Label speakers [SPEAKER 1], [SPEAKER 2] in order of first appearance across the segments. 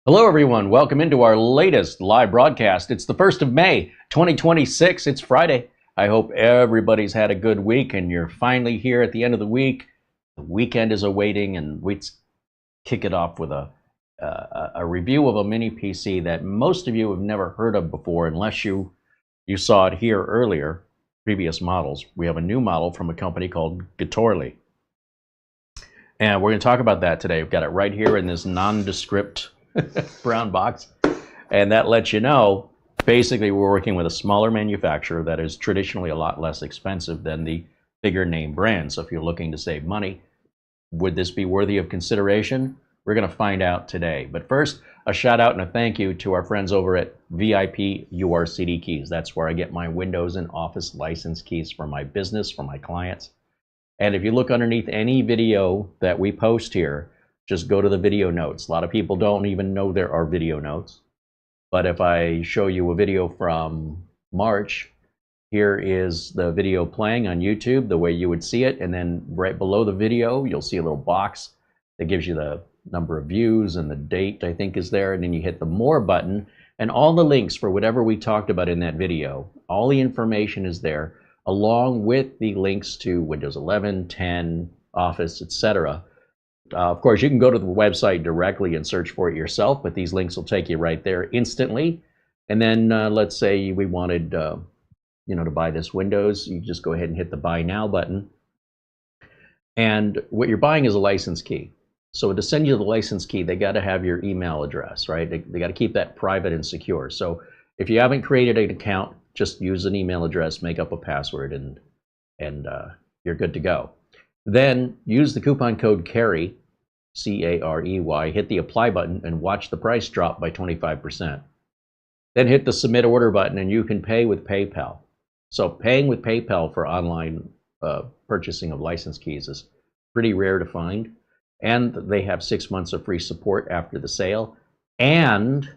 [SPEAKER 1] Hello, everyone. Welcome into our latest live broadcast. It's the 1st of May, 2026. It's Friday. I hope everybody's had a good week and you're finally here at the end of the week. The weekend is awaiting, and let's kick it off with a review of a mini PC that most of you have never heard of before, unless you saw it here earlier, previous models. We have a new model from a company called Getorli. And we're going to talk about that today. We've got it right here in this nondescript brown box, and that lets you know basically we're working with a smaller manufacturer that is traditionally a lot less expensive than the bigger name brands. So if you're looking to save money, would this be worthy of consideration? We're going to find out today. But first, a shout out and a thank you to our friends over at VIP URCD Keys. That's where I get my Windows and Office license keys for my business, for my clients. And if you look underneath any video that we post here, just go to the video notes. A lot of people don't even know there are video notes. But if I show you a video from March, here is the video playing on YouTube the way you would see it. And then right below the video, you'll see a little box that gives you the number of views and the date, I think, is there. And then you hit the More button, and all the links for whatever we talked about in that video, all the information is there, along with the links to Windows 11, 10, Office, etc. Of course, you can go to the website directly and search for it yourself, but these links will take you right there instantly. And then let's say we wanted to buy this Windows, you just go ahead and hit the Buy Now button. And what you're buying is a license key. So to send you the license key, they got to have your email address, right? They got to keep that private and secure. So if you haven't created an account, just use an email address, make up a password, and you're good to go. Then use the coupon code CAREY, C-A-R-E-Y, hit the apply button and watch the price drop by 25%. Then hit the submit order button and you can pay with PayPal. So paying with PayPal for online purchasing of license keys is pretty rare to find. And they have 6 months of free support after the sale. And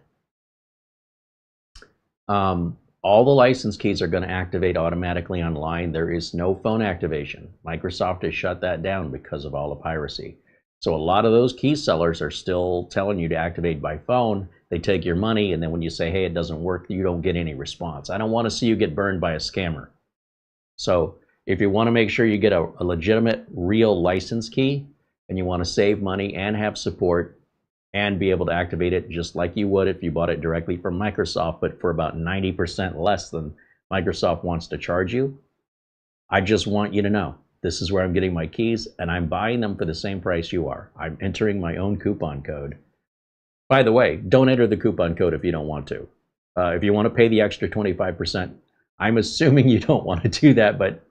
[SPEAKER 1] all the license keys are going to activate automatically online. There is no phone activation. Microsoft has shut that down because of all the piracy. So a lot of those key sellers are still telling you to activate by phone. They take your money, and then when you say, hey, it doesn't work, you don't get any response. I don't want to see you get burned by a scammer. So if you want to make sure you get a legitimate, real license key, and you want to save money and have support and be able to activate it just like you would if you bought it directly from Microsoft, but for about 90% less than Microsoft wants to charge you, I just want you to know. This is where I'm getting my keys, and I'm buying them for the same price you are. I'm entering my own coupon code. By the way, don't enter the coupon code if you don't want to. If you want to pay the extra 25%, I'm assuming you don't want to do that, but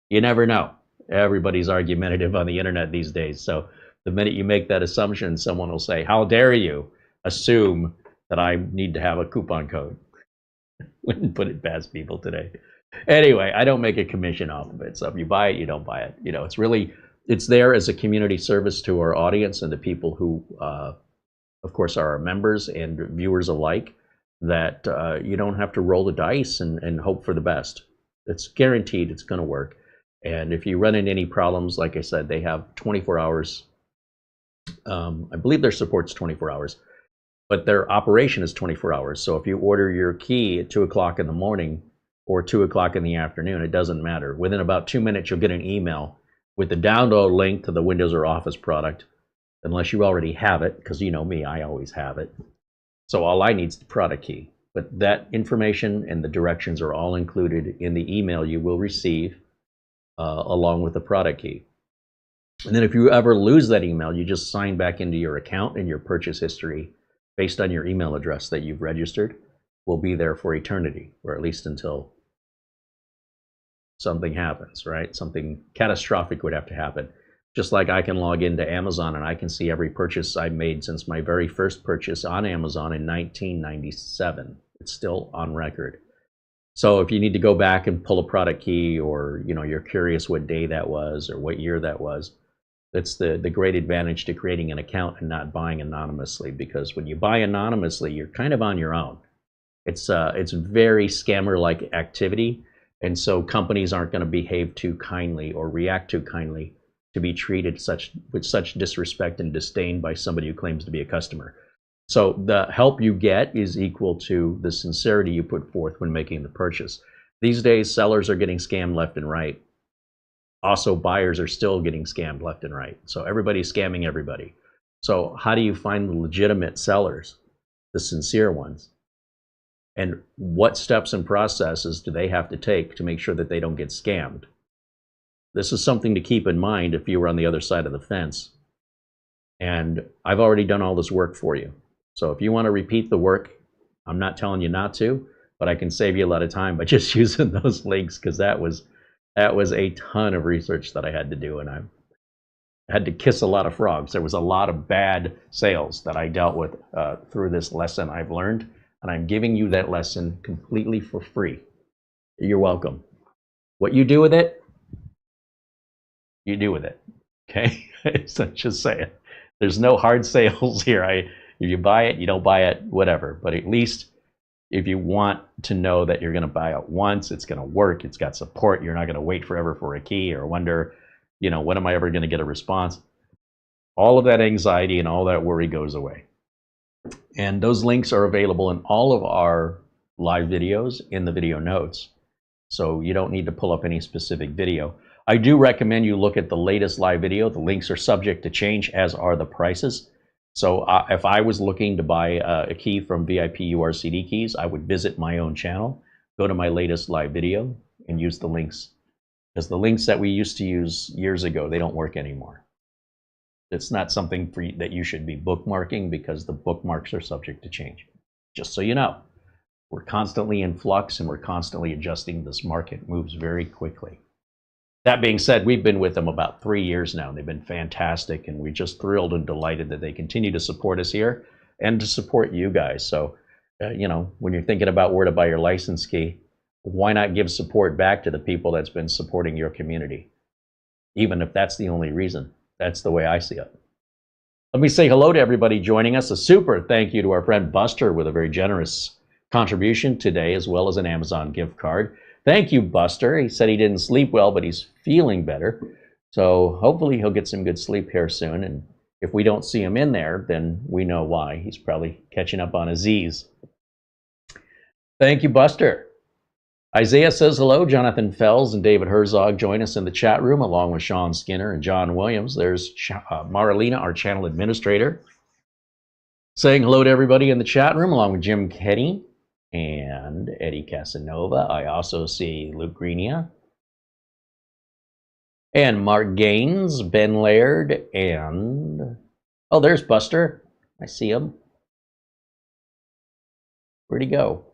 [SPEAKER 1] you never know. Everybody's argumentative on the internet these days. So the minute you make that assumption, someone will say, how dare you assume that I need to have a coupon code? Wouldn't put it past people today. Anyway, I don't make a commission off of it. So if you buy it, you don't buy it. It's there as a community service to our audience and the people who, of course, are our members and viewers alike, that you don't have to roll the dice and hope for the best. It's guaranteed it's going to work. And if you run into any problems, like I said, they have 24 hours. I believe their support's 24 hours, but their operation is 24 hours. So if you order your key at 2 o'clock in the morning, or 2 o'clock in the afternoon, it doesn't matter. Within about 2 minutes, you'll get an email with the download link to the Windows or Office product, unless you already have it, because you know me, I always have it. So all I need is the product key. But that information and the directions are all included in the email you will receive along with the product key. And then if you ever lose that email, you just sign back into your account, and your purchase history based on your email address that you've registered will be there for eternity, or at least until something happens, right? Something catastrophic would have to happen. Just like I can log into Amazon and I can see every purchase I've made since my very first purchase on Amazon in 1997. It's still on record. So if you need to go back and pull a product key, or you're curious what day that was or what year that was, that's the great advantage to creating an account and not buying anonymously, because when you buy anonymously, you're kind of on your own. It's very scammer-like activity, and so companies aren't going to behave too kindly or react too kindly to be treated with such disrespect and disdain by somebody who claims to be a customer. So the help you get is equal to the sincerity you put forth when making the purchase. These days, sellers are getting scammed left and right. Also, buyers are still getting scammed left and right. So everybody's scamming everybody. So how do you find the legitimate sellers, the sincere ones? And what steps and processes do they have to take to make sure that they don't get scammed? This is something to keep in mind if you were on the other side of the fence. And I've already done all this work for you. So if you want to repeat the work, I'm not telling you not to, but I can save you a lot of time by just using those links, because that was a ton of research that I had to do, and I had to kiss a lot of frogs. There was a lot of bad sales that I dealt with through this lesson I've learned, and I'm giving you that lesson completely for free. You're welcome. What you do with it, you do with it. Okay? So just say it. There's no hard sales here. If you buy it, you don't buy it, whatever. But at least if you want to know that you're going to buy it once, it's going to work, it's got support, you're not going to wait forever for a key or wonder, when am I ever going to get a response? All of that anxiety and all that worry goes away. And those links are available in all of our live videos in the video notes. So you don't need to pull up any specific video. I do recommend you look at the latest live video. The links are subject to change, as are the prices. So if I was looking to buy a key from VIP URCD Keys, I would visit my own channel, go to my latest live video, and use the links. Because the links that we used to use years ago, they don't work anymore. It's not something that you should be bookmarking, because the bookmarks are subject to change. Just so you know, we're constantly in flux and we're constantly adjusting. This market moves very quickly. That being said, we've been with them about 3 years now. They've been fantastic, and we're just thrilled and delighted that they continue to support us here and to support you guys. So, when you're thinking about where to buy your license key, why not give support back to the people that's been supporting your community? Even if that's the only reason. That's the way I see it. Let me say hello to everybody joining us. A super thank you to our friend Buster with a very generous contribution today, as well as an Amazon gift card. Thank you, Buster. He said he didn't sleep well, but he's feeling better. So hopefully he'll get some good sleep here soon. And if we don't see him in there, then we know why. He's probably catching up on his Z's. Thank you, Buster. Isaiah says hello. Jonathan Fells and David Herzog join us in the chat room, along with Sean Skinner and John Williams. There's Marlena, our channel administrator, saying hello to everybody in the chat room, along with Jim Kenny and Eddie Casanova. I also see Luke Greenia and Mark Gaines, Ben Laird, and oh, there's Buster. I see him. Where'd he go?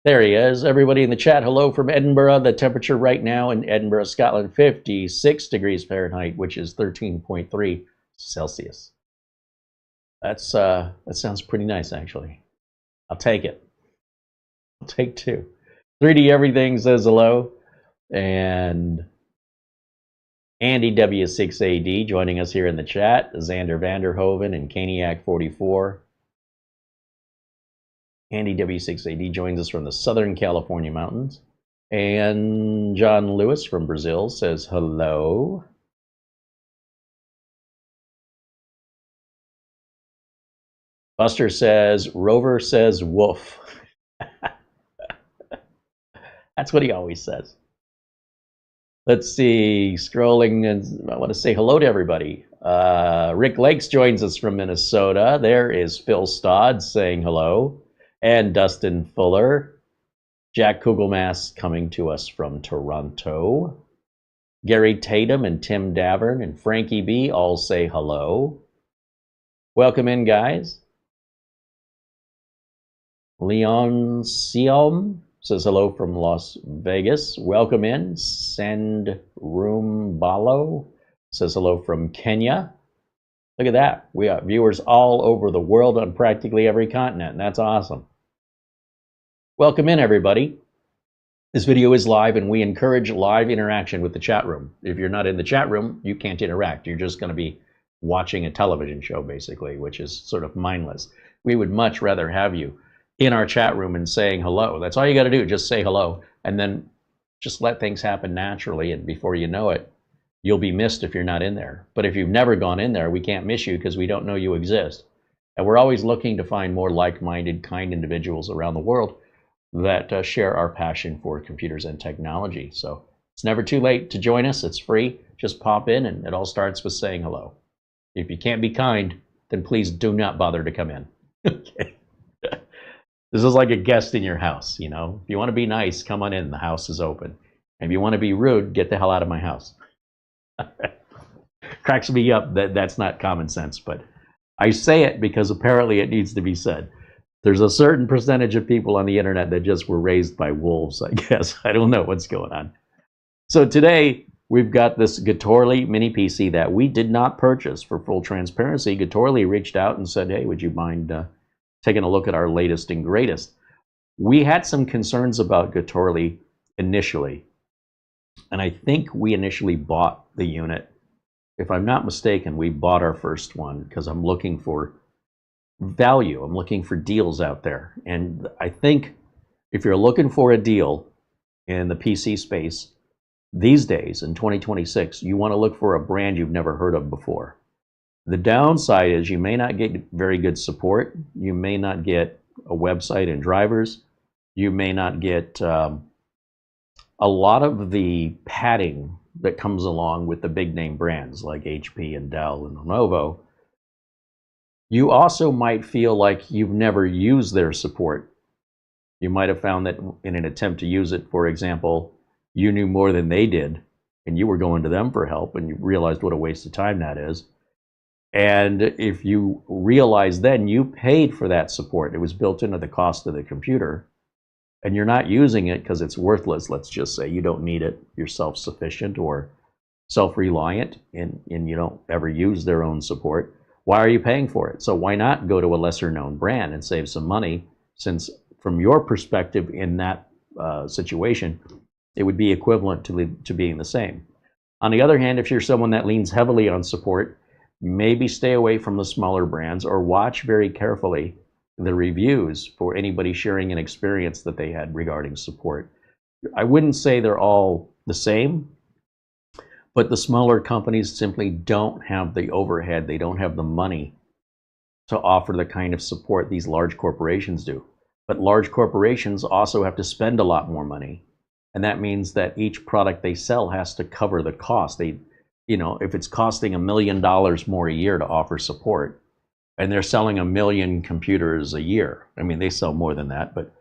[SPEAKER 1] There he is. Everybody in the chat, hello from Edinburgh. The temperature right now in Edinburgh, Scotland, 56 degrees Fahrenheit, which is 13.3 Celsius. That sounds pretty nice, actually. I'll take it. I'll take 2. 3D Everything says hello. And Andy W6AD joining us here in the chat. Xander Vanderhoven and Caniac44. Andy W6AD joins us from the Southern California mountains. And John Lewis from Brazil says hello. Buster says, Rover says woof. That's what he always says. Let's see, scrolling, and I want to say hello to everybody. Rick Lakes joins us from Minnesota. There is Phil Stodd saying hello. And Dustin Fuller. Jack Kugelmass coming to us from Toronto. Gary Tatum and Tim Davern and Frankie B all say hello. Welcome in, guys. Leon Siom says hello from Las Vegas. Welcome in. Send Room Balo says hello from Kenya. Look at that. We have viewers all over the world on practically every continent, and that's awesome. Welcome in, everybody. This video is live, and we encourage live interaction with the chat room. If you're not in the chat room, you can't interact. You're just going to be watching a television show, basically, which is sort of mindless. We would much rather have you in our chat room and saying hello. That's all you got to do, just say hello, and then just let things happen naturally, and before you know it, you'll be missed if you're not in there. But if you've never gone in there, we can't miss you because we don't know you exist. And we're always looking to find more like-minded, kind individuals around the world that share our passion for computers and technology. So it's never too late to join us. It's free. Just pop in, and it all starts with saying hello. If you can't be kind, then please do not bother to come in. Okay. This is like a guest in your house, you know. If you want to be nice, come on in. The house is open. And if you want to be rude, get the hell out of my house. Cracks me up that that's not common sense, but I say it because apparently it needs to be said. There's a certain percentage of people on the internet that just were raised by wolves, I guess. I don't know what's going on. So today, we've got this Getorli mini PC that we did not purchase. For full transparency, Getorli reached out and said, hey, would you mind taking a look at our latest and greatest? We had some concerns about Getorli initially, and I think we initially bought the unit. If I'm not mistaken, we bought our first one because I'm looking for value. I'm looking for deals out there. And I think if you're looking for a deal in the PC space these days in 2026, you want to look for a brand you've never heard of before. The downside is you may not get very good support. You may not get a website and drivers. You may not get a lot of the padding that comes along with the big name brands like HP and Dell and Lenovo. You also might feel like you've never used their support. You might have found that in an attempt to use it, for example, you knew more than they did, and you were going to them for help, and you realized what a waste of time that is. And if you realize then you paid for that support, it was built into the cost of the computer, and you're not using it because it's worthless, let's just say, you don't need it, you're self-sufficient or self-reliant, and you don't ever use their own support, why are you paying for it? So why not go to a lesser known brand and save some money, since from your perspective in that situation, it would be equivalent to being the same. On the other hand, if you're someone that leans heavily on support, maybe stay away from the smaller brands or watch very carefully the reviews for anybody sharing an experience that they had regarding support. I wouldn't say they're all the same, but the smaller companies simply don't have the overhead. They don't have the money to offer the kind of support these large corporations do. But large corporations also have to spend a lot more money. And that means that each product they sell has to cover the cost. If it's costing $1 million more a year to offer support, and they're selling 1 million computers a year. I mean, they sell more than that, but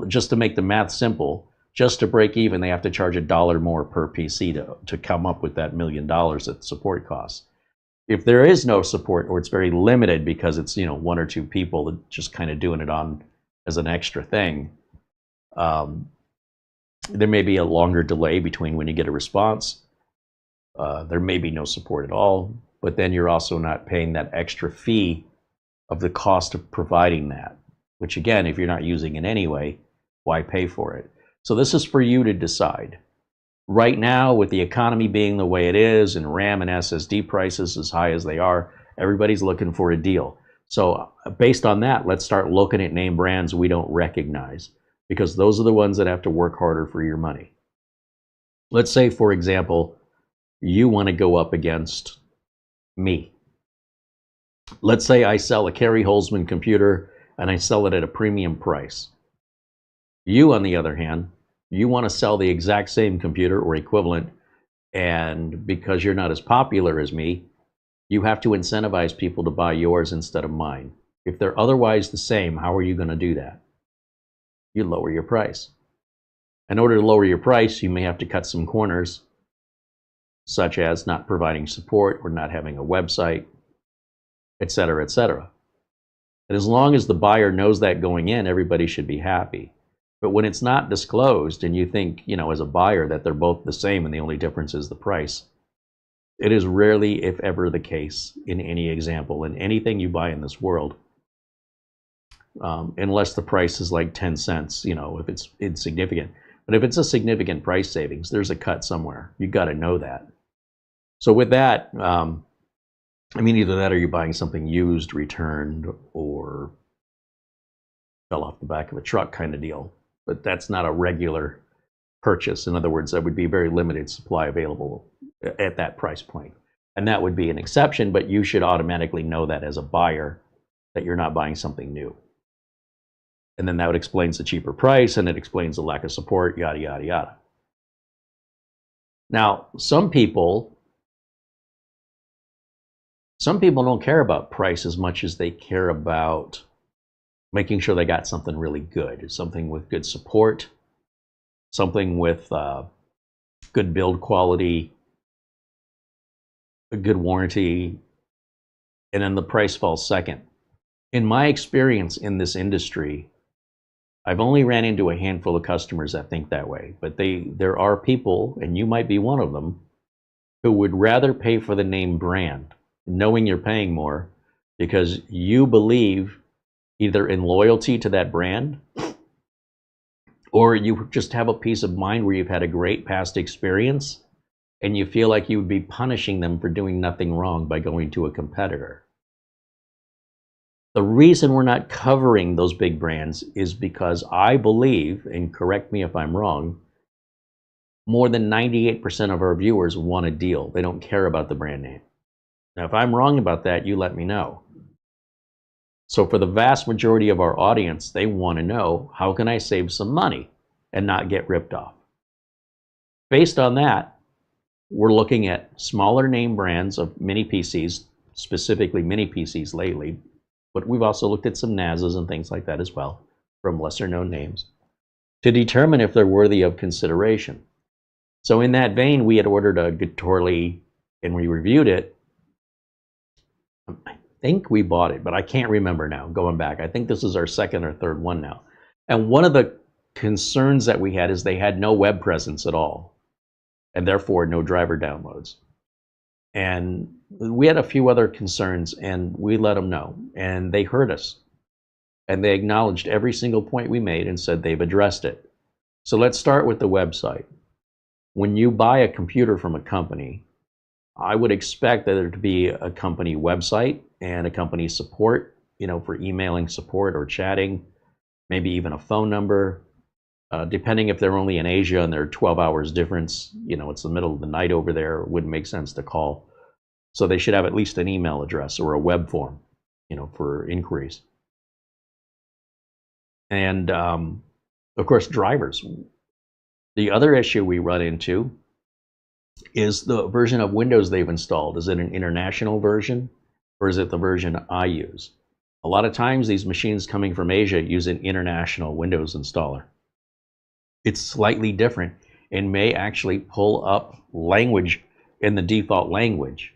[SPEAKER 1] just to make the math simple, just to break even, they have to charge $1 more per PC to come up with that $1 million that support costs. If there is no support, or it's very limited because it's one or two people that just kind of doing it on as an extra thing, there may be a longer delay between when you get a response. There may be no support at all, but then you're also not paying that extra fee of the cost of providing that, which again, if you're not using it anyway, why pay for it? So this is for you to decide. Right now, with the economy being the way it is and RAM and SSD prices as high as they are, everybody's looking for a deal. So based on that, let's start looking at name brands we don't recognize, because those are the ones that have to work harder for your money. Let's say, for example, you want to go up against me. Let's say I sell a Cary Holzman computer and I sell it at a premium price. You, on the other hand, you want to sell the exact same computer or equivalent, and because you're not as popular as me, you have to incentivize people to buy yours instead of mine. If they're otherwise the same, how are you going to do that? You lower your price. In order to lower your price, you may have to cut some corners, such as not providing support or not having a website, etc., etc. And as long as the buyer knows that going in, everybody should be happy. But when it's not disclosed and you think, as a buyer, that they're both the same and the only difference is the price, it is rarely, if ever, the case in any example, in anything you buy in this world, unless the price is like 10 cents, if it's insignificant. But if it's a significant price savings, there's a cut somewhere. You've got to know that. So with that, either that or you're buying something used, returned, or fell off the back of a truck kind of deal. But that's not a regular purchase. In other words, there would be very limited supply available at that price point. And that would be an exception, but you should automatically know that as a buyer that you're not buying something new. And then that explains the cheaper price, and it explains the lack of support, yada, yada, yada. Now, some people don't care about price as much as they care about making sure they got something really good, something with good support, something with good build quality, a good warranty, and then the price falls second. In my experience in this industry, I've only ran into a handful of customers that think that way, but there are people, and you might be one of them, who would rather pay for the name brand, knowing you're paying more, because you believe either in loyalty to that brand, or you just have a peace of mind where you've had a great past experience, and you feel like you would be punishing them for doing nothing wrong by going to a competitor. The reason we're not covering those big brands is because I believe, and correct me if I'm wrong, more than 98% of our viewers want a deal. They don't care about the brand name. Now, if I'm wrong about that, you let me know. So for the vast majority of our audience, they want to know, how can I save some money and not get ripped off? Based on that, we're looking at smaller name brands of mini PCs, specifically mini PCs lately, but we've also looked at some NASs and things like that as well, from lesser known names, to determine if they're worthy of consideration. So in that vein, we had ordered a Getorli, and we reviewed it. I think we bought it, but I can't remember now, going back. I think this is our second or third one now. And one of the concerns that we had is they had no web presence at all, and therefore no driver downloads. And we had a few other concerns, and we let them know, and they heard us. And they acknowledged every single point we made and said they've addressed it. So let's start with the website. When you buy a computer from a company, I would expect that there to be a company website and a company support, for emailing support or chatting, maybe even a phone number. Depending if they're only in Asia and they're 12 hours difference, it's the middle of the night over there, it wouldn't make sense to call. So they should have at least an email address or a web form, for inquiries. And of course, drivers. The other issue we run into is the version of Windows they've installed. Is it an international version, or is it the version I use? A lot of times these machines coming from Asia use an international Windows installer. It's slightly different and may actually pull up language in the default language.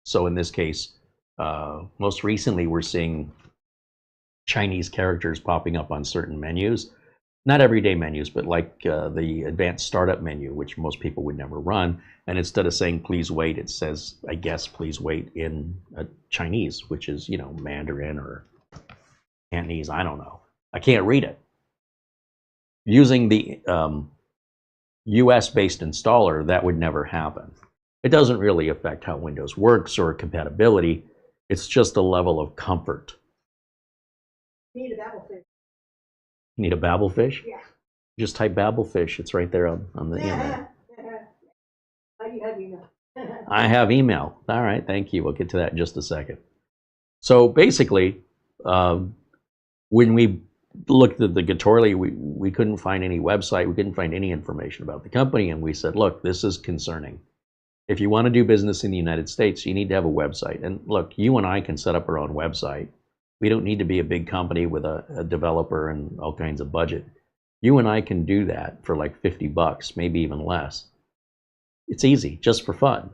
[SPEAKER 1] So in this case, most recently we're seeing Chinese characters popping up on certain menus. Not everyday menus, but like the advanced startup menu, which most people would never run. And instead of saying please wait, it says, I guess, please wait in Chinese, which is, Mandarin or Cantonese, I don't know. I can't read it. Using the US-based installer, that would never happen. It doesn't really affect how Windows works or compatibility. It's just a level of comfort.
[SPEAKER 2] Need a Babelfish.
[SPEAKER 1] Need a Babelfish?
[SPEAKER 2] Yeah.
[SPEAKER 1] Just type Babelfish. It's right there on the internet.
[SPEAKER 2] You have email.
[SPEAKER 1] I have email. All right, thank you. We'll get to that in just a second. So basically, when we looked at the Getorli, we couldn't find any website. We couldn't find any information about the company. And we said, look, this is concerning. If you want to do business in the United States, you need to have a website. And look, you and I can set up our own website. We don't need to be a big company with a developer and all kinds of budget. You and I can do that for like $50, maybe even less. It's easy, just for fun.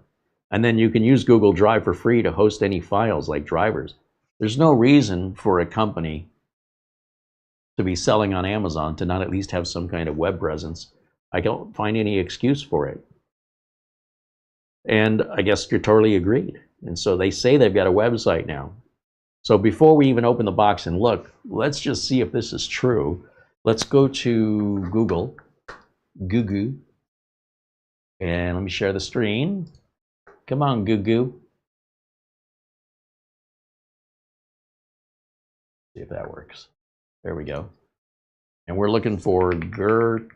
[SPEAKER 1] And then you can use Google Drive for free to host any files like drivers. There's no reason for a company to be selling on Amazon to not at least have some kind of web presence. I don't find any excuse for it. And I guess Getorli agreed. And so they say they've got a website now. So before we even open the box and look, let's just see if this is true. Let's go to Google, and let me share the screen. Come on, Google. See if that works. There we go. And we're looking for Getorli.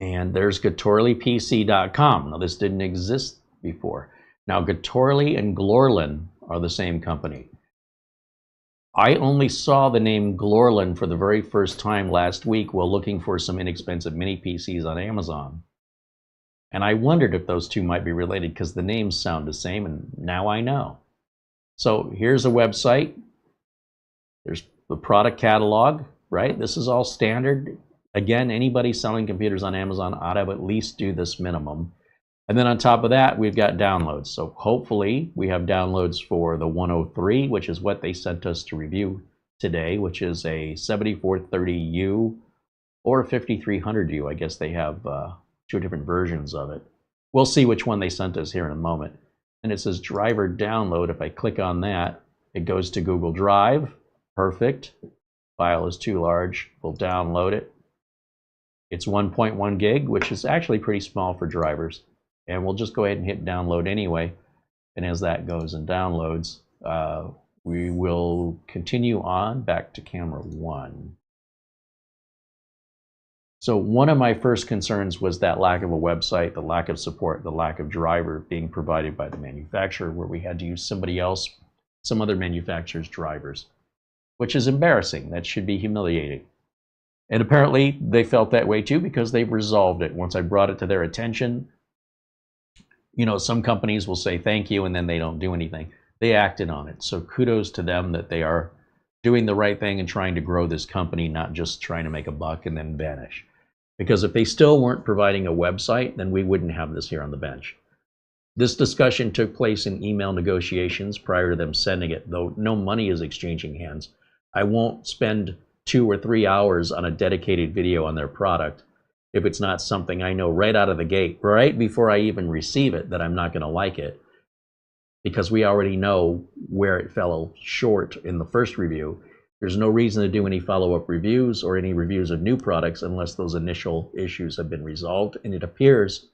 [SPEAKER 1] And there's GetorliPC.com. Now, this didn't exist before. Now, Getorli and Glorlin are the same company. I only saw the name Glorlin for the very first time last week while looking for some inexpensive mini PCs on Amazon. And I wondered if those two might be related because the names sound the same, and now I know. So here's a website. There's the product catalog, right? This is all standard. Again, anybody selling computers on Amazon ought to at least do this minimum. And then on top of that, we've got downloads. So hopefully we have downloads for the 103, which is what they sent us to review today, which is a 7430U or a 5300U. I guess they have two different versions of it. We'll see which one they sent us here in a moment. And it says driver download. If I click on that, it goes to Google Drive. Perfect. File is too large. We'll download it. It's 1.1 gig, which is actually pretty small for drivers. And we'll just go ahead and hit download anyway. And as that goes and downloads, we will continue on back to camera 1. So one of my first concerns was that lack of a website, the lack of support, the lack of driver being provided by the manufacturer, where we had to use somebody else, some other manufacturer's drivers, which is embarrassing. That should be humiliating. And apparently they felt that way too because they've resolved it. Once I brought it to their attention, you know, some companies will say thank you and then they don't do anything. They acted on it. So kudos to them that they are doing the right thing and trying to grow this company, not just trying to make a buck and then vanish. Because if they still weren't providing a website, then we wouldn't have this here on the bench. This discussion took place in email negotiations prior to them sending it, though no money is exchanging hands. I won't spend 2 or 3 hours on a dedicated video on their product if it's not something I know right out of the gate, right before I even receive it, that I'm not going to like it, because we already know where it fell short in the first review. There's no reason to do any follow-up reviews or any reviews of new products unless those initial issues have been resolved, and it appears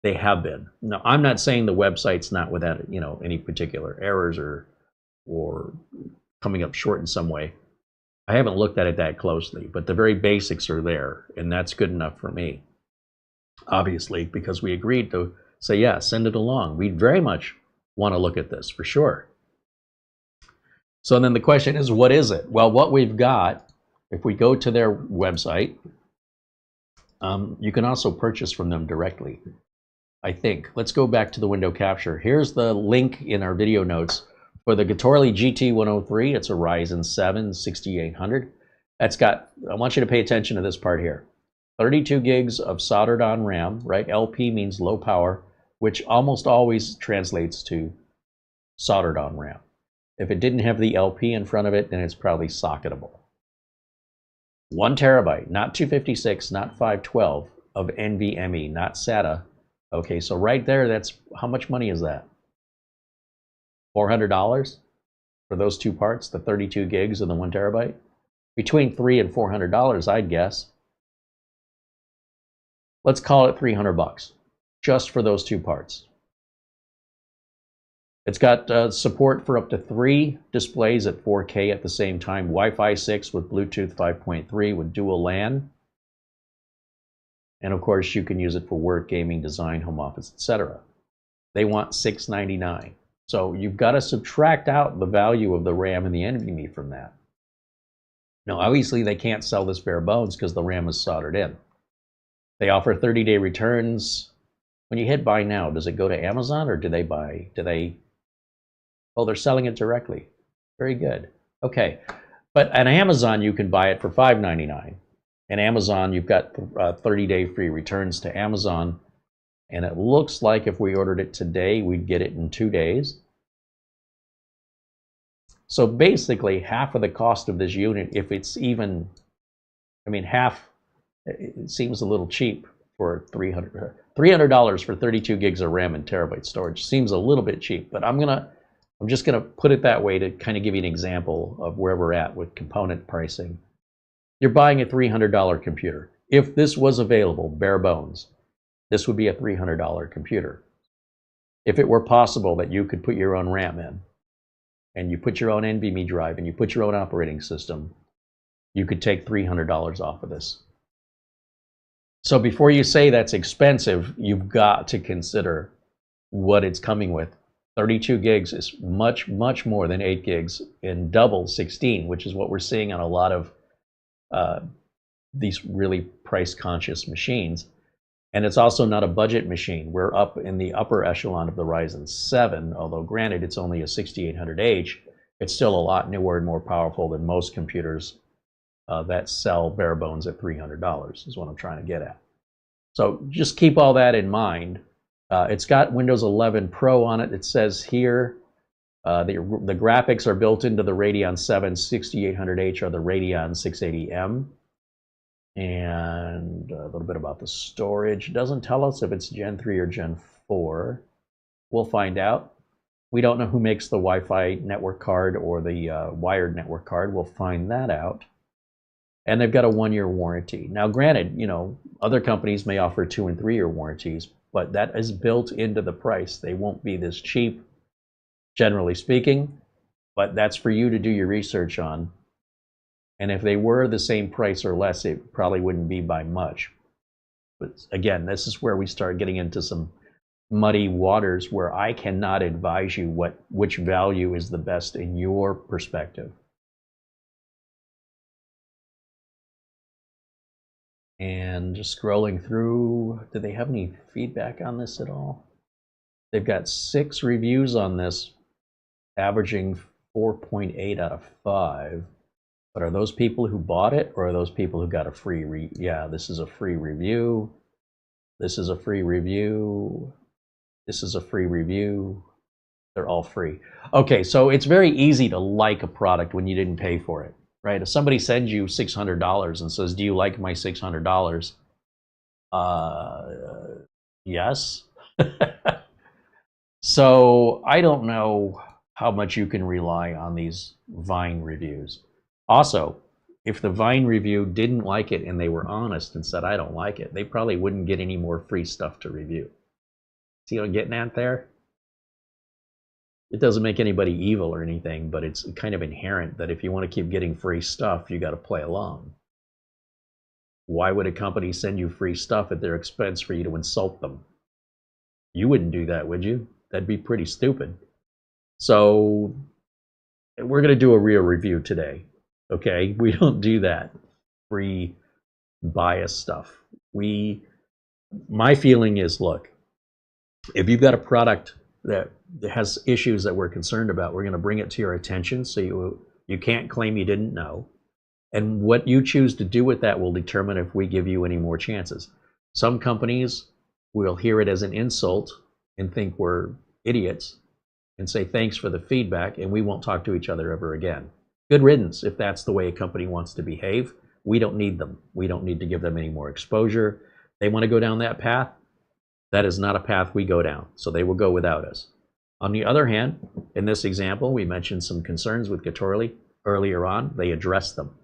[SPEAKER 1] they have been. Now, I'm not saying the website's not without, you know, any particular errors or coming up short in some way. I haven't looked at it that closely, but the very basics are there, and that's good enough for me. Obviously, because we agreed to say, yeah, send it along. We very much want to look at this for sure. So then the question is, what is it? Well, what we've got, if we go to their website, you can also purchase from them directly, I think. Let's go back to the window capture. Here's the link in our video notes for the Getorli GT103. It's a Ryzen 7 6800. That's got, I want you to pay attention to this part here. 32 gigs of soldered on RAM, right? LP means low power, which almost always translates to soldered on RAM. If it didn't have the LP in front of it, then it's probably socketable. 1 terabyte, not 256, not 512 of NVMe, not SATA. Okay, so right there, that's, how much money is that? $400 for those two parts, the 32 gigs and the 1 terabyte? Between $300 and $400, I'd guess. Let's call it $300 just for those two parts. It's got support for up to 3 displays at 4K at the same time, Wi-Fi 6 with Bluetooth 5.3 with dual LAN. And of course, you can use it for work, gaming, design, home office, etc. They want $699. So you've got to subtract out the value of the RAM and the NVMe from that. Now, obviously, they can't sell this bare bones because the RAM is soldered in. They offer 30-day returns. When you hit buy now, does it go to Amazon or do they, oh, they're selling it directly. Very good. Okay. But on Amazon, you can buy it for $599. And Amazon, you've got 30-day free returns to Amazon. And it looks like if we ordered it today, we'd get it in 2 days. So basically, half of the cost of this unit, if it's even, I mean, half, it seems a little cheap for $300 for 32 gigs of RAM and terabyte storage. Seems a little bit cheap, but I'm just gonna put it that way to kind of give you an example of where we're at with component pricing. You're buying a $300 computer. If this was available, bare bones, this would be a $300 computer. If it were possible that you could put your own RAM in, and you put your own NVMe drive, and you put your own operating system, you could take $300 off of this. So before you say that's expensive, you've got to consider what it's coming with. 32 gigs is much, much more than 8 gigs and double 16, which is what we're seeing on a lot of these really price-conscious machines. And it's also not a budget machine. We're up in the upper echelon of the Ryzen 7, although granted it's only a 6800H. It's still a lot newer and more powerful than most computers that sell bare bones at $300 is what I'm trying to get at. So just keep all that in mind. It's got Windows 11 Pro on it. It says here the graphics are built into the Radeon 7 6800H or the Radeon 680M. And a little bit about the storage. It doesn't tell us if it's Gen 3 or Gen 4. We'll find out. We don't know who makes the Wi-Fi network card or the wired network card. We'll find that out. And they've got a 1-year warranty. Now, granted, you know, other companies may offer 2- and 3-year warranties, but that is built into the price. They won't be this cheap, generally speaking, but that's for you to do your research on. And if they were the same price or less, it probably wouldn't be by much. But again, this is where we start getting into some muddy waters where I cannot advise you which value is the best in your perspective. And just scrolling through, do they have any feedback on this at all? They've got 6 reviews on this, averaging 4.8 out of 5. But are those people who bought it, or are those people who got a free yeah, this is a free review. This is a free review. This is a free review. They're all free. Okay, so it's very easy to like a product when you didn't pay for it, right? If somebody sends you $600 and says, do you like my $600? Yes. So I don't know how much you can rely on these Vine reviews. Also, if the Vine review didn't like it and they were honest and said, I don't like it, they probably wouldn't get any more free stuff to review. See what I'm getting at there? It doesn't make anybody evil or anything, but it's kind of inherent that if you want to keep getting free stuff, you got to play along. Why would a company send you free stuff at their expense for you to insult them? You wouldn't do that, would you? That'd be pretty stupid. So we're going to do a real review today. Okay, we don't do that free bias stuff. My feeling is, look, if you've got a product that has issues that we're concerned about, we're going to bring it to your attention so you can't claim you didn't know. And what you choose to do with that will determine if we give you any more chances. Some companies will hear it as an insult and think we're idiots and say thanks for the feedback, and we won't talk to each other ever again. Good riddance if that's the way a company wants to behave. We don't need them. We don't need to give them any more exposure. They want to go down that path. That is not a path we go down, so they will go without us. On the other hand, in this example, we mentioned some concerns with Getorli earlier on. They addressed them.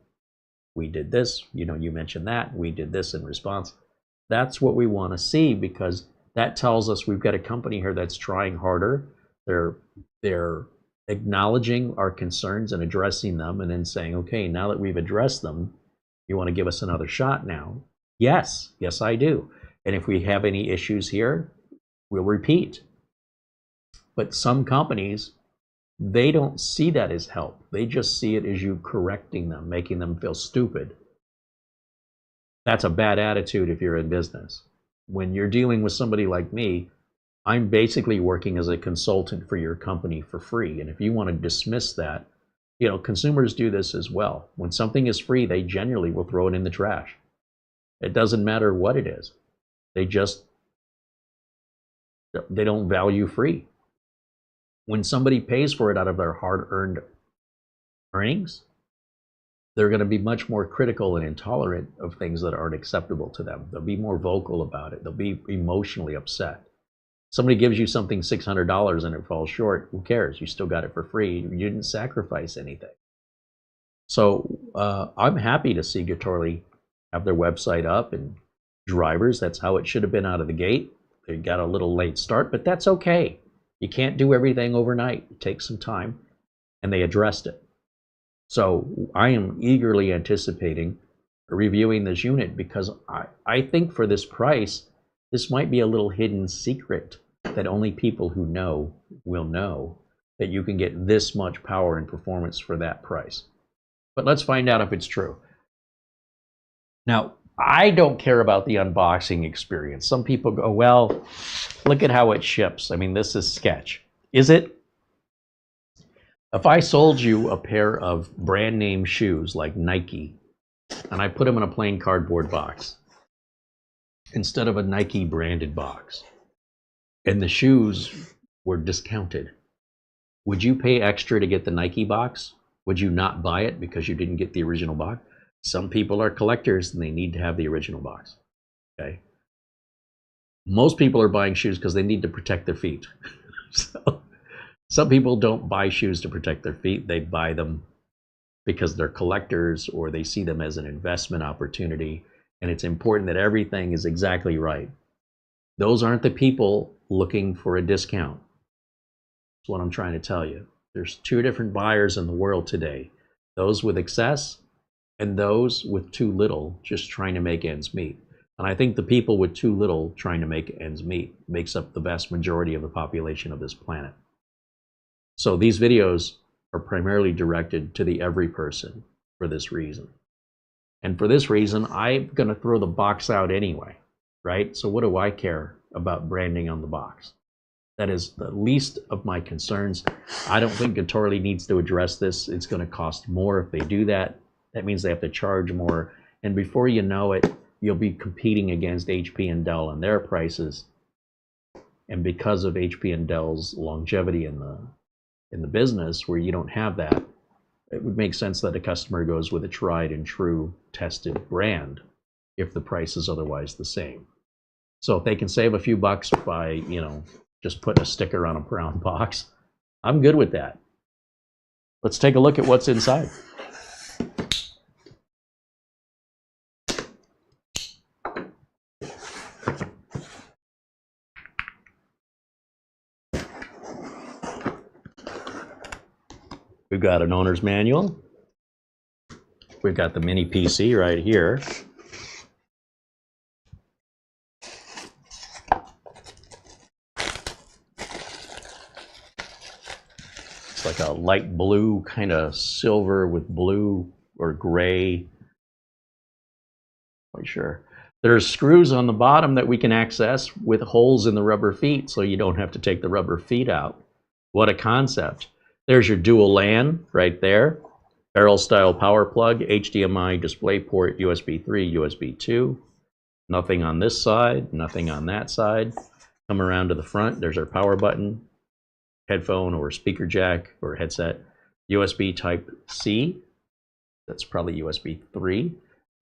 [SPEAKER 1] We did this, you mentioned that, we did this in response. That's what we want to see, because that tells us we've got a company here that's trying harder. They're acknowledging our concerns and addressing them, and then saying, okay, now that we've addressed them, you want to give us another shot now? Yes, I do. And if we have any issues here, we'll repeat. But some companies, they don't see that as help. They just see it as you correcting them, making them feel stupid. That's a bad attitude if you're in business. When you're dealing with somebody like me, I'm basically working as a consultant for your company for free. And if you want to dismiss that, consumers do this as well. When something is free, they generally will throw it in the trash. It doesn't matter what it is. They don't value free. When somebody pays for it out of their hard-earned earnings, they're going to be much more critical and intolerant of things that aren't acceptable to them. They'll be more vocal about it. They'll be emotionally upset. Somebody gives you something $600 and it falls short, who cares? You still got it for free. You didn't sacrifice anything. So I'm happy to see Getorli have their website up and drivers. That's how it should have been out of the gate. They got a little late start, but that's okay. You can't do everything overnight. It takes some time, and they addressed it. So I am eagerly anticipating reviewing this unit because I think for this price, this might be a little hidden secret that only people who know will know that you can get this much power and performance for that price. But let's find out if it's true. Now, I don't care about the unboxing experience. Some people go, well, look at how it ships. I mean, this is sketch. Is it? If I sold you a pair of brand name shoes like Nike, and I put them in a plain cardboard box instead of a Nike branded box, and the shoes were discounted, would you pay extra to get the Nike box? Would you not buy it because you didn't get the original box? Some people are collectors and they need to have the original box. Okay. Most people are buying shoes because they need to protect their feet. So some people don't buy shoes to protect their feet. They buy them because they're collectors or they see them as an investment opportunity. And it's important that everything is exactly right. Those aren't the people looking for a discount. That's what I'm trying to tell you. There's two different buyers in the world today. Those with excess and those with too little, just trying to make ends meet. And I think the people with too little trying to make ends meet makes up the vast majority of the population of this planet. So these videos are primarily directed to the every person for this reason. And for this reason, I'm gonna throw the box out anyway, right? So what do I care about branding on the box? That is the least of my concerns. I don't think Getorli needs to address this. It's gonna cost more if they do that. That means they have to charge more. And before you know it, you'll be competing against HP and Dell and their prices. And because of HP and Dell's longevity in the business where you don't have that, it would make sense that a customer goes with a tried and true tested brand if the price is otherwise the same. So if they can save a few bucks by, just putting a sticker on a brown box, I'm good with that. Let's take a look at what's inside. We've got an owner's manual. We've got the mini PC right here. It's like a light blue, kind of silver with blue or gray. Quite sure. There's screws on the bottom that we can access with holes in the rubber feet so you don't have to take the rubber feet out. What a concept. There's your dual LAN right there. Barrel style power plug, HDMI, DisplayPort, USB 3, USB 2. Nothing on this side, nothing on that side. Come around to the front, there's our power button, headphone or speaker jack or headset, USB type C. That's probably USB 3.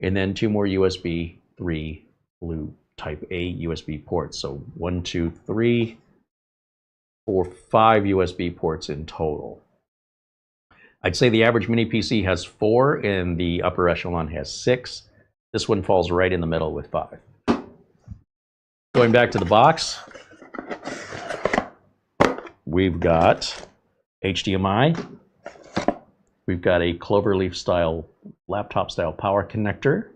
[SPEAKER 1] And then two more USB 3 blue type A USB ports. So 1, 2, 3, 4, 5 USB ports in total. I'd say the average mini PC has 4 and the upper echelon has 6. This one falls right in the middle with 5. Going back to the box, we've got HDMI. We've got a cloverleaf style, laptop style power connector.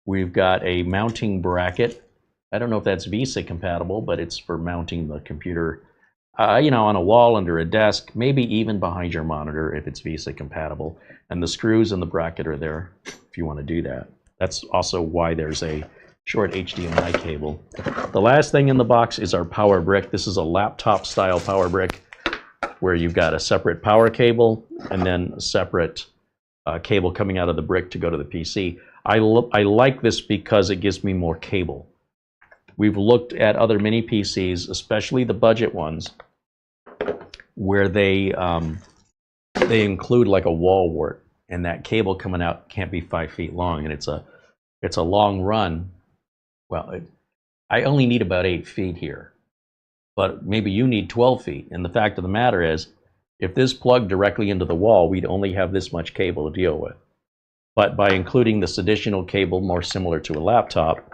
[SPEAKER 1] We've got a mounting bracket. I don't know if that's VESA compatible, but it's for mounting the computer, on a wall, under a desk, maybe even behind your monitor if it's VESA compatible. And the screws and the bracket are there if you want to do that. That's also why there's a short HDMI cable. The last thing in the box is our power brick. This is a laptop style power brick where you've got a separate power cable and then a separate cable coming out of the brick to go to the PC. I like this because it gives me more cable. We've looked at other mini PCs, especially the budget ones, where they include like a wall wart, and that cable coming out can't be 5 feet long, and it's a long run. Well, I only need about 8 feet here, but maybe you need 12 feet. And the fact of the matter is, if this plugged directly into the wall, we'd only have this much cable to deal with. But by including this additional cable, more similar to a laptop,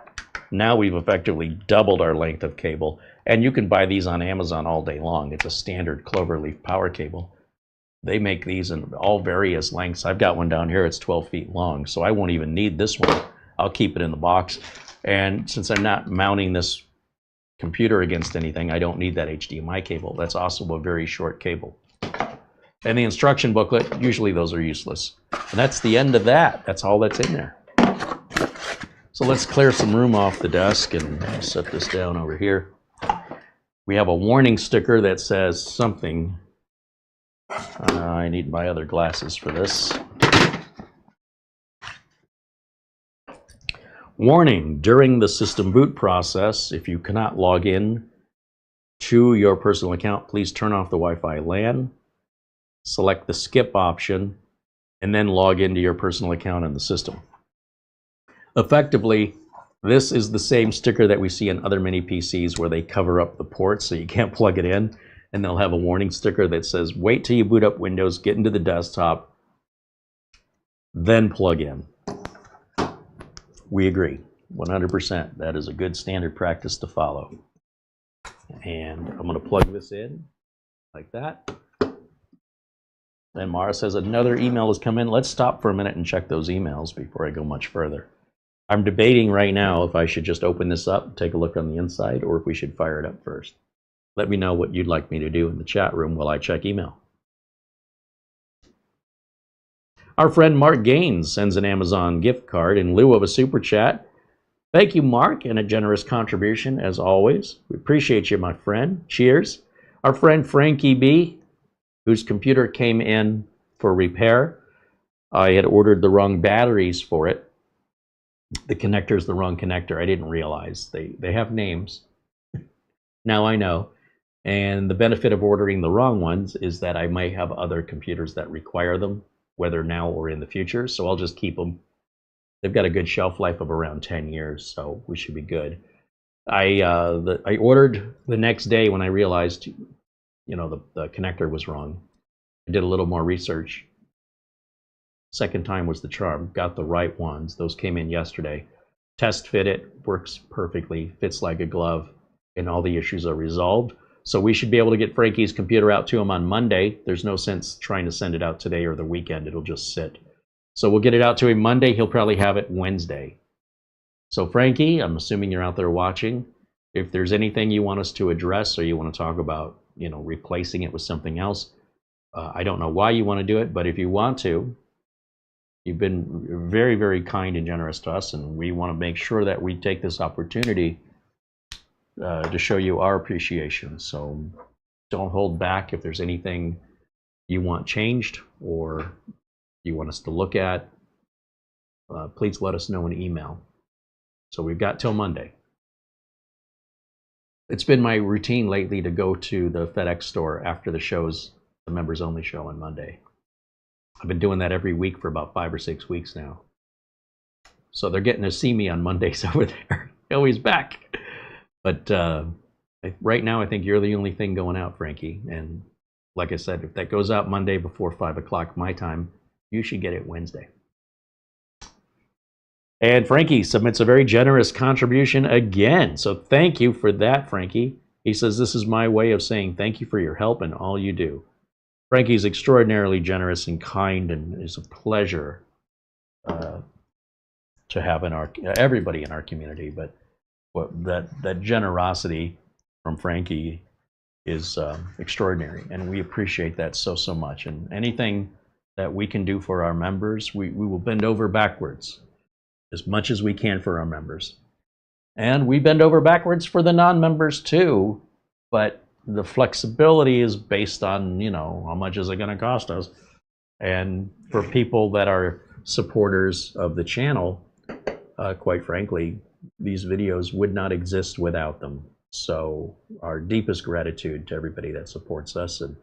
[SPEAKER 1] now we've effectively doubled our length of cable. And you can buy these on Amazon all day long. It's a standard cloverleaf power cable. They make these in all various lengths. I've got one down here, it's 12 feet long, so I won't even need this one. I'll keep it in the box. And since I'm not mounting this computer against anything, I don't need that HDMI cable. That's also a very short cable. And the instruction booklet, usually those are useless. And that's the end of that. That's all that's in there. So let's clear some room off the desk and set this down over here. We have a warning sticker that says something. I need my other glasses for this. Warning, during the system boot process, if you cannot log in to your personal account, please turn off the Wi-Fi LAN. Select the skip option, and then log into your personal account in the system. Effectively, this is the same sticker that we see in other mini PCs where they cover up the ports so you can't plug it in, and they'll have a warning sticker that says, wait till you boot up Windows, get into the desktop, then plug in. We agree, 100%. That is a good standard practice to follow. And I'm going to plug this in like that. And Mara says another email has come in. Let's stop for a minute and check those emails before I go much further. I'm debating right now if I should just open this up, take a look on the inside, or if we should fire it up first. Let me know what you'd like me to do in the chat room while I check email. Our friend Mark Gaines sends an Amazon gift card in lieu of a super chat. Thank you, Mark, and a generous contribution as always. We appreciate you, my friend. Cheers. Our friend Frankie B, whose computer came in for repair. I had ordered the wrong batteries for it. The connector is the wrong connector. I didn't realize. They have names. Now I know. And the benefit of ordering the wrong ones is that I might have other computers that require them, whether now or in the future. So I'll just keep them. They've got a good shelf life of around 10 years, so we should be good. I ordered the next day when I realized, you know, the connector was wrong. I did a little more research. Second time was the charm. Got the right ones. Those came in yesterday. Test fit it. Works perfectly. Fits like a glove. And all the issues are resolved. So we should be able to get Frankie's computer out to him on Monday. There's no sense trying to send it out today or the weekend. It'll just sit. So we'll get it out to him Monday. He'll probably have it Wednesday. So Frankie, I'm assuming you're out there watching. If there's anything you want us to address or you want to talk about, you know, replacing it with something else, I don't know why you want to do it, but if you want to, you've been very, very kind and generous to us, and we want to make sure that we take this opportunity to show you our appreciation. So don't hold back if there's anything you want changed or you want us to look at. Please let us know in email. So we've got till Monday. It's been my routine lately to go to the FedEx store after the shows, the members only show on Monday. I've been doing that every week for about 5 or 6 weeks now. So they're getting to see me on Mondays over there. Oh, he's back. But right now, I think you're the only thing going out, Frankie. And like I said, if that goes out Monday before 5 o'clock my time, you should get it Wednesday. And Frankie submits a very generous contribution again. So thank you for that, Frankie. He says, this is my way of saying thank you for your help and all you do. Frankie's extraordinarily generous and kind, and it's a pleasure to have in everybody in our community. But that generosity from Frankie is extraordinary, and we appreciate that so much. And anything that we can do for our members, we will bend over backwards as much as we can for our members. And we bend over backwards for the non-members too, but the flexibility is based on, you know, how much is it going to cost us? And for people that are supporters of the channel, quite frankly, these videos would not exist without them. So our deepest gratitude to everybody that supports us, and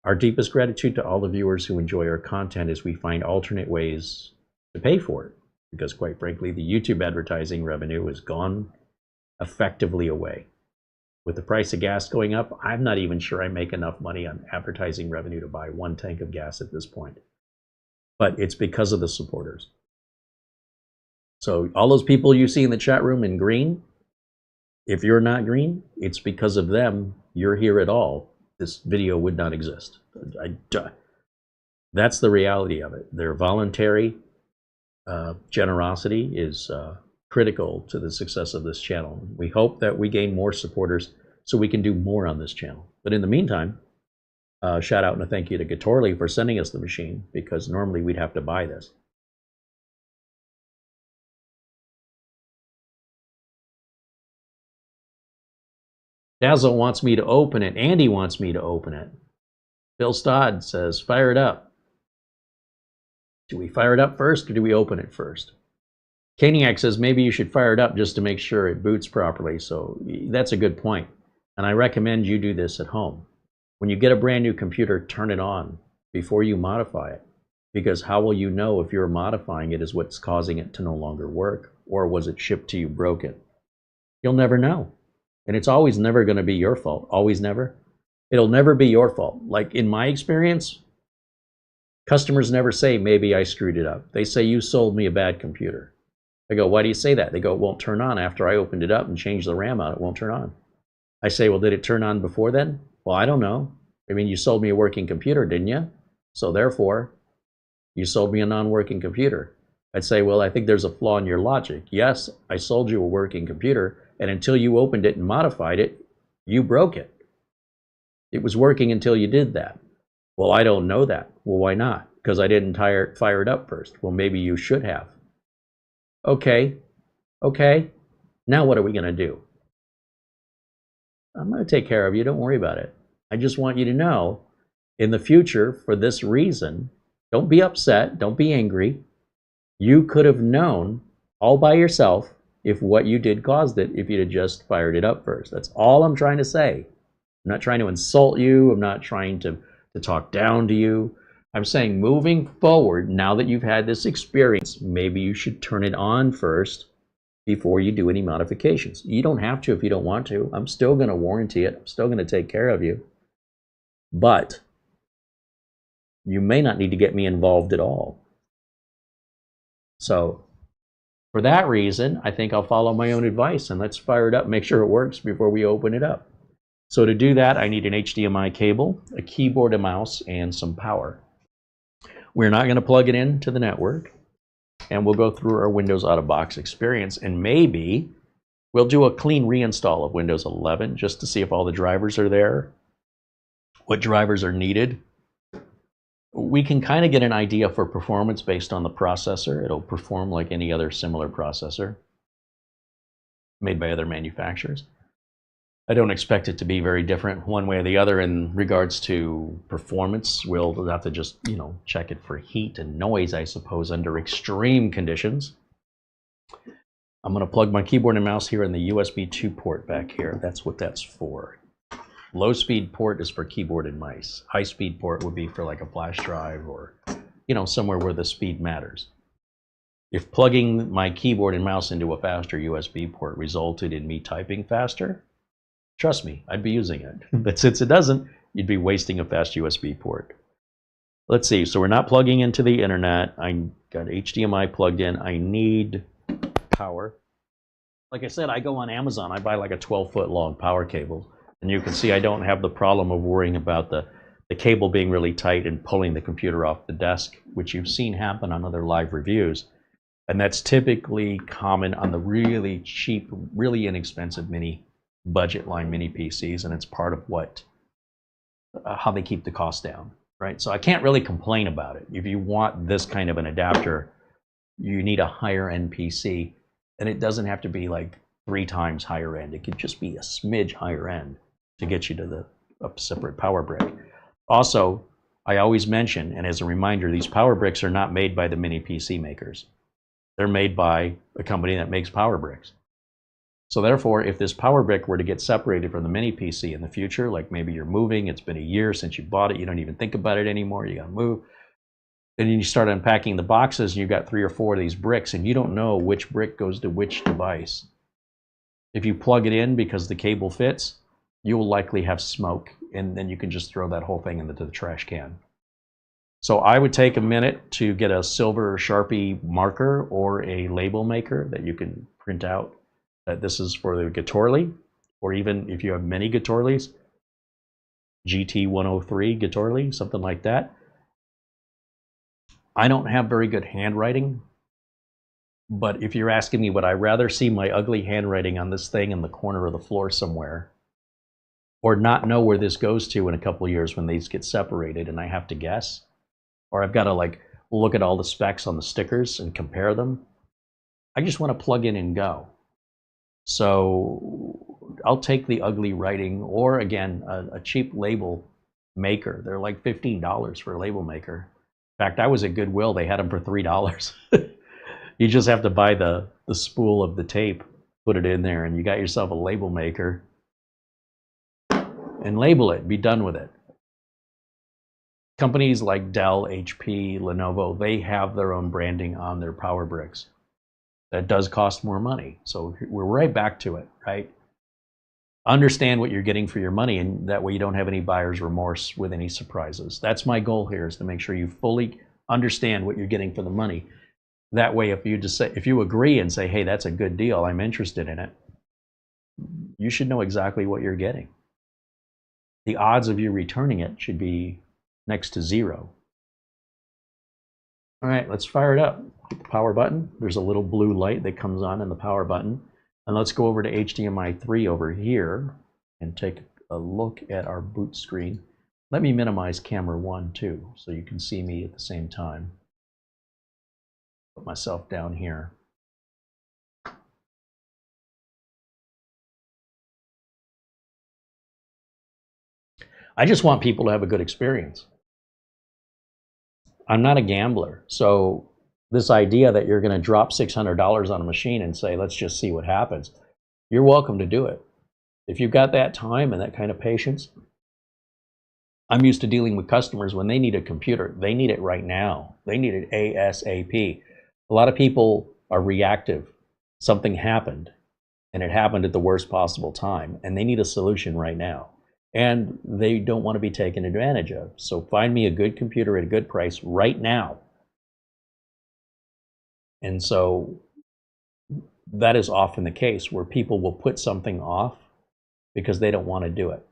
[SPEAKER 1] our deepest gratitude to all the viewers who enjoy our content as we find alternate ways to pay for it. Because quite frankly, the YouTube advertising revenue has gone effectively away. With the price of gas going up, I'm not even sure I make enough money on advertising revenue to buy 1 tank of gas at this point. But it's because of the supporters. So all those people you see in the chat room in green, if you're not green, it's because of them. You're here at all. This video would not exist. That's the reality of it. Their voluntary generosity is critical to the success of this channel. We hope that we gain more supporters so we can do more on this channel. But in the meantime, shout out and a thank you to Getorli for sending us the machine, because normally we'd have to buy this. Dazzle wants me to open it. Andy wants me to open it. Bill Stodd says, fire it up. Do we fire it up first or do we open it first? Caniac says, maybe you should fire it up just to make sure it boots properly. So that's a good point. And I recommend you do this at home. When you get a brand new computer, turn it on before you modify it. Because how will you know if you're modifying it is what's causing it to no longer work? Or was it shipped to you broken? You'll never know. And it's always never going to be your fault. Always never. It'll never be your fault. Like in my experience, customers never say, maybe I screwed it up. They say, you sold me a bad computer. I go, why do you say that? They go, it won't turn on after I opened it up and changed the RAM out. It won't turn on. I say, well, did it turn on before then? Well, I don't know. I mean, you sold me a working computer, didn't you? So therefore, you sold me a non-working computer. I'd say, well, I think there's a flaw in your logic. Yes, I sold you a working computer, and until you opened it and modified it, you broke it. It was working until you did that. Well, I don't know that. Well, why not? Because I didn't fire it up first. Well, maybe you should have. Okay. Now what are we going to do? I'm going to take care of you. Don't worry about it. I just want you to know, in the future, for this reason, don't be upset. Don't be angry. You could have known all by yourself if what you did caused it, if you'd have just fired it up first. That's all I'm trying to say. I'm not trying to insult you. I'm not trying to talk down to you. I'm saying moving forward, now that you've had this experience, maybe you should turn it on first before you do any modifications. You don't have to if you don't want to. I'm still going to warranty it. I'm still going to take care of you. But you may not need to get me involved at all. So for that reason, I think I'll follow my own advice and let's fire it up, make sure it works before we open it up. So to do that, I need an HDMI cable, a keyboard, a mouse, and some power. We're not going to plug it into the network, and we'll go through our Windows out-of-box experience, and maybe we'll do a clean reinstall of Windows 11 just to see if all the drivers are there, what drivers are needed. We can kind of get an idea for performance based on the processor. It'll perform like any other similar processor made by other manufacturers. I don't expect it to be very different one way or the other in regards to performance. We'll have to just, check it for heat and noise, I suppose, under extreme conditions. I'm going to plug my keyboard and mouse here in the USB 2 port back here. That's what that's for. Low speed port is for keyboard and mice. High speed port would be for like a flash drive or, somewhere where the speed matters. If plugging my keyboard and mouse into a faster USB port resulted in me typing faster, trust me, I'd be using it. But since it doesn't, you'd be wasting a fast USB port. Let's see, so we're not plugging into the internet. I got HDMI plugged in. I need power. Like I said, I go on Amazon. I buy like a 12-foot long power cable. And you can see I don't have the problem of worrying about the cable being really tight and pulling the computer off the desk, which you've seen happen on other live reviews. And that's typically common on the really cheap, really inexpensive budget line mini PCs, and it's part of how they keep the cost down, right? So I can't really complain about it. If you want this kind of an adapter, you need a higher end PC, and it doesn't have to be like 3 times higher end. It could just be a smidge higher end to get you to a separate power brick. Also, I always mention, and as a reminder, these power bricks are not made by the mini PC makers. They're made by a company that makes power bricks. So therefore, if this power brick were to get separated from the mini PC in the future, like maybe you're moving, it's been a year since you bought it, you don't even think about it anymore, you gotta move, and then you start unpacking the boxes and you've got 3 or 4 of these bricks and you don't know which brick goes to which device. If you plug it in because the cable fits, you will likely have smoke, and then you can just throw that whole thing into the trash can. So I would take a minute to get a silver Sharpie marker or a label maker that you can print out that this is for the Getorli, or even if you have many Getorlis, GT103 Getorli, something like that. I don't have very good handwriting, but if you're asking me, would I rather see my ugly handwriting on this thing in the corner of the floor somewhere, or not know where this goes to in a couple of years when these get separated and I have to guess, or I've got to like look at all the specs on the stickers and compare them? I just want to plug in and go. So I'll take the ugly writing, or again, a cheap label maker. They're like $15 for a label maker. In fact, I was at Goodwill. They had them for $3. You just have to buy the spool of the tape, put it in there, and you got yourself a label maker. And label it, be done with it. Companies like Dell, HP, Lenovo, they have their own branding on their power bricks. That does cost more money. So we're right back to it, right? Understand what you're getting for your money, and that way you don't have any buyer's remorse with any surprises. That's my goal here, is to make sure you fully understand what you're getting for the money. That way, if you agree and say, hey, that's a good deal, I'm interested in it, you should know exactly what you're getting. The odds of you returning it should be next to zero. All right, let's fire it up. Hit the power button. There's a little blue light that comes on in the power button. And let's go over to HDMI 3 over here and take a look at our boot screen. Let me minimize camera 1 too, so you can see me at the same time. Put myself down here. I just want people to have a good experience. I'm not a gambler, so this idea that you're going to drop $600 on a machine and say, let's just see what happens, you're welcome to do it. If you've got that time and that kind of patience. I'm used to dealing with customers when they need a computer. They need it right now. They need it ASAP. A lot of people are reactive. Something happened, and it happened at the worst possible time, and they need a solution right now. And they don't want to be taken advantage of. So find me a good computer at a good price right now. And so that is often the case, where people will put something off because they don't want to do it.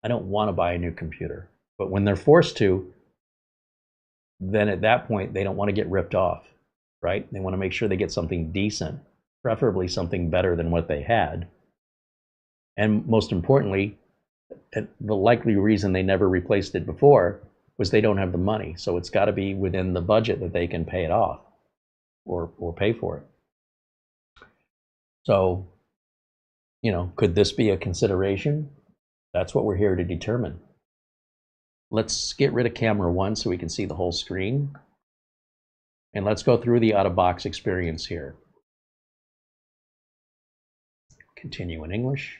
[SPEAKER 1] I don't want to buy a new computer. But when they're forced to, then at that point, they don't want to get ripped off, right? They want to make sure they get something decent, preferably something better than what they had. And most importantly, the likely reason they never replaced it before was they don't have the money. So it's got to be within the budget that they can pay it off or pay for it. So, you know, could this be a consideration? That's what we're here to determine. Let's get rid of camera 1 so we can see the whole screen. And let's go through the out-of-box experience here. Continue in English.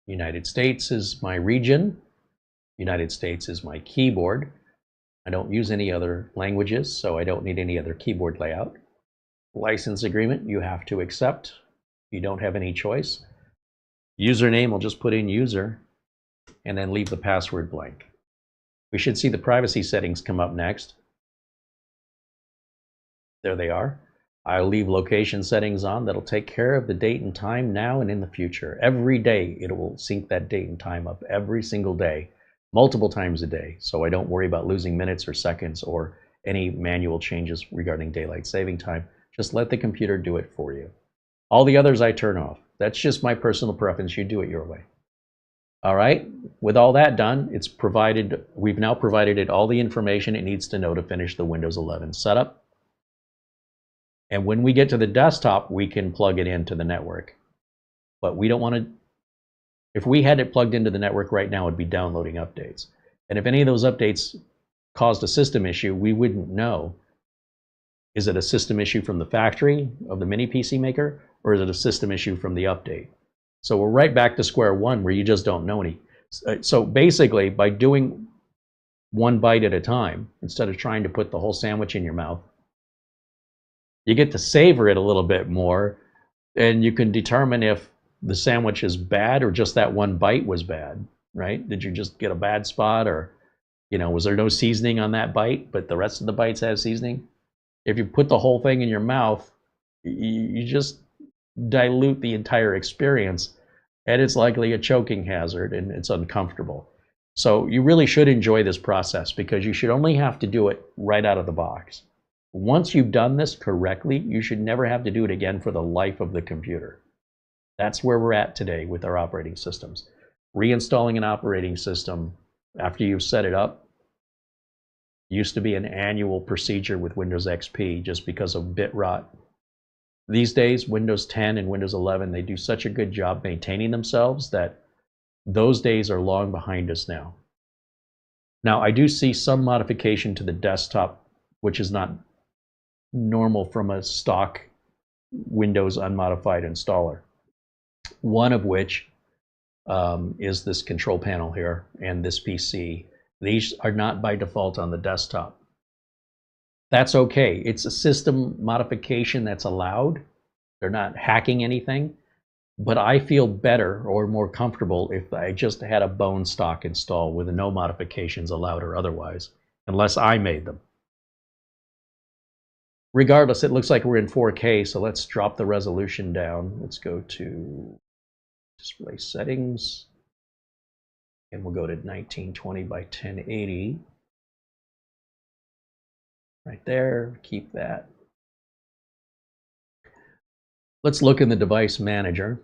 [SPEAKER 1] United States is my region. United States is my keyboard. I don't use any other languages, so I don't need any other keyboard layout. License agreement, you have to accept. You don't have any choice. Username, I'll just put in user and then leave the password blank. We should see the privacy settings come up next. There they are. I'll leave location settings on. That'll take care of the date and time now and in the future. Every day it will sync that date and time up every single day, multiple times a day. So I don't worry about losing minutes or seconds or any manual changes regarding daylight saving time. Just let the computer do it for you. All the others I turn off. That's just my personal preference. You do it your way. All right, with all that done, we've now provided it all the information it needs to know to finish the Windows 11 setup. And when we get to the desktop, we can plug it into the network. But we don't want to, if we had it plugged into the network right now, it'd be downloading updates. And if any of those updates caused a system issue, we wouldn't know. Is it a system issue from the factory of the mini PC maker, or is it a system issue from the update? So we're right back to square one, where you just don't know any. So basically, by doing one bite at a time, instead of trying to put the whole sandwich in your mouth, you get to savor it a little bit more, and you can determine if the sandwich is bad or just that one bite was bad, right? Did you just get a bad spot, or, you know, was there no seasoning on that bite, but the rest of the bites have seasoning? If you put the whole thing in your mouth, you just dilute the entire experience, and it's likely a choking hazard, and it's uncomfortable. So you really should enjoy this process because you should only have to do it right out of the box. Once you've done this correctly, you should never have to do it again for the life of the computer. That's where we're at today with our operating systems. Reinstalling an operating system after you've set it up used to be an annual procedure with Windows XP just because of bit rot. These days, Windows 10 and Windows 11, they do such a good job maintaining themselves that those days are long behind us now. Now, I do see some modification to the desktop, which is not normal from a stock Windows unmodified installer. One of which is this control panel here and this PC. These are not by default on the desktop. That's okay. It's a system modification that's allowed. They're not hacking anything. But I feel better or more comfortable if I just had a bone stock install with no modifications allowed or otherwise, unless I made them. Regardless, it looks like we're in 4K, so let's drop the resolution down. Let's go to display settings, and we'll go to 1920 by 1080. Right there, keep that. Let's look in the device manager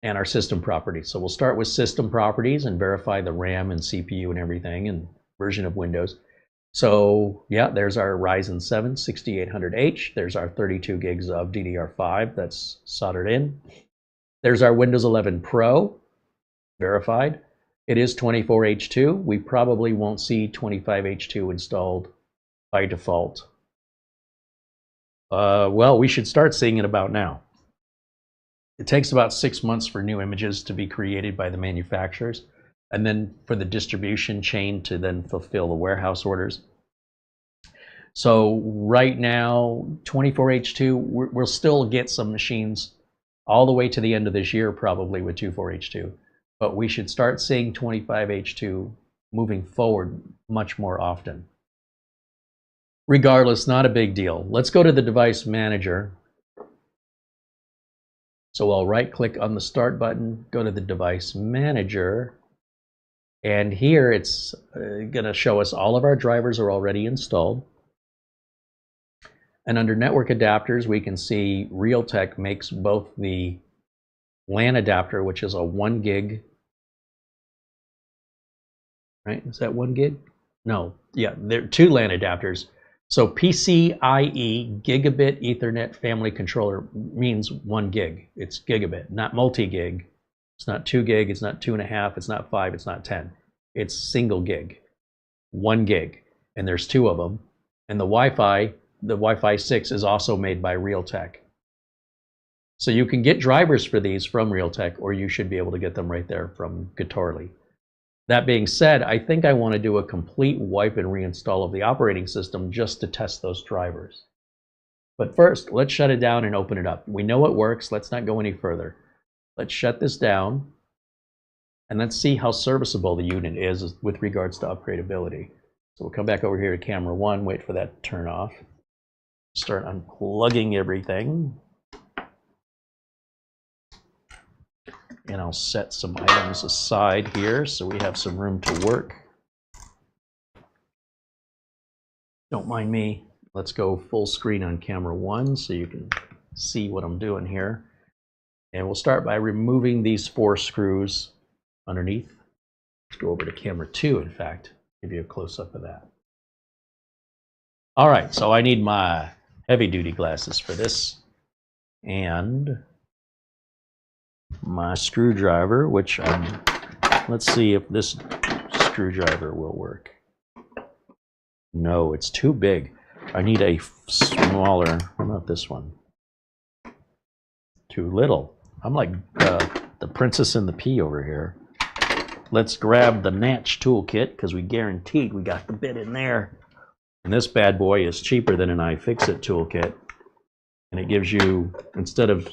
[SPEAKER 1] and our system properties. So we'll start with system properties and verify the RAM and CPU and everything and version of Windows. So yeah, there's our Ryzen 7 6800H. There's our 32 gigs of DDR5 that's soldered in. There's our Windows 11 Pro, verified. It is 24H2. We probably won't see 25H2 installed by default. Well, we should start seeing it about now. It takes about 6 months for new images to be created by the manufacturers, and then for the distribution chain to then fulfill the warehouse orders. So right now, 24H2, we'll still get some machines all the way to the end of this year probably with 24H2, but we should start seeing 25H2 moving forward much more often. Regardless, not a big deal. Let's go to the device manager. So I'll right click on the start button, go to the device manager, and here it's going to show us all of our drivers are already installed. And under network adapters, we can see Realtek makes both the LAN adapter, which is a 1 gig, right? Is that 1 gig? No, yeah, there are 2 LAN adapters. So PCIe Gigabit Ethernet Family Controller means 1 gig. It's gigabit, not multi-gig. It's not 2 gig, it's not 2.5, it's not 5, it's not 10. It's single gig, 1 gig. And there's 2 of them. And the Wi-Fi 6 is also made by Realtek. So you can get drivers for these from Realtek, or you should be able to get them right there from Getorli. That being said, I think I want to do a complete wipe and reinstall of the operating system just to test those drivers. But first, let's shut it down and open it up. We know it works. Let's not go any further. Let's shut this down, and let's see how serviceable the unit is with regards to upgradability. So we'll come back over here to camera 1, wait for that to turn off. Start unplugging everything. And I'll set some items aside here so we have some room to work. Don't mind me. Let's go full screen on camera 1 so you can see what I'm doing here. And we'll start by removing these 4 screws underneath. Let's go over to camera 2, in fact, give you a close-up of that. All right, so I need my heavy-duty glasses for this, and my screwdriver, which let's see if this screwdriver will work. No, it's too big. I need a smaller, how about this one? Too little. I'm like the Princess and the Pea over here. Let's grab the Natch toolkit because we guaranteed we got the bit in there. And this bad boy is cheaper than an iFixit toolkit. And it gives you, instead of,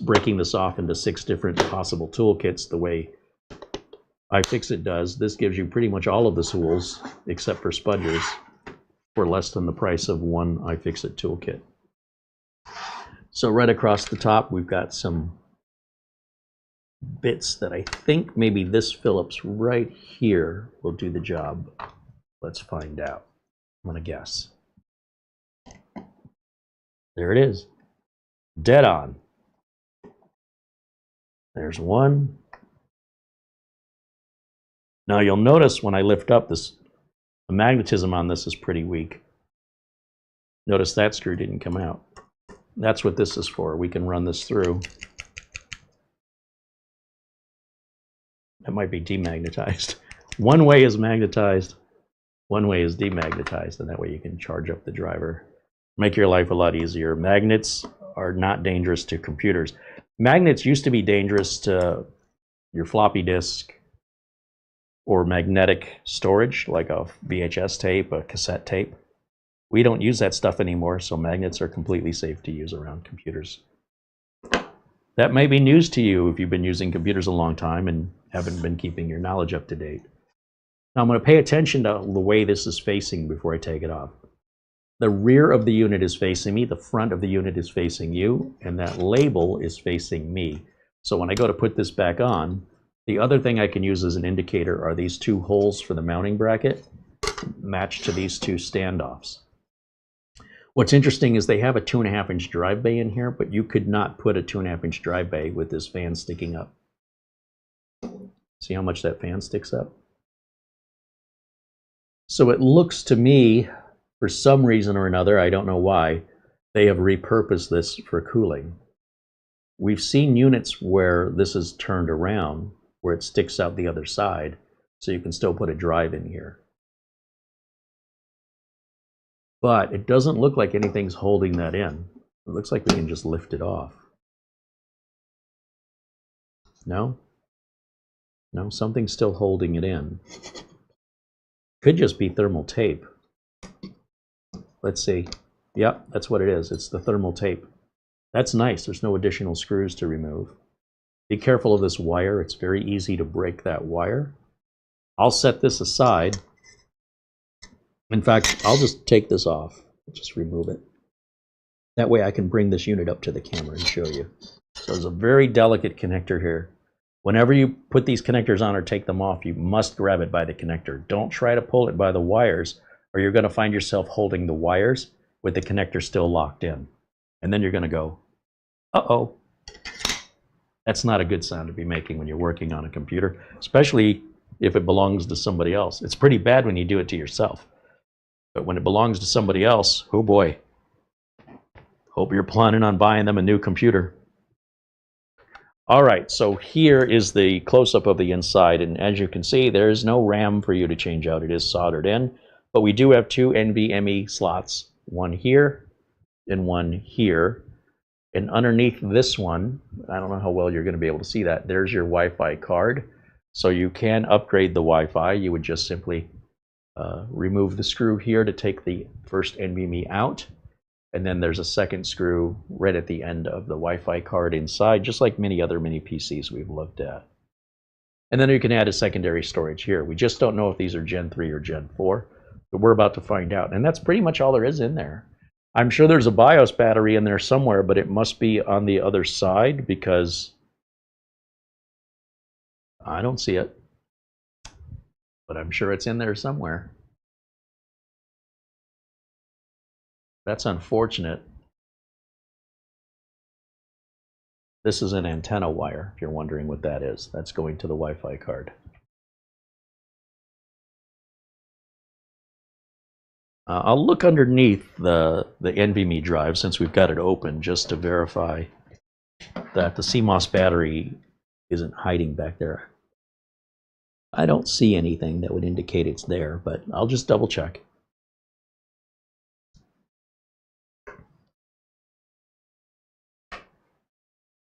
[SPEAKER 1] breaking this off into 6 different possible toolkits the way iFixit does, this gives you pretty much all of the tools except for spudgers for less than the price of one iFixit toolkit. So right across the top, we've got some bits that I think maybe this Phillips right here will do the job. Let's find out. I'm gonna guess. There it is. Dead on. There's one. Now you'll notice when I lift up this, the magnetism on this is pretty weak. Notice that screw didn't come out. That's what this is for. We can run this through. It might be demagnetized. One way is magnetized, one way is demagnetized, and that way you can charge up the driver. Make your life a lot easier. Magnets are not dangerous to computers. Magnets used to be dangerous to your floppy disk or magnetic storage, like a VHS tape, a cassette tape. We don't use that stuff anymore, so magnets are completely safe to use around computers. That may be news to you if you've been using computers a long time and haven't been keeping your knowledge up to date. Now I'm going to pay attention to the way this is facing before I take it off. The rear of the unit is facing me, the front of the unit is facing you, and that label is facing me. So when I go to put this back on, the other thing I can use as an indicator are these two holes for the mounting bracket matched to these two standoffs. What's interesting is they have a 2.5-inch drive bay in here, but you could not put a 2.5-inch drive bay with this fan sticking up. See how much that fan sticks up? So it looks to me, for some reason or another, I don't know why, they have repurposed this for cooling. We've seen units where this is turned around, where it sticks out the other side, so you can still put a drive in here. But it doesn't look like anything's holding that in. It looks like we can just lift it off. No? No, something's still holding it in. Could just be thermal tape. Let's see. Yep, that's what it is. It's the thermal tape. That's nice. There's no additional screws to remove. Be careful of this wire. It's very easy to break that wire. I'll set this aside. In fact, I'll just take this off. Just remove it. That way I can bring this unit up to the camera and show you. So there's a very delicate connector here. Whenever you put these connectors on or take them off, you must grab it by the connector. Don't try to pull it by the wires, or you're going to find yourself holding the wires with the connector still locked in. And then you're going to go, uh-oh. That's not a good sound to be making when you're working on a computer, especially if it belongs to somebody else. It's pretty bad when you do it to yourself. But when it belongs to somebody else, oh boy. Hope you're planning on buying them a new computer. All right, so here is the close-up of the inside, and as you can see, there is no RAM for you to change out. It is soldered in, but we do have two NVMe slots, one here and one here. And underneath this one, I don't know how well you're going to be able to see that, there's your Wi-Fi card. So you can upgrade the Wi-Fi. You would just simply remove the screw here to take the first NVMe out. And then there's a second screw right at the end of the Wi-Fi card inside, just like many other mini PCs we've looked at. And then you can add a secondary storage here. We just don't know if these are Gen 3 or Gen 4, but we're about to find out. And that's pretty much all there is in there. I'm sure there's a BIOS battery in there somewhere, but it must be on the other side because I don't see it. But I'm sure it's in there somewhere. That's unfortunate. This is an antenna wire, if you're wondering what that is. That's going to the Wi-Fi card. I'll look underneath the NVMe drive since we've got it open just to verify that the CMOS battery isn't hiding back there. I don't see anything that would indicate it's there, but I'll just double check.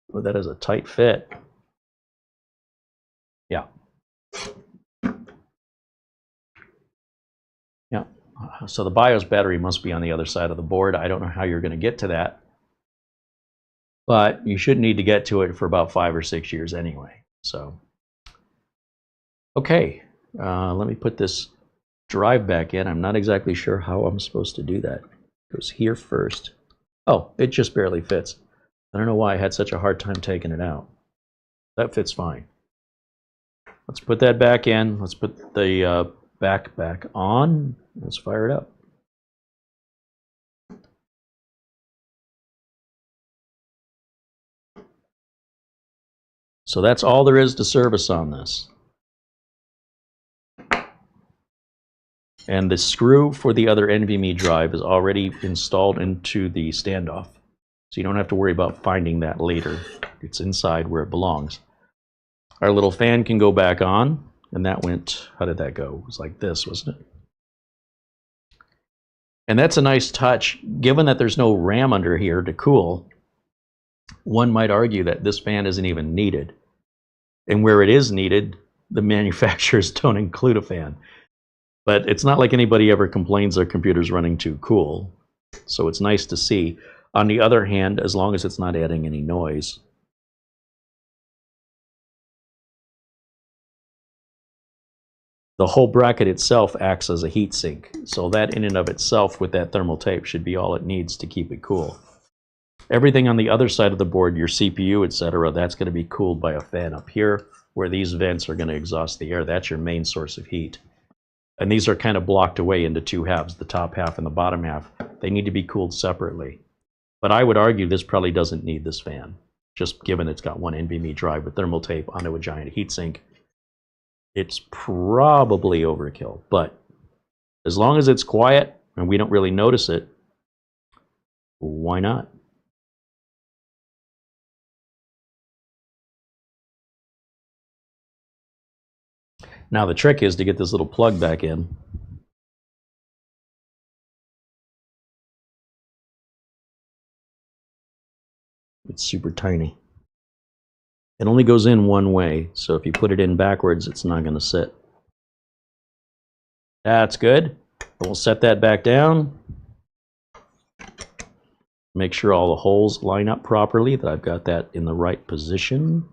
[SPEAKER 1] Well, that is a tight fit. Yeah. Yeah. So the BIOS battery must be on the other side of the board. I don't know how you're going to get to that, but you should need to get to it for about 5 or 6 years anyway. So, okay, let me put this drive back in. I'm not exactly sure how I'm supposed to do that. It goes here first. Oh, it just barely fits. I don't know why I had such a hard time taking it out. That fits fine. Let's put that back in. Let's put the back on. Let's fire it up. So that's all there is to service on this. And the screw for the other NVMe drive is already installed into the standoff. So you don't have to worry about finding that later. It's inside where it belongs. Our little fan can go back on, and that went, how did that go? It was like this, wasn't it? And that's a nice touch. Given that there's no RAM under here to cool, one might argue that this fan isn't even needed. And where it is needed, the manufacturers don't include a fan. But it's not like anybody ever complains their computer's running too cool. So it's nice to see. On the other hand, as long as it's not adding any noise. The whole bracket itself acts as a heat sink. So that in and of itself with that thermal tape should be all it needs to keep it cool. Everything on the other side of the board, your CPU, etc., that's going to be cooled by a fan up here, where these vents are going to exhaust the air. That's your main source of heat. And these are kind of blocked away into two halves, the top half and the bottom half. They need to be cooled separately. But I would argue this probably doesn't need this fan, just given it's got one NVMe drive with thermal tape onto a giant heatsink. It's probably overkill, but as long as it's quiet and we don't really notice it, why not? Now the trick is to get this little plug back in. It's super tiny. It only goes in one way, so if you put it in backwards, it's not going to sit. That's good. We'll set that back down. Make sure all the holes line up properly, that I've got that in the right position.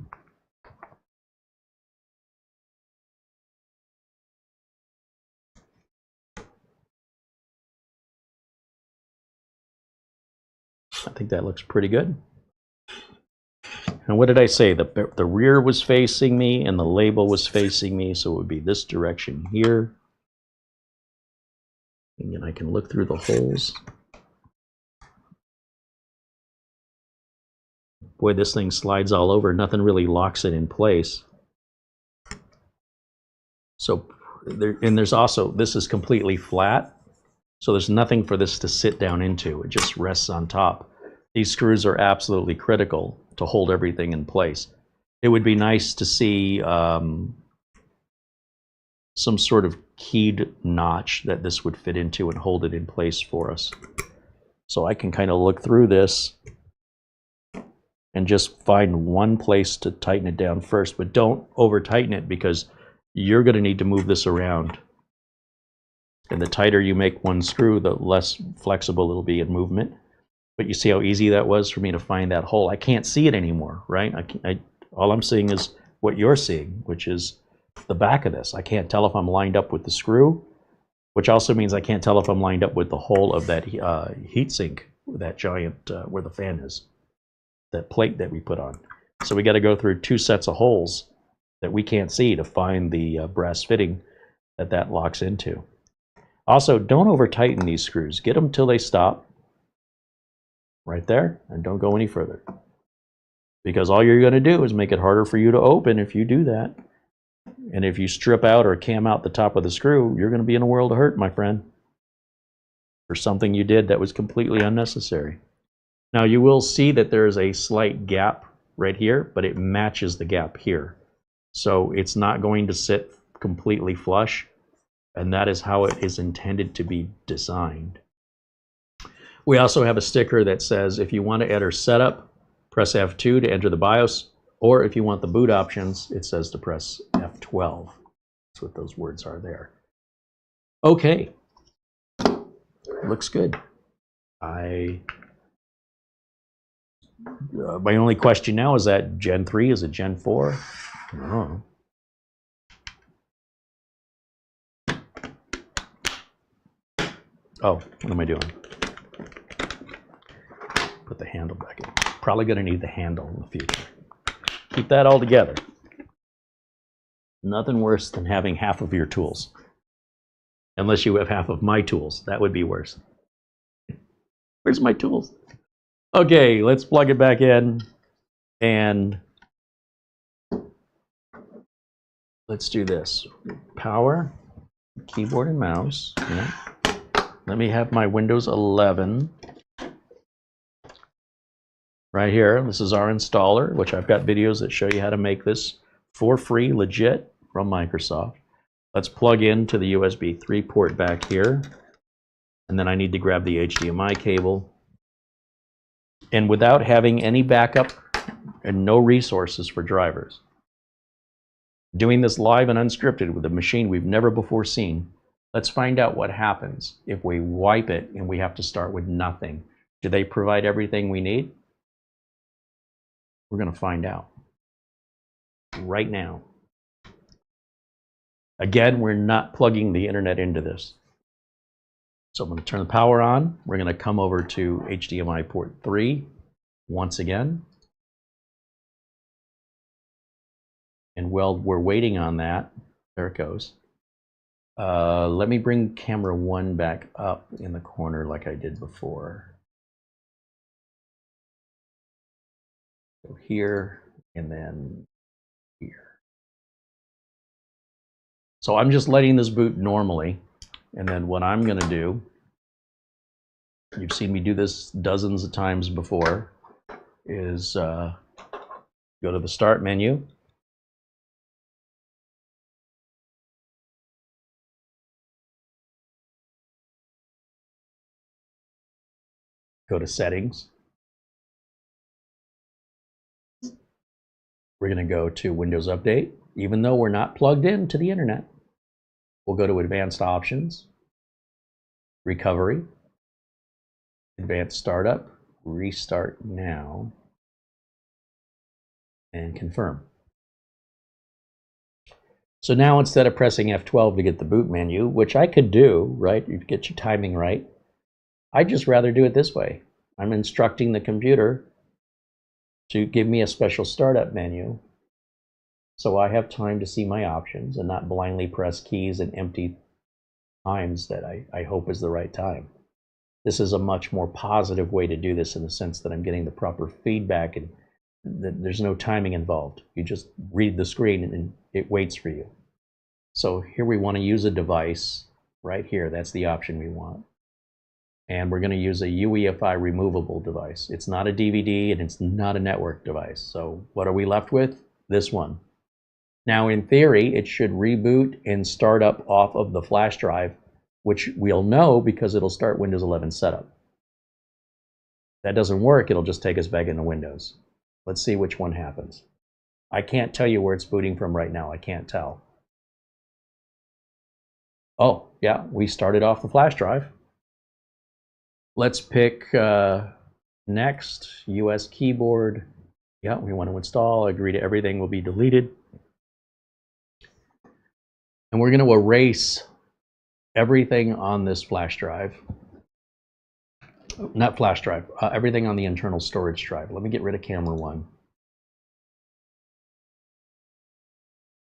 [SPEAKER 1] I think that looks pretty good. And what did I say? The rear was facing me and the label was facing me, so it would be this direction here. And then I can look through the holes. Boy, this thing slides all over. Nothing really locks it in place. So, there's also, this is completely flat. So there's nothing for this to sit down into. It just rests on top. These screws are absolutely critical to hold everything in place. It would be nice to see some sort of keyed notch that this would fit into and hold it in place for us. So I can kind of look through this and just find one place to tighten it down first, but don't over tighten it because you're going to need to move this around. And the tighter you make one screw, the less flexible it'll be in movement. But you see how easy that was for me to find that hole. I can't see it anymore, right? All I'm seeing is what you're seeing, which is the back of this. I can't tell if I'm lined up with the screw, which also means I can't tell if I'm lined up with the hole of that heatsink, that giant, where the fan is, that plate that we put on. So we got to go through two sets of holes that we can't see to find the brass fitting that locks into. Also, don't over tighten these screws. Get them till they stop right there and don't go any further. Because all you're going to do is make it harder for you to open if you do that. And if you strip out or cam out the top of the screw, you're going to be in a world of hurt, my friend, for something you did that was completely unnecessary. Now you will see that there is a slight gap right here, but it matches the gap here. So it's not going to sit completely flush. And that is how it is intended to be designed. We also have a sticker that says if you want to enter setup, press F2 to enter the BIOS, or if you want the boot options, it says to press F12. That's what those words are there. Okay. Looks good. My only question now is that Gen 3, is it Gen 4? I don't know. Oh, what am I doing? Put the handle back in. Probably going to need the handle in the future. Keep that all together. Nothing worse than having half of your tools. Unless you have half of my tools. That would be worse. Where's my tools? Okay, let's plug it back in. And let's do this. Power, keyboard and mouse. Yeah. Let me have my Windows 11. Right here, this is our installer, which I've got videos that show you how to make this for free, legit, from Microsoft. Let's plug into the USB 3 port back here. And then I need to grab the HDMI cable. And without having any backup and no resources for drivers, doing this live and unscripted with a machine we've never before seen, let's find out what happens if we wipe it and we have to start with nothing. Do they provide everything we need? We're going to find out right now. Again, we're not plugging the internet into this. So I'm going to turn the power on. We're going to come over to HDMI port 3 once again. And while we're waiting on that, there it goes. Let me bring camera 1 back up in the corner like I did before. So here and then here. So I'm just letting this boot normally. And then what I'm going to do, you've seen me do this dozens of times before, is go to the Start menu. Go to Settings. We're going to go to Windows Update. Even though we're not plugged into the internet, we'll go to Advanced Options, Recovery, Advanced Startup, Restart Now, and Confirm. So now instead of pressing F12 to get the boot menu, which I could do, right, you get your timing right, I'd just rather do it this way. I'm instructing the computer to give me a special startup menu so I have time to see my options and not blindly press keys and empty times that I hope is the right time. This is a much more positive way to do this in the sense that I'm getting the proper feedback and there's no timing involved. You just read the screen and it waits for you. So here we want to use a device right here. That's the option we want. And we're going to use a UEFI removable device. It's not a DVD and it's not a network device. So what are we left with? This one. Now in theory, it should reboot and start up off of the flash drive, which we'll know because it'll start Windows 11 setup. If that doesn't work, it'll just take us back into Windows. Let's see which one happens. I can't tell you where it's booting from right now. I can't tell. Oh, yeah, we started off the flash drive. Let's pick next, US keyboard. Yeah, we want to install. Agree to everything will be deleted. And we're going to erase everything on this flash drive. Not flash drive, everything on the internal storage drive. Let me get rid of camera 1.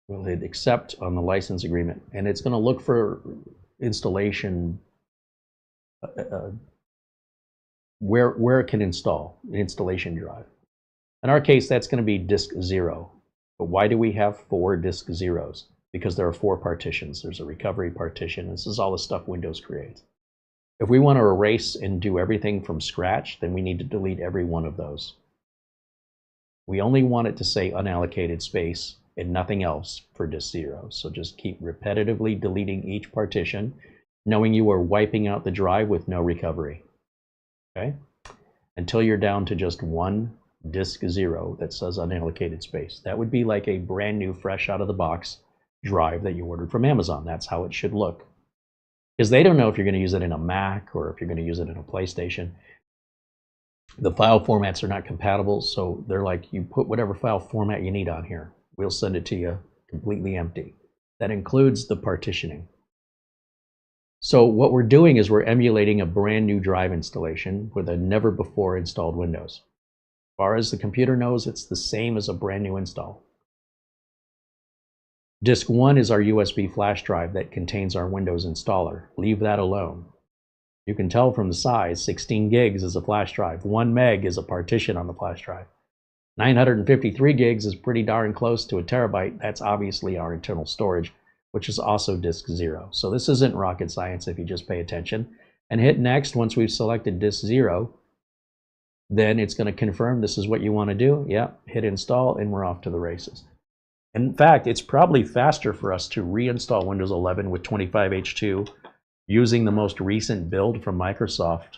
[SPEAKER 1] We'll hit accept on the license agreement. And it's going to look for installation, where it can install, an installation drive. In our case, that's going to be disk 0. But why do we have 4 disk 0s? Because there are 4 partitions. There's a recovery partition. This is all the stuff Windows creates. If we want to erase and do everything from scratch, then we need to delete every one of those. We only want it to say unallocated space and nothing else for disk 0. So just keep repetitively deleting each partition, knowing you are wiping out the drive with no recovery. Okay? Until you're down to just 1 disk 0 that says unallocated space. That would be like a brand new, fresh out of the box drive that you ordered from Amazon. That's how it should look. Because they don't know if you're going to use it in a Mac or if you're going to use it in a PlayStation. The file formats are not compatible, so they're like, you put whatever file format you need on here. We'll send it to you completely empty. That includes the partitioning. So what we're doing is we're emulating a brand new drive installation with a never before installed Windows. far as the computer knows, it's the same as a brand new install. Disk 1 is our USB flash drive that contains our Windows installer. Leave that alone. You can tell from the size, 16 gigs is a flash drive. 1 meg is a partition on the flash drive. 953 gigs is pretty darn close to a terabyte. That's obviously our internal storage, which is also disk 0. So this isn't rocket science if you just pay attention. And hit next once we've selected disk 0. Then it's going to confirm this is what you want to do. Yep, hit install and we're off to the races. In fact, it's probably faster for us to reinstall Windows 11 with 25H2 using the most recent build from Microsoft.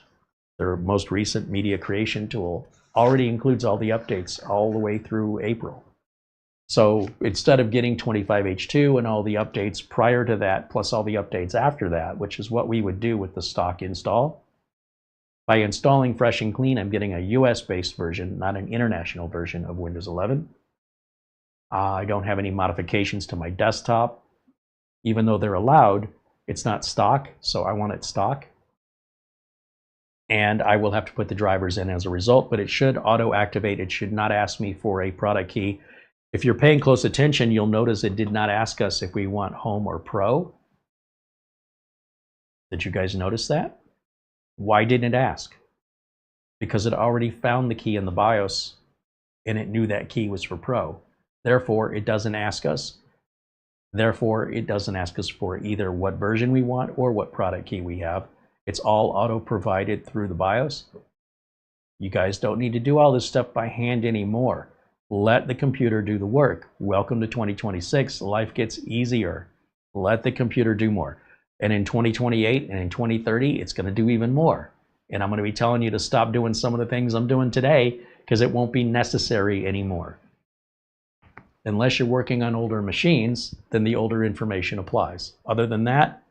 [SPEAKER 1] Their most recent media creation tool already includes all the updates all the way through April. So instead of getting 25H2 and all the updates prior to that, plus all the updates after that, which is what we would do with the stock install, by installing fresh and clean, I'm getting a US-based version, not an international version of Windows 11. I don't have any modifications to my desktop. Even though they're allowed, it's not stock, so I want it stock. And I will have to put the drivers in as a result, but it should auto-activate. It should not ask me for a product key. If you're paying close attention, you'll notice it did not ask us if we want Home or Pro. Did you guys notice that? Why didn't it ask? Because it already found the key in the BIOS and it knew that key was for Pro. Therefore, it doesn't ask us. Therefore, it doesn't ask us for either what version we want or what product key we have. It's all auto-provided through the BIOS. You guys don't need to do all this stuff by hand anymore. Let the computer do the work. Welcome to 2026. Life gets easier. Let the computer do more. And in 2028 and in 2030, it's going to do even more. And I'm going to be telling you to stop doing some of the things I'm doing today because it won't be necessary anymore. Unless you're working on older machines, then the older information applies. Other than that,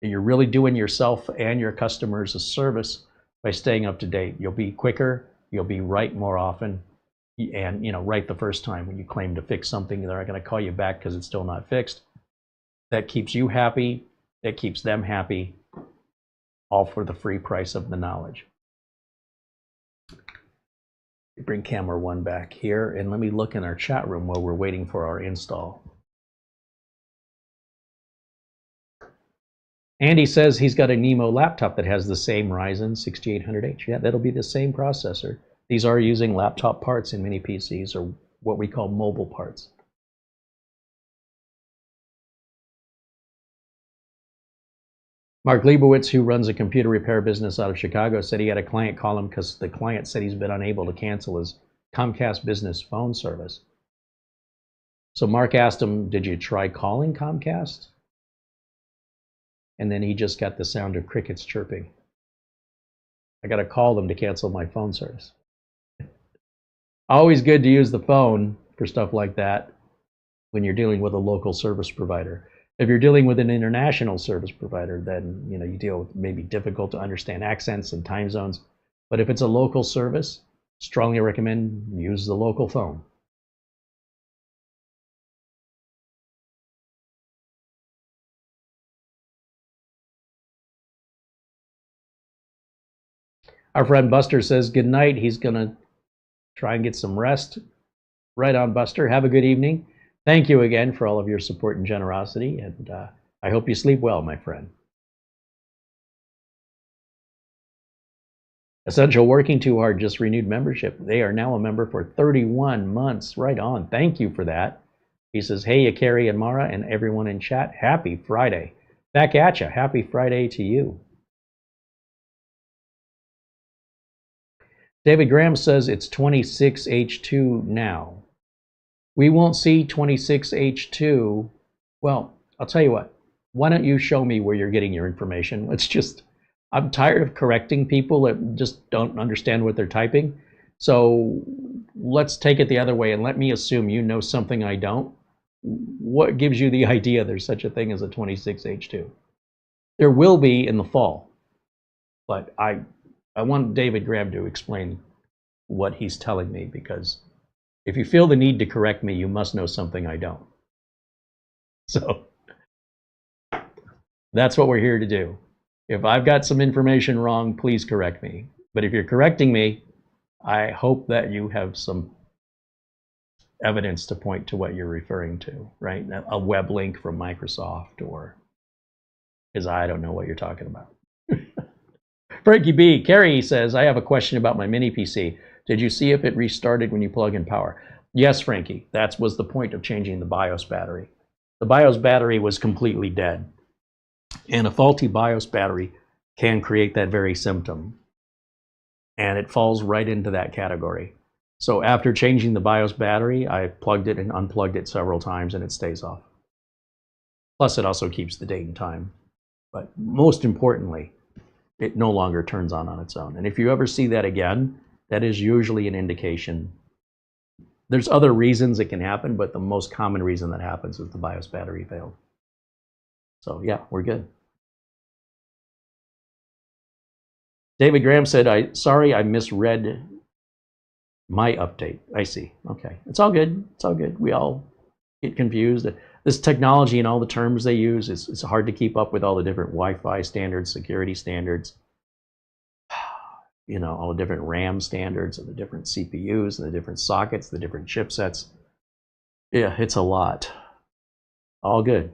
[SPEAKER 1] you're really doing yourself and your customers a service by staying up to date. You'll be quicker, you'll be right more often, and right the first time when you claim to fix something, they're not going to call you back because it's still not fixed. That keeps you happy, that keeps them happy, all for the free price of the knowledge. Bring camera 1 back here and let me look in our chat room while we're waiting for our install. Andy says he's got a Nemo laptop that has the same Ryzen 6800H. Yeah, that'll be the same processor. These are using laptop parts in many PCs, or what we call mobile parts. Mark Leibowitz, who runs a computer repair business out of Chicago, said he had a client call him because the client said he's been unable to cancel his Comcast business phone service. So Mark asked him, did you try calling Comcast? And then he just got the sound of crickets chirping. I got to call them to cancel my phone service. Always good to use the phone for stuff like that when you're dealing with a local service provider. If you're dealing with an international service provider, then you deal with maybe difficult to understand accents and time zones. But if it's a local service, strongly recommend use the local phone. Our friend Buster says good night. He's gonna try and get some rest. Right on, Buster. Have a good evening. Thank you again for all of your support and generosity, and I hope you sleep well, my friend. Essential Working Too Hard just renewed membership. They are now a member for 31 months. Right on. Thank you for that. He says, hey, Akari and Mara and everyone in chat, happy Friday. Back at ya. Happy Friday to you. David Graham says it's 26H2 now. We won't see 26H2. Well, I'll tell you what. Why don't you show me where you're getting your information? I'm tired of correcting people that just don't understand what they're typing. So let's take it the other way and let me assume you know something I don't. What gives you the idea there's such a thing as a 26H2? There will be in the fall. But I want David Graham to explain what he's telling me, because if you feel the need to correct me, you must know something I don't. So that's what we're here to do. If I've got some information wrong, please correct me. But if you're correcting me, I hope that you have some evidence to point to what you're referring to, right? A web link from Microsoft, or because I don't know what you're talking about. Frankie B. Carrie says, I have a question about my mini PC. Did you see if it restarted when you plug in power? Yes, Frankie. That was the point of changing the BIOS battery. The BIOS battery was completely dead. And a faulty BIOS battery can create that very symptom. And it falls right into that category. So after changing the BIOS battery, I plugged it and unplugged it several times and it stays off. Plus, it also keeps the date and time. But most importantly, it no longer turns on its own. And if you ever see that again, that is usually an indication. There's other reasons it can happen, but the most common reason that happens is the BIOS battery failed. So yeah, we're good. David Graham said, sorry, I misread my update. I see. Okay. It's all good. It's all good. We all get confused. This technology and all the terms they use, it's hard to keep up with all the different Wi-Fi standards, security standards, you know, all the different RAM standards and the different CPUs and the different sockets, the different chipsets. Yeah, it's a lot. All good.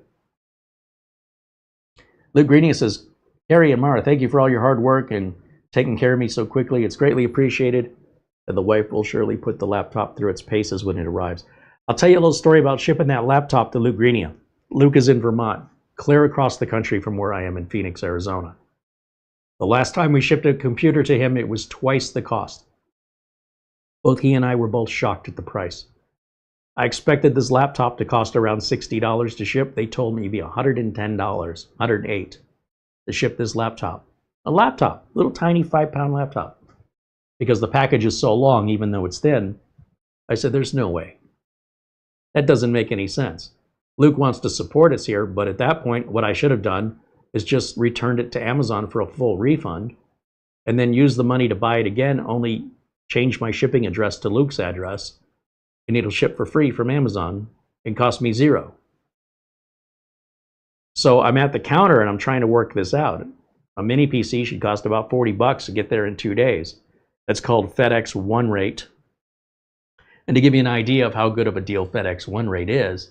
[SPEAKER 1] Luke Greenia says, Carrie and Mara, thank you for all your hard work and taking care of me so quickly. It's greatly appreciated. And the wife will surely put the laptop through its paces when it arrives. I'll tell you a little story about shipping that laptop to Luke Greenia. Luke is in Vermont, clear across the country from where I am in Phoenix, Arizona. The last time we shipped a computer to him, it was twice the cost. Both he and I were both shocked at the price. I expected this laptop to cost around $60 to ship. They told me it'd be $110, $108 to ship this laptop. A laptop, little tiny 5-pound laptop. Because the package is so long, even though it's thin, I said, there's no way. That doesn't make any sense. Luke wants to support us here, but at that point, what I should have done is just returned it to Amazon for a full refund, and then use the money to buy it again, only change my shipping address to Luke's address, and it'll ship for free from Amazon and cost me $0. So I'm at the counter and I'm trying to work this out. A mini PC should cost about $40 to get there in 2 days. That's called FedEx One Rate. And to give you an idea of how good of a deal FedEx One Rate is,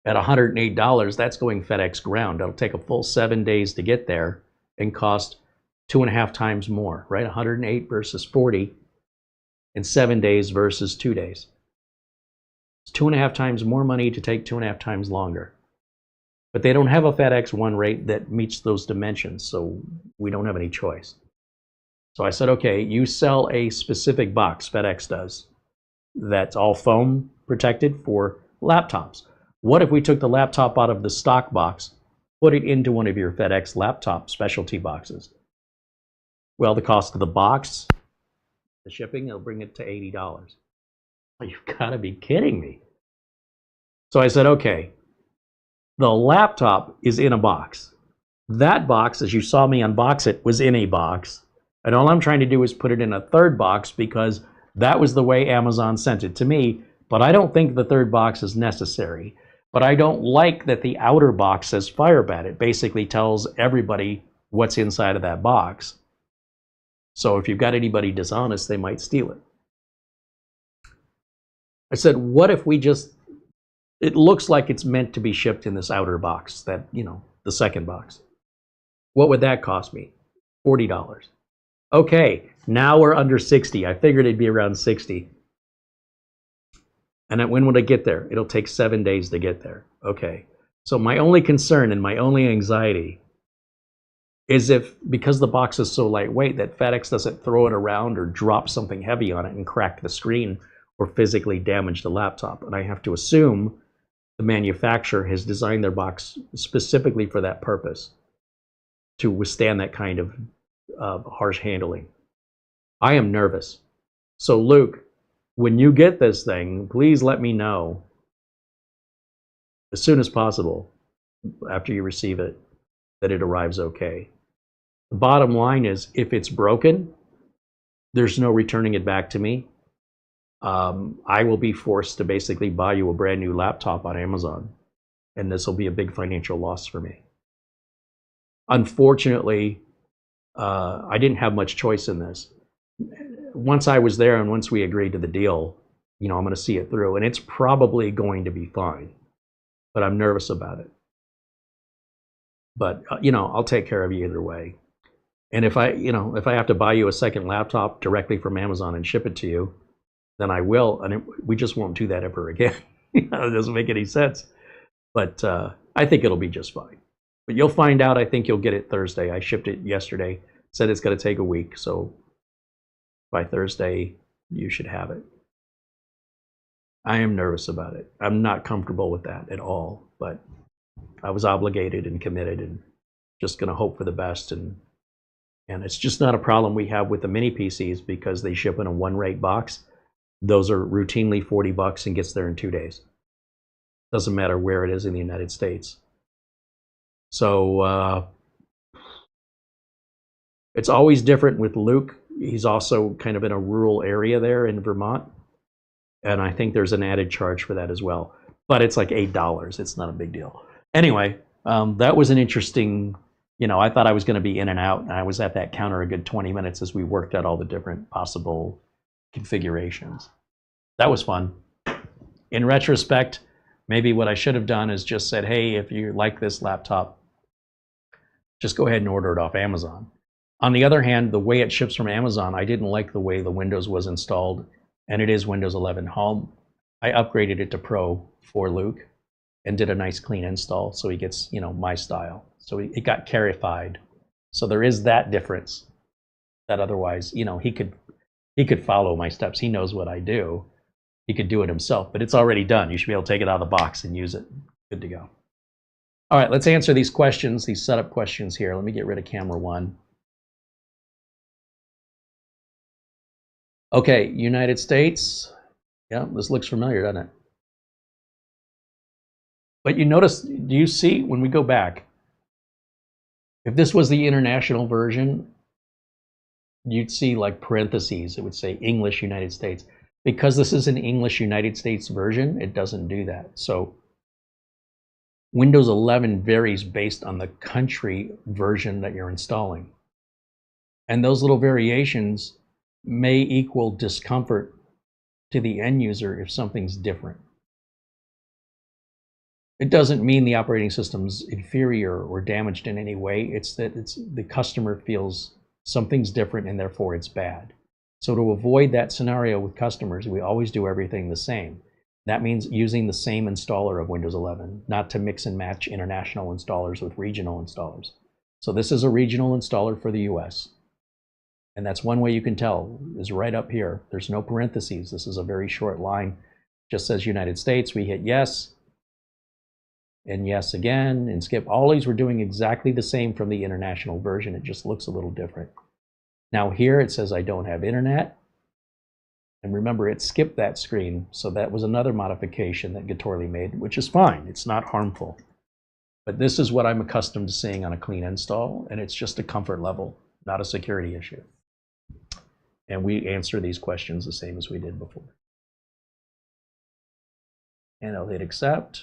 [SPEAKER 1] at $108, that's going FedEx Ground. It'll take a full 7 days to get there and cost 2.5 times more, right? 108 versus 40 in 7 days versus 2 days. It's 2.5 times more money to take 2.5 times longer. But they don't have a FedEx One Rate that meets those dimensions, so we don't have any choice. So I said, okay, you sell a specific box, FedEx does, that's all foam protected for laptops. What if we took the laptop out of the stock box, put it into one of your FedEx laptop specialty boxes? Well, the cost of the box, the shipping, it'll bring it to $80. Oh, you've got to be kidding me. So I said, okay, the laptop is in a box. That box, as you saw me unbox it, was in a box. And all I'm trying to do is put it in a third box because that was the way Amazon sent it to me. But I don't think the third box is necessary. But I don't like that the outer box says Firebat. It basically tells everybody what's inside of that box. So if you've got anybody dishonest, they might steal it. I said, what if we just, it looks like it's meant to be shipped in this outer box, that, you know, the second box. What would that cost me? $40. Okay, now we're under 60. I figured it'd be around 60. And when would I get there? It'll take 7 days to get there. Okay. So my only concern and my only anxiety is if, because the box is so lightweight, that FedEx doesn't throw it around or drop something heavy on it and crack the screen or physically damage the laptop. And I have to assume the manufacturer has designed their box specifically for that purpose, to withstand that kind of harsh handling. I am nervous. So Luke, when you get this thing, please let me know as soon as possible after you receive it that it arrives okay. The bottom line is, if it's broken, there's no returning it back to me. I will be forced to basically buy you a brand new laptop on Amazon, and this will be a big financial loss for me. Unfortunately, I didn't have much choice in this. once I was there and once we agreed to the deal, you know, I'm going to see it through, and it's probably going to be fine. But I'm nervous about it. But you know, I'll take care of you either way. And if I have to buy you a second laptop directly from Amazon and ship it to you, then I will. And we just won't do that ever again. It doesn't make any sense. But I think it'll be just fine. But you'll find out. I think you'll get it Thursday. I shipped it yesterday. Said it's going to take a week. So by Thursday, you should have it. I am nervous about it. I'm not comfortable with that at all. But I was obligated and committed and just going to hope for the best. And it's just not a problem we have with the mini PCs because they ship in a one-rate box. Those are routinely $40 and gets there in 2 days. Doesn't matter where it is in the United States. So it's always different with Luke. He's also kind of in a rural area there in Vermont. And I think there's an added charge for that as well. But it's like $8. It's not a big deal. Anyway, that was an interesting, you know, I thought I was going to be in and out. And I was at that counter a good 20 minutes as we worked out all the different possible configurations. That was fun. In retrospect, maybe what I should have done is just said, hey, if you like this laptop, just go ahead and order it off Amazon. On the other hand, the way it ships from Amazon, I didn't like the way the Windows was installed. And it is Windows 11 Home. I upgraded it to Pro for Luke and did a nice clean install so he gets, you know, my style. So it got carified. So there is that difference that otherwise, you know, he could follow my steps. He knows what I do. He could do it himself, but it's already done. You should be able to take it out of the box and use it. Good to go. All right, let's answer these questions, these setup questions here. Let me get rid of camera 1. Okay, United States. Yeah, this looks familiar, doesn't it? But you notice, do you see when we go back, if this was the international version, you'd see like parentheses. It would say English United States. Because this is an English United States version, it doesn't do that. So Windows 11 varies based on the country version that you're installing. And those little variations may equal discomfort to the end user if something's different. It doesn't mean the operating system's inferior or damaged in any way. It's that the customer feels something's different and therefore it's bad. So to avoid that scenario with customers, we always do everything the same. That means using the same installer of Windows 11, not to mix and match international installers with regional installers. So this is a regional installer for the US. And that's one way you can tell, is right up here. There's no parentheses. This is a very short line. Just says United States. We hit yes, and yes again, and skip. All these were doing exactly the same from the international version. It just looks a little different. Now here it says I don't have internet. And remember, it skipped that screen. So that was another modification that Getorli made, which is fine. It's not harmful. But this is what I'm accustomed to seeing on a clean install, and it's just a comfort level, not a security issue. And we answer these questions the same as we did before. And I'll hit accept.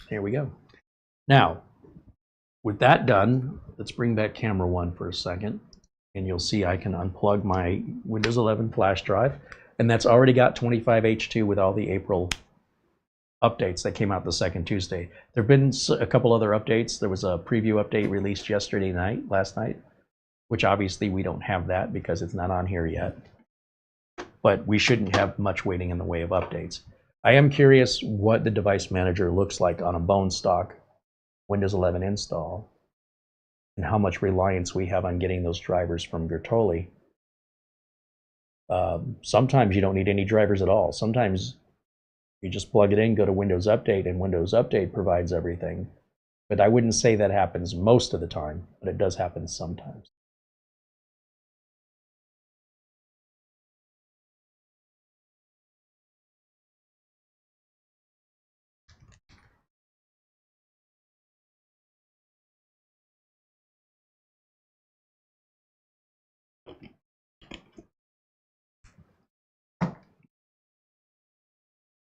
[SPEAKER 1] Here we go. Now, with that done, let's bring back camera 1 for a second. And you'll see I can unplug my Windows 11 flash drive. And that's already got 25H2 with all the April updates that came out the second Tuesday. There have been a couple other updates. There was a preview update released last night, which obviously we don't have that because it's not on here yet. But we shouldn't have much waiting in the way of updates. I am curious what the device manager looks like on a bone stock Windows 11 install and how much reliance we have on getting those drivers from Getorli. Sometimes you don't need any drivers at all. Sometimes you just plug it in, go to Windows Update, and Windows Update provides everything. But I wouldn't say that happens most of the time, but it does happen sometimes.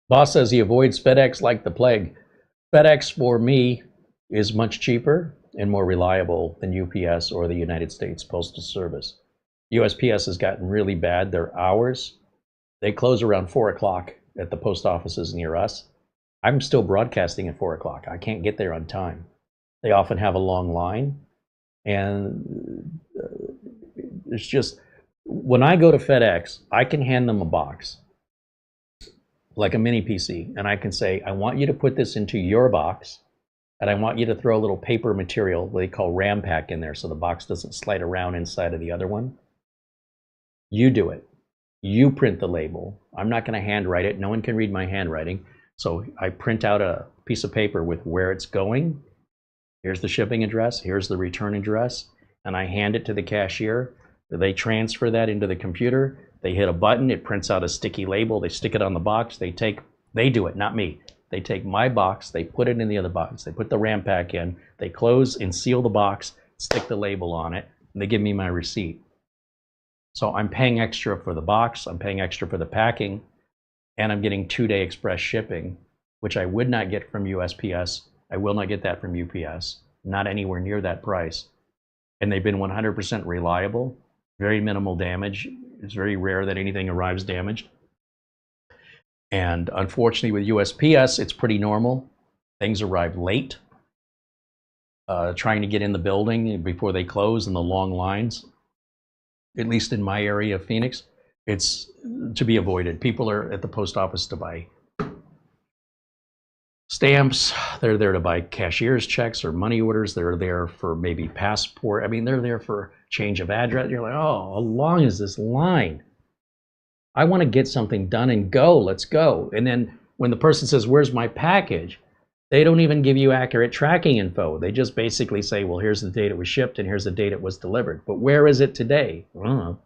[SPEAKER 1] Boss says he avoids FedEx like the plague. FedEx for me is much cheaper. and more reliable than UPS or the United States Postal Service. USPS has gotten really bad. Their hours, they close around 4 o'clock at the post offices near us. I'm still broadcasting at 4 o'clock. I can't get there on time. They often have a long line. And it's just, when I go to FedEx, I can hand them a box, like a mini PC, and I can say, I want you to put this into your box, and I want you to throw a little paper material they call RAM pack in there so the box doesn't slide around inside of the other one. You do it. You print the label. I'm not going to handwrite it. No one can read my handwriting. So I print out a piece of paper with where it's going. Here's the shipping address. Here's the return address. And I hand it to the cashier. They transfer that into the computer. They hit a button. It prints out a sticky label. They stick it on the box. They do it, not me. They take my box. They put it in the other box. They put the RAM pack in. They close and seal the box, stick the label on it, and they give me my receipt. So I'm paying extra for the box. I'm paying extra for the packing. And I'm getting 2-day express shipping, which I would not get from USPS. I will not get that from UPS, not anywhere near that price. And they've been 100% reliable, very minimal damage. It's very rare that anything arrives damaged. And unfortunately with USPS, it's pretty normal. Things arrive late, trying to get in the building before they close and the long lines, at least in my area of Phoenix. It's to be avoided. People are at the post office to buy stamps. They're there to buy cashier's checks or money orders. They're there for maybe passport. I mean, they're there for change of address. You're like, oh, how long is this line? I want to get something done and go. Let's go. And then when the person says, where's my package? They don't even give you accurate tracking info. They just basically say, well, here's the date it was shipped and here's the date it was delivered. But where is it today? I don't know.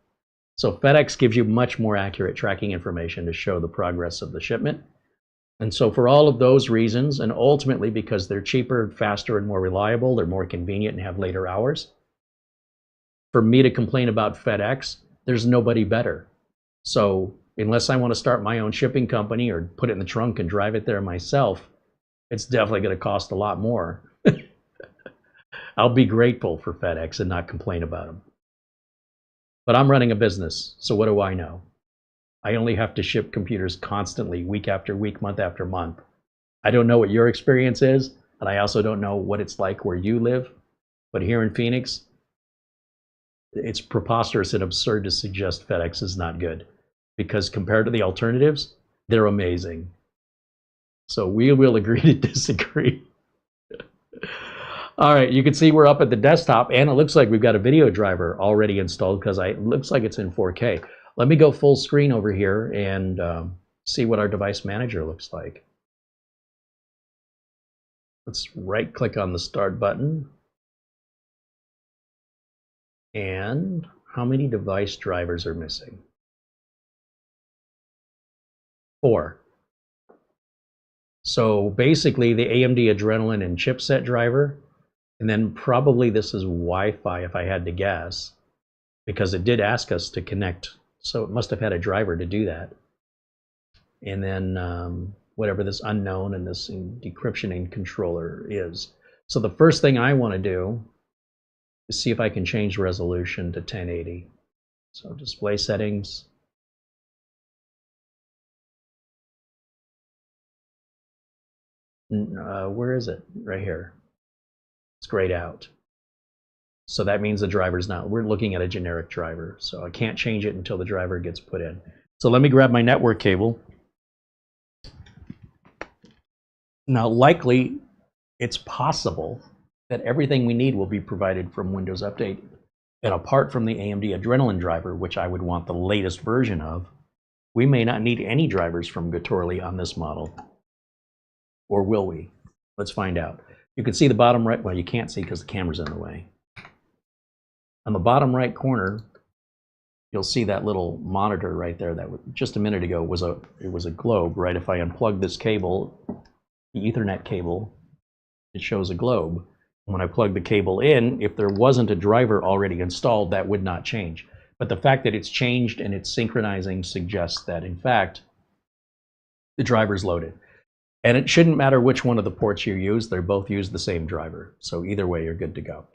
[SPEAKER 1] So FedEx gives you much more accurate tracking information to show the progress of the shipment. And so for all of those reasons, and ultimately because they're cheaper, faster, and more reliable, they're more convenient and have later hours, for me to complain about FedEx, there's nobody better. So unless I want to start my own shipping company or put it in the trunk and drive it there myself, it's definitely going to cost a lot more. I'll be grateful for FedEx and not complain about them. But I'm running a business, so what do I know? I only have to ship computers constantly, week after week, month after month. I don't know what your experience is, and I also don't know what it's like where you live. But here in Phoenix, it's preposterous and absurd to suggest FedEx is not good, because compared to the alternatives, they're amazing. So we will agree to disagree. All right, you can see we're up at the desktop, and it looks like we've got a video driver already installed because it looks like it's in 4K. Let me go full screen over here and see what our device manager looks like. Let's right-click on the Start button. And how many device drivers are missing? 4. So basically the AMD Adrenalin and chipset driver, and then probably this is Wi-Fi if I had to guess, because it did ask us to connect. So it must have had a driver to do that. And then whatever this unknown and this decryption controller is. So the first thing I want to do is see if I can change resolution to 1080. So display settings. Where is it? Right here. It's grayed out. So that means the driver's not, we're looking at a generic driver. So I can't change it until the driver gets put in. So let me grab my network cable. Now likely it's possible that everything we need will be provided from Windows Update. And apart from the AMD Adrenalin driver, which I would want the latest version of, we may not need any drivers from Getorli on this model. Or will we? Let's find out. You can see the bottom right, well, you can't see because the camera's in the way. On the bottom right corner, you'll see that little monitor right there that just a minute ago was a globe, right? If I unplug this cable, the Ethernet cable, it shows a globe. When I plug the cable in, if there wasn't a driver already installed, that would not change. But the fact that it's changed and it's synchronizing suggests that, in fact, the driver's loaded. And it shouldn't matter which one of the ports you use, they're both use the same driver. So either way, you're good to go.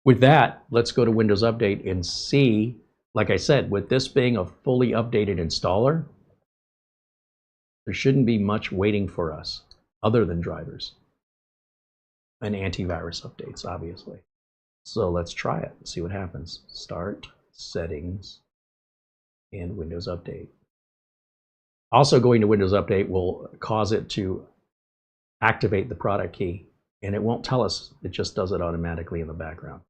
[SPEAKER 1] With that, let's go to Windows Update and see, like I said, with this being a fully updated installer, there shouldn't be much waiting for us other than drivers and antivirus updates, obviously. So let's try it and see what happens. Start, Settings, and Windows Update. Also, going to Windows Update will cause it to activate the product key, and it won't tell us, it just does it automatically in the background.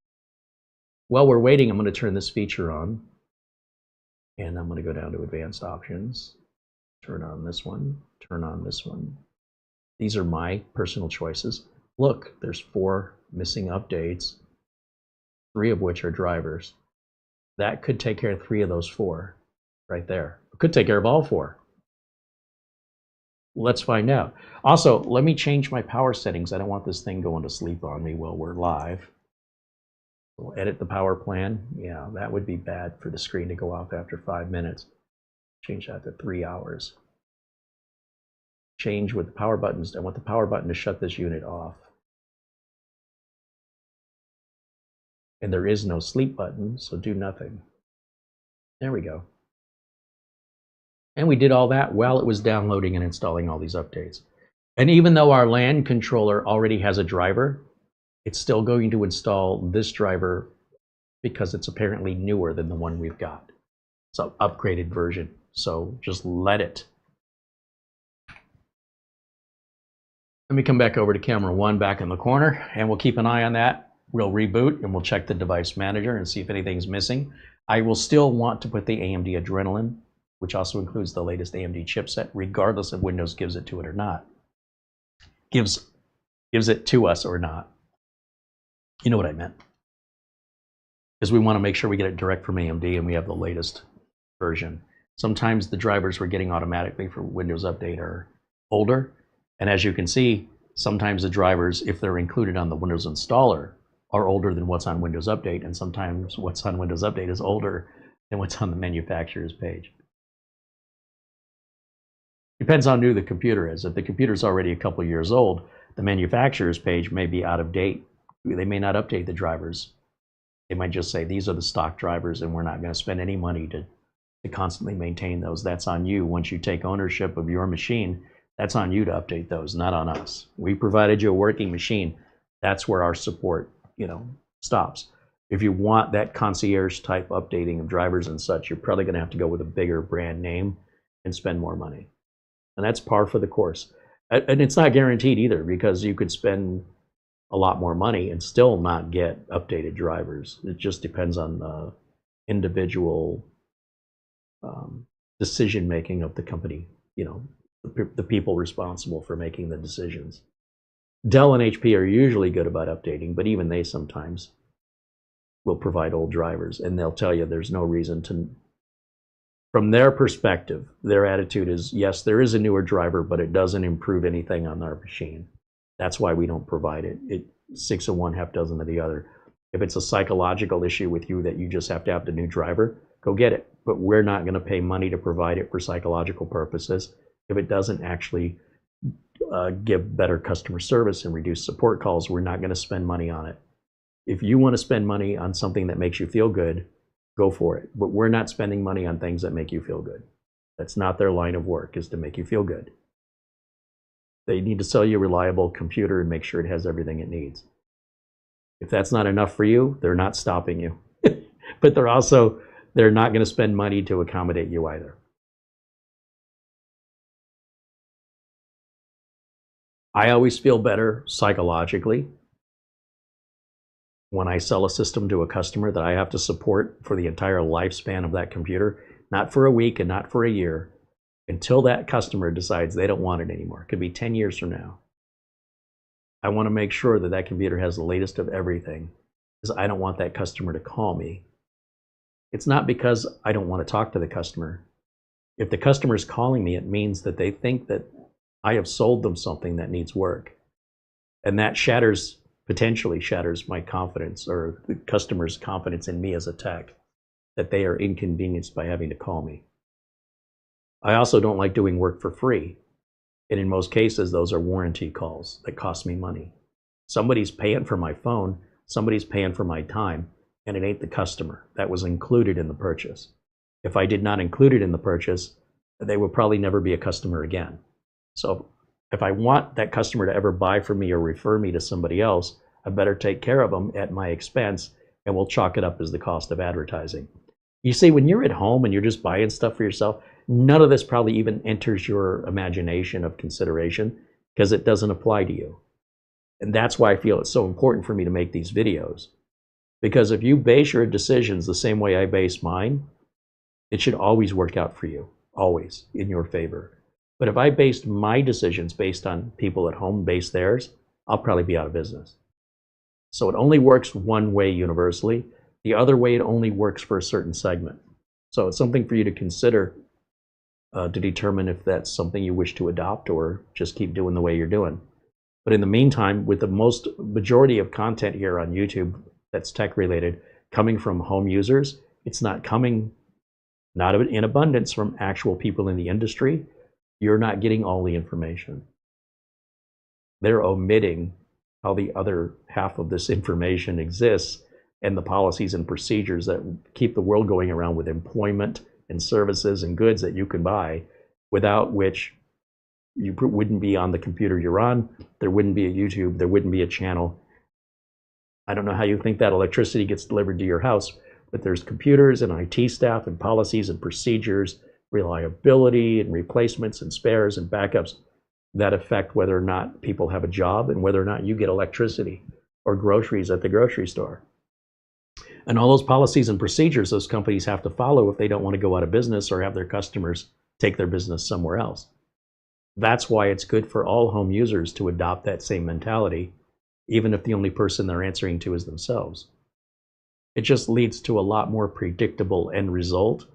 [SPEAKER 1] While we're waiting, I'm going to turn this feature on, and I'm going to go down to Advanced Options, turn on this one, turn on this one. These are my personal choices. Look, there's 4 missing updates, 3 of which are drivers. That could take care of 3 of those 4 right there. It could take care of all 4. Let's find out. Also, let me change my power settings. I don't want this thing going to sleep on me while we're live. We'll edit the power plan. Yeah, that would be bad for the screen to go off after 5 minutes. Change that to 3 hours. Change with the power buttons. I want the power button to shut this unit off. And there is no sleep button, so do nothing. There we go. And we did all that while it was downloading and installing all these updates. And even though our LAN controller already has a driver, it's still going to install this driver because it's apparently newer than the one we've got. It's an upgraded version, so just let it. Let me come back over to camera 1 back in the corner, and we'll keep an eye on that. We'll reboot and we'll check the device manager and see if anything's missing. I will still want to put the AMD Adrenalin, which also includes the latest AMD chipset, regardless if Windows gives it to it or not. Gives it to us or not. You know what I meant. Because we want to make sure we get it direct from AMD and we have the latest version. Sometimes the drivers we're getting automatically for Windows Update are older. And as you can see, sometimes the drivers, if they're included on the Windows installer, are older than what's on Windows Update. And sometimes what's on Windows Update is older than what's on the manufacturer's page. Depends on how new the computer is. If the computer's already a couple years old, the manufacturer's page may be out of date. They may not update the drivers. They might just say, these are the stock drivers and we're not going to spend any money to constantly maintain those. That's on you. Once you take ownership of your machine, that's on you to update those, not on us. We provided you a working machine. That's where our support, stops. If you want that concierge type updating of drivers and such, you're probably going to have to go with a bigger brand name and spend more money. And that's par for the course. And it's not guaranteed either, because you could spend a lot more money and still not get updated drivers. It just depends on the individual decision making of the company, the people responsible for making the decisions. Dell and HP are usually good about updating, but even they sometimes will provide old drivers, and they'll tell you there's no reason to. From their perspective, their attitude is, yes, there is a newer driver, but it doesn't improve anything on our machine. That's why we don't provide it. 6 of one, half dozen of the other. If it's a psychological issue with you that you just have to have the new driver, go get it. But we're not going to pay money to provide it for psychological purposes if it doesn't actually give better customer service and reduce support calls. We're not going to spend money on it. If you want to spend money on something that makes you feel good, go for it. But we're not spending money on things that make you feel good. That's not their line of work, is to make you feel good. They need to sell you a reliable computer and make sure it has everything it needs. If that's not enough for you, they're not stopping you. But they're not going to spend money to accommodate you either. I always feel better psychologically when I sell a system to a customer that I have to support for the entire lifespan of that computer, not for a week and not for a year, until that customer decides they don't want it anymore. It could be 10 years from now. I want to make sure that that computer has the latest of everything, because I don't want that customer to call me. It's not because I don't want to talk to the customer. If the customer is calling me, it means that they think that I have sold them something that needs work. And that potentially shatters my confidence, or the customer's confidence in me as a tech, that they are inconvenienced by having to call me. I also don't like doing work for free. And in most cases, those are warranty calls that cost me money. Somebody's paying for my phone, somebody's paying for my time, and it ain't the customer. That was included in the purchase. If I did not include it in the purchase, they will probably never be a customer again. So if I want that customer to ever buy from me or refer me to somebody else, I better take care of them at my expense, and we'll chalk it up as the cost of advertising. You see, when you're at home and you're just buying stuff for yourself, none of this probably even enters your imagination of consideration because it doesn't apply to you. And that's why I feel it's so important for me to make these videos. Because if you base your decisions the same way I base mine, it should always work out for you, always in your favor. But if I based my decisions based on people at home base theirs, I'll probably be out of business. So it only works one way universally. The other way, it only works for a certain segment. So it's something for you to consider to determine if that's something you wish to adopt or just keep doing the way you're doing. But in the meantime, with the majority of content here on YouTube that's tech related coming from home users, it's not coming, not in abundance, from actual people in the industry. You're not getting all the information. They're omitting how the other half of this information exists and the policies and procedures that keep the world going around with employment and services and goods that you can buy, without which you wouldn't be on the computer you're on, there wouldn't be a YouTube, there wouldn't be a channel. I don't know how you think that electricity gets delivered to your house, but there's computers and IT staff and policies and procedures, reliability and replacements and spares and backups that affect whether or not people have a job and whether or not you get electricity or groceries at the grocery store. And all those policies and procedures those companies have to follow if they don't want to go out of business or have their customers take their business somewhere else. That's why it's good for all home users to adopt that same mentality, even if the only person they're answering to is themselves. It just leads to a lot more predictable end result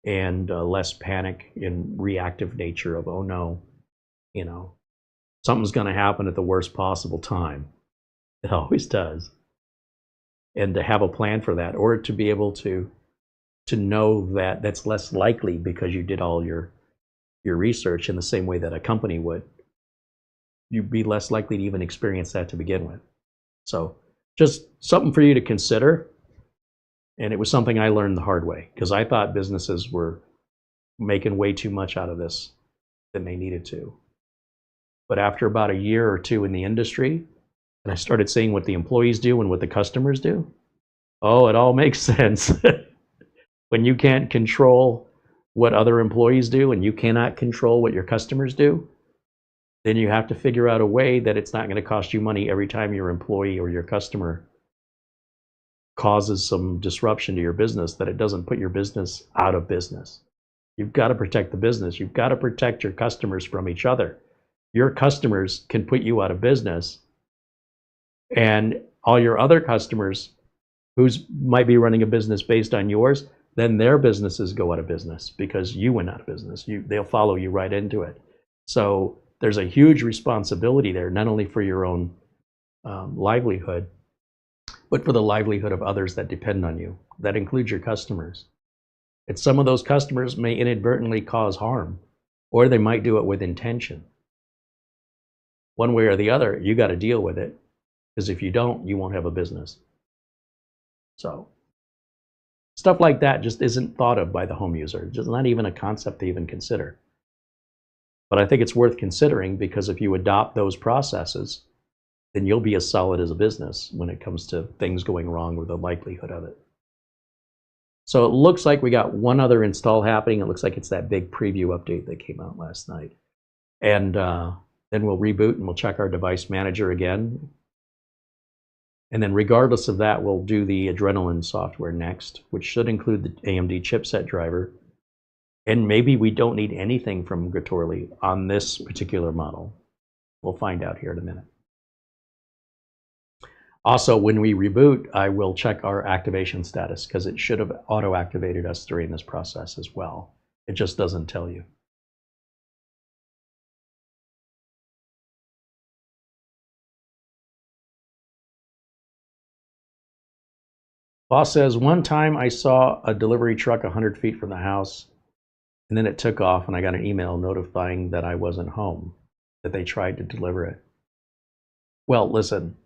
[SPEAKER 1] and less panic and reactive nature of, oh no, you know, something's going to happen at the worst possible time. It always does. And to have a plan for that, or to be able to know that that's less likely because you did all your research in the same way that a company would, you'd be less likely to even experience that to begin with. So just something for you to consider. And it was something I learned the hard way, because I thought businesses were making way too much out of this than they needed to. But after about a year or two in the industry, and I started seeing what the employees do and what the customers do, oh, it all makes sense. When you can't control what other employees do and you cannot control what your customers do, then you have to figure out a way that it's not going to cost you money every time your employee or your customer causes some disruption to your business, that it doesn't put your business out of business. You've got to protect the business. You've got to protect your customers from each other. Your customers can put you out of business, and all your other customers who might be running a business based on yours, then their businesses go out of business because you went out of business. They'll follow you right into it. So there's a huge responsibility there, not only for your own livelihood, but for the livelihood of others that depend on you. That includes your customers. And some of those customers may inadvertently cause harm, or they might do it with intention. One way or the other, you got to deal with it, because if you don't, you won't have a business. So stuff like that just isn't thought of by the home user. Just not even a concept to even consider. But I think it's worth considering, because if you adopt those processes, then you'll be as solid as a business when it comes to things going wrong, or the likelihood of it. So it looks like we got one other install happening. It looks like it's that big preview update that came out last night. And then we'll reboot and we'll check our device manager again. And then regardless of that, we'll do the Adrenaline software next, which should include the AMD chipset driver. And maybe we don't need anything from Getorli on this particular model. We'll find out here in a minute. Also, when we reboot, I will check our activation status, because it should have auto-activated us during this process as well. It just doesn't tell you. Boss says, one time I saw a delivery truck 100 feet from the house, and then it took off and I got an email notifying that I wasn't home. that they tried to deliver it. Well, listen,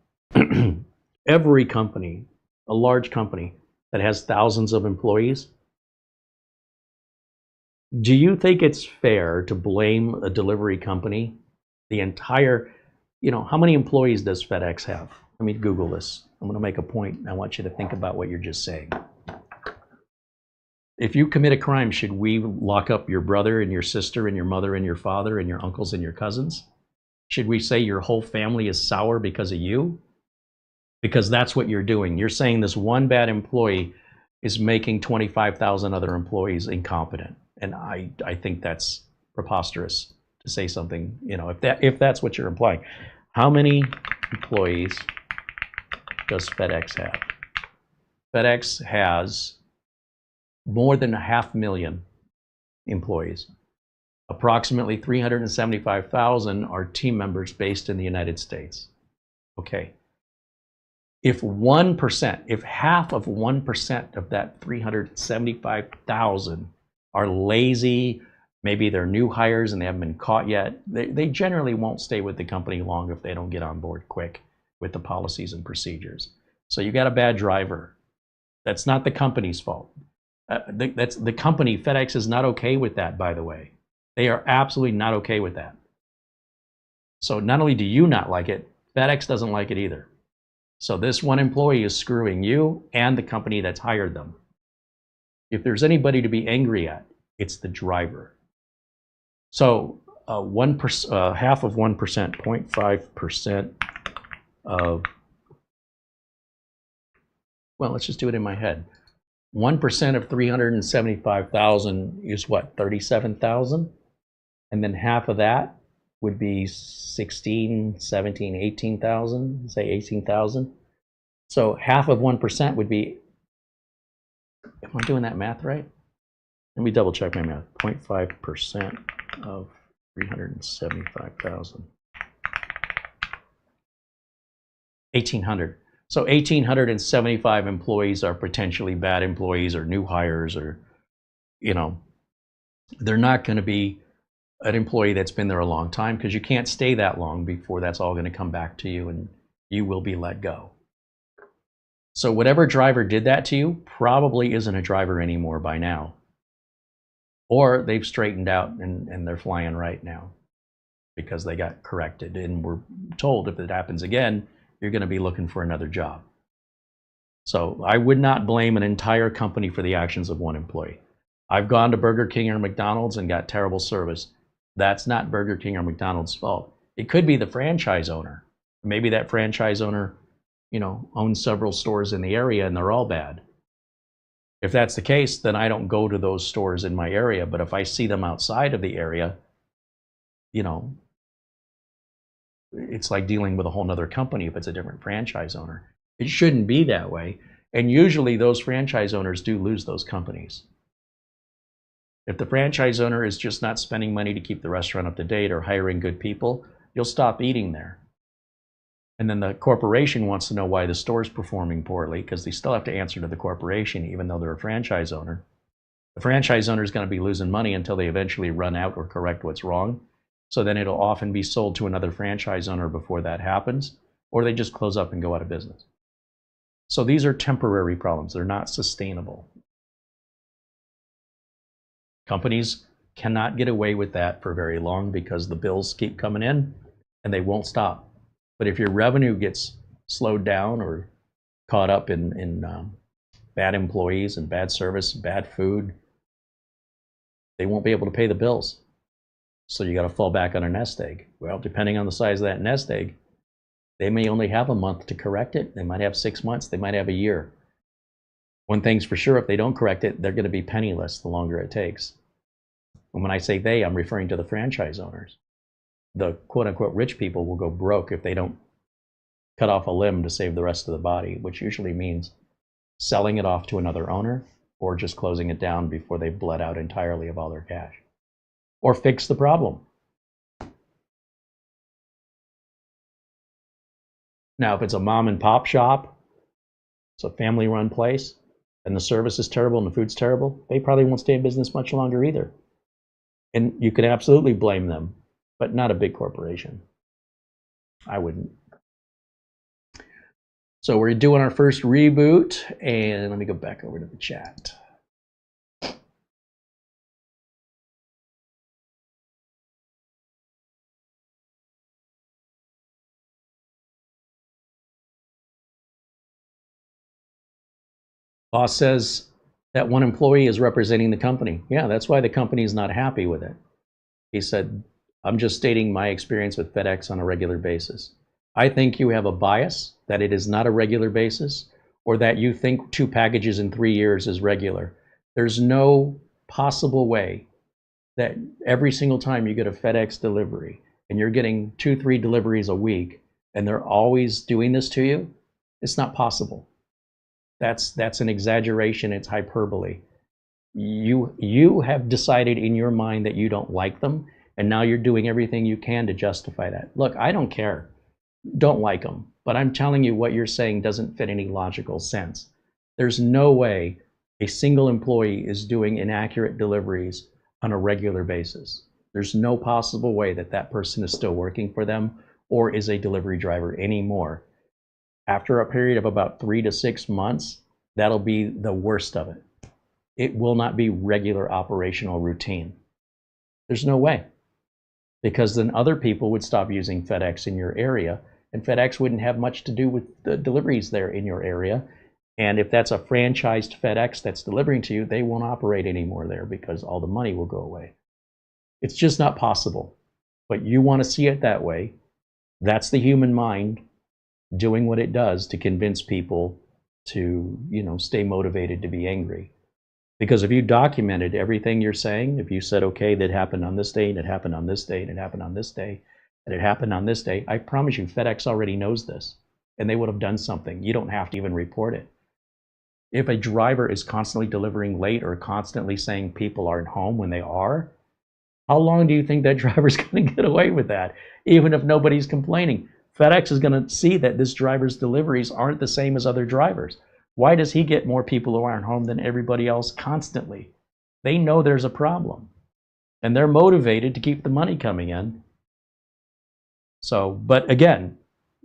[SPEAKER 1] every company, a large company that has thousands of employees, do you think it's fair to blame a delivery company? The entire, how many employees does FedEx have? Let me Google this. I'm going to make a point. I want you to think about what you're just saying. If you commit a crime, should we lock up your brother and your sister and your mother and your father and your uncles and your cousins? Should we say your whole family is sour because of you? Because that's what you're doing. You're saying this one bad employee is making 25,000 other employees incompetent. And I think that's preposterous to say something, if that's what you're implying. How many employees does FedEx have? FedEx has more than 500,000 employees. Approximately 375,000 are team members based in the United States. Okay. If half of 1% of that 375,000 are lazy, maybe they're new hires and they haven't been caught yet, they generally won't stay with the company long if they don't get on board quick with the policies and procedures. So you got a bad driver. That's not the company's fault. That's the company. FedEx is not okay with that, by the way. They are absolutely not okay with that. So not only do you not like it, FedEx doesn't like it either. So this one employee is screwing you and the company that's hired them. If there's anybody to be angry at, it's the driver. So half of 1%, 0.5% of, well, let's just do it in my head. 1% of 375,000 is what, 37,000? And then half of that would be 16, 17, 18,000, say 18,000. So half of 1% would be, am I doing that math right? Let me double check my math. 0.5% of 375,000. 1,800. So 1,875 employees are potentially bad employees or new hires, or, they're not going to be an employee that's been there a long time, because you can't stay that long before that's all going to come back to you and you will be let go. So whatever driver did that to you probably isn't a driver anymore by now. Or they've straightened out and they're flying right now because they got corrected. And we're told if it happens again, you're going to be looking for another job. So I would not blame an entire company for the actions of one employee. I've gone to Burger King or McDonald's and got terrible service. That's not Burger King or McDonald's fault. It could be the franchise owner. Maybe that franchise owner, owns several stores in the area and they're all bad. If that's the case, then I don't go to those stores in my area. But if I see them outside of the area, it's like dealing with a whole nother company if it's a different franchise owner. It shouldn't be that way. And usually those franchise owners do lose those companies. If the franchise owner is just not spending money to keep the restaurant up to date or hiring good people, you'll stop eating there. And then the corporation wants to know why the store's performing poorly, because they still have to answer to the corporation even though they're a franchise owner. The franchise owner is going to be losing money until they eventually run out or correct what's wrong. So then it'll often be sold to another franchise owner before that happens, or they just close up and go out of business. So these are temporary problems. They're not sustainable. Companies cannot get away with that for very long because the bills keep coming in and they won't stop. But if your revenue gets slowed down or caught up in bad employees and bad service, bad food, they won't be able to pay the bills. So you got to fall back on a nest egg. Well, depending on the size of that nest egg, they may only have a month to correct it. They might have 6 months. They might have a year. One thing's for sure, if they don't correct it, they're going to be penniless the longer it takes. And when I say they, I'm referring to the franchise owners. The quote-unquote rich people will go broke if they don't cut off a limb to save the rest of the body, which usually means selling it off to another owner or just closing it down before they've bled out entirely of all their cash. Or fix the problem. Now, if it's a mom and pop shop, it's a family-run place, and the service is terrible and the food's terrible, they probably won't stay in business much longer either. And you can absolutely blame them but not a big corporation. I wouldn't. So we're doing our first reboot, and let me go back over to the chat. Boss says that one employee is representing the company. Yeah, that's why the company is not happy with it. He said, I'm just stating my experience with FedEx on a regular basis. I think you have a bias that it is not a regular basis, or that you think 2 packages in 3 years is regular. There's no possible way that every single time you get a FedEx delivery and you're getting 2-3 deliveries a week and they're always doing this to you, it's not possible. That's an exaggeration. It's hyperbole. You have decided in your mind that you don't like them, and now you're doing everything you can to justify that. Look, I don't care. Don't like them, but I'm telling you what you're saying doesn't fit any logical sense. There's no way a single employee is doing inaccurate deliveries on a regular basis. There's no possible way that that person is still working for them or is a delivery driver anymore. After a period of about 3 to 6 months, that'll be the worst of it. It will not be regular operational routine. There's no way, because then other people would stop using FedEx in your area, and FedEx wouldn't have much to do with the deliveries there in your area. And if that's a franchised FedEx that's delivering to you, they won't operate anymore there because all the money will go away. It's just not possible. But you want to see it that way. That's the human mind doing what it does to convince people to, stay motivated to be angry. Because if you documented everything you're saying, if you said, okay, that happened on this day, and it happened on this day, and it happened on this day, and it happened on this day, I promise you FedEx already knows this, and they would have done something. You don't have to even report it. If a driver is constantly delivering late or constantly saying people aren't home when they are, how long do you think that driver's going to get away with that, even if nobody's complaining? FedEx is going to see that this driver's deliveries aren't the same as other drivers. Why does he get more people who aren't home than everybody else constantly? They know there's a problem, and they're motivated to keep the money coming in. So, but again,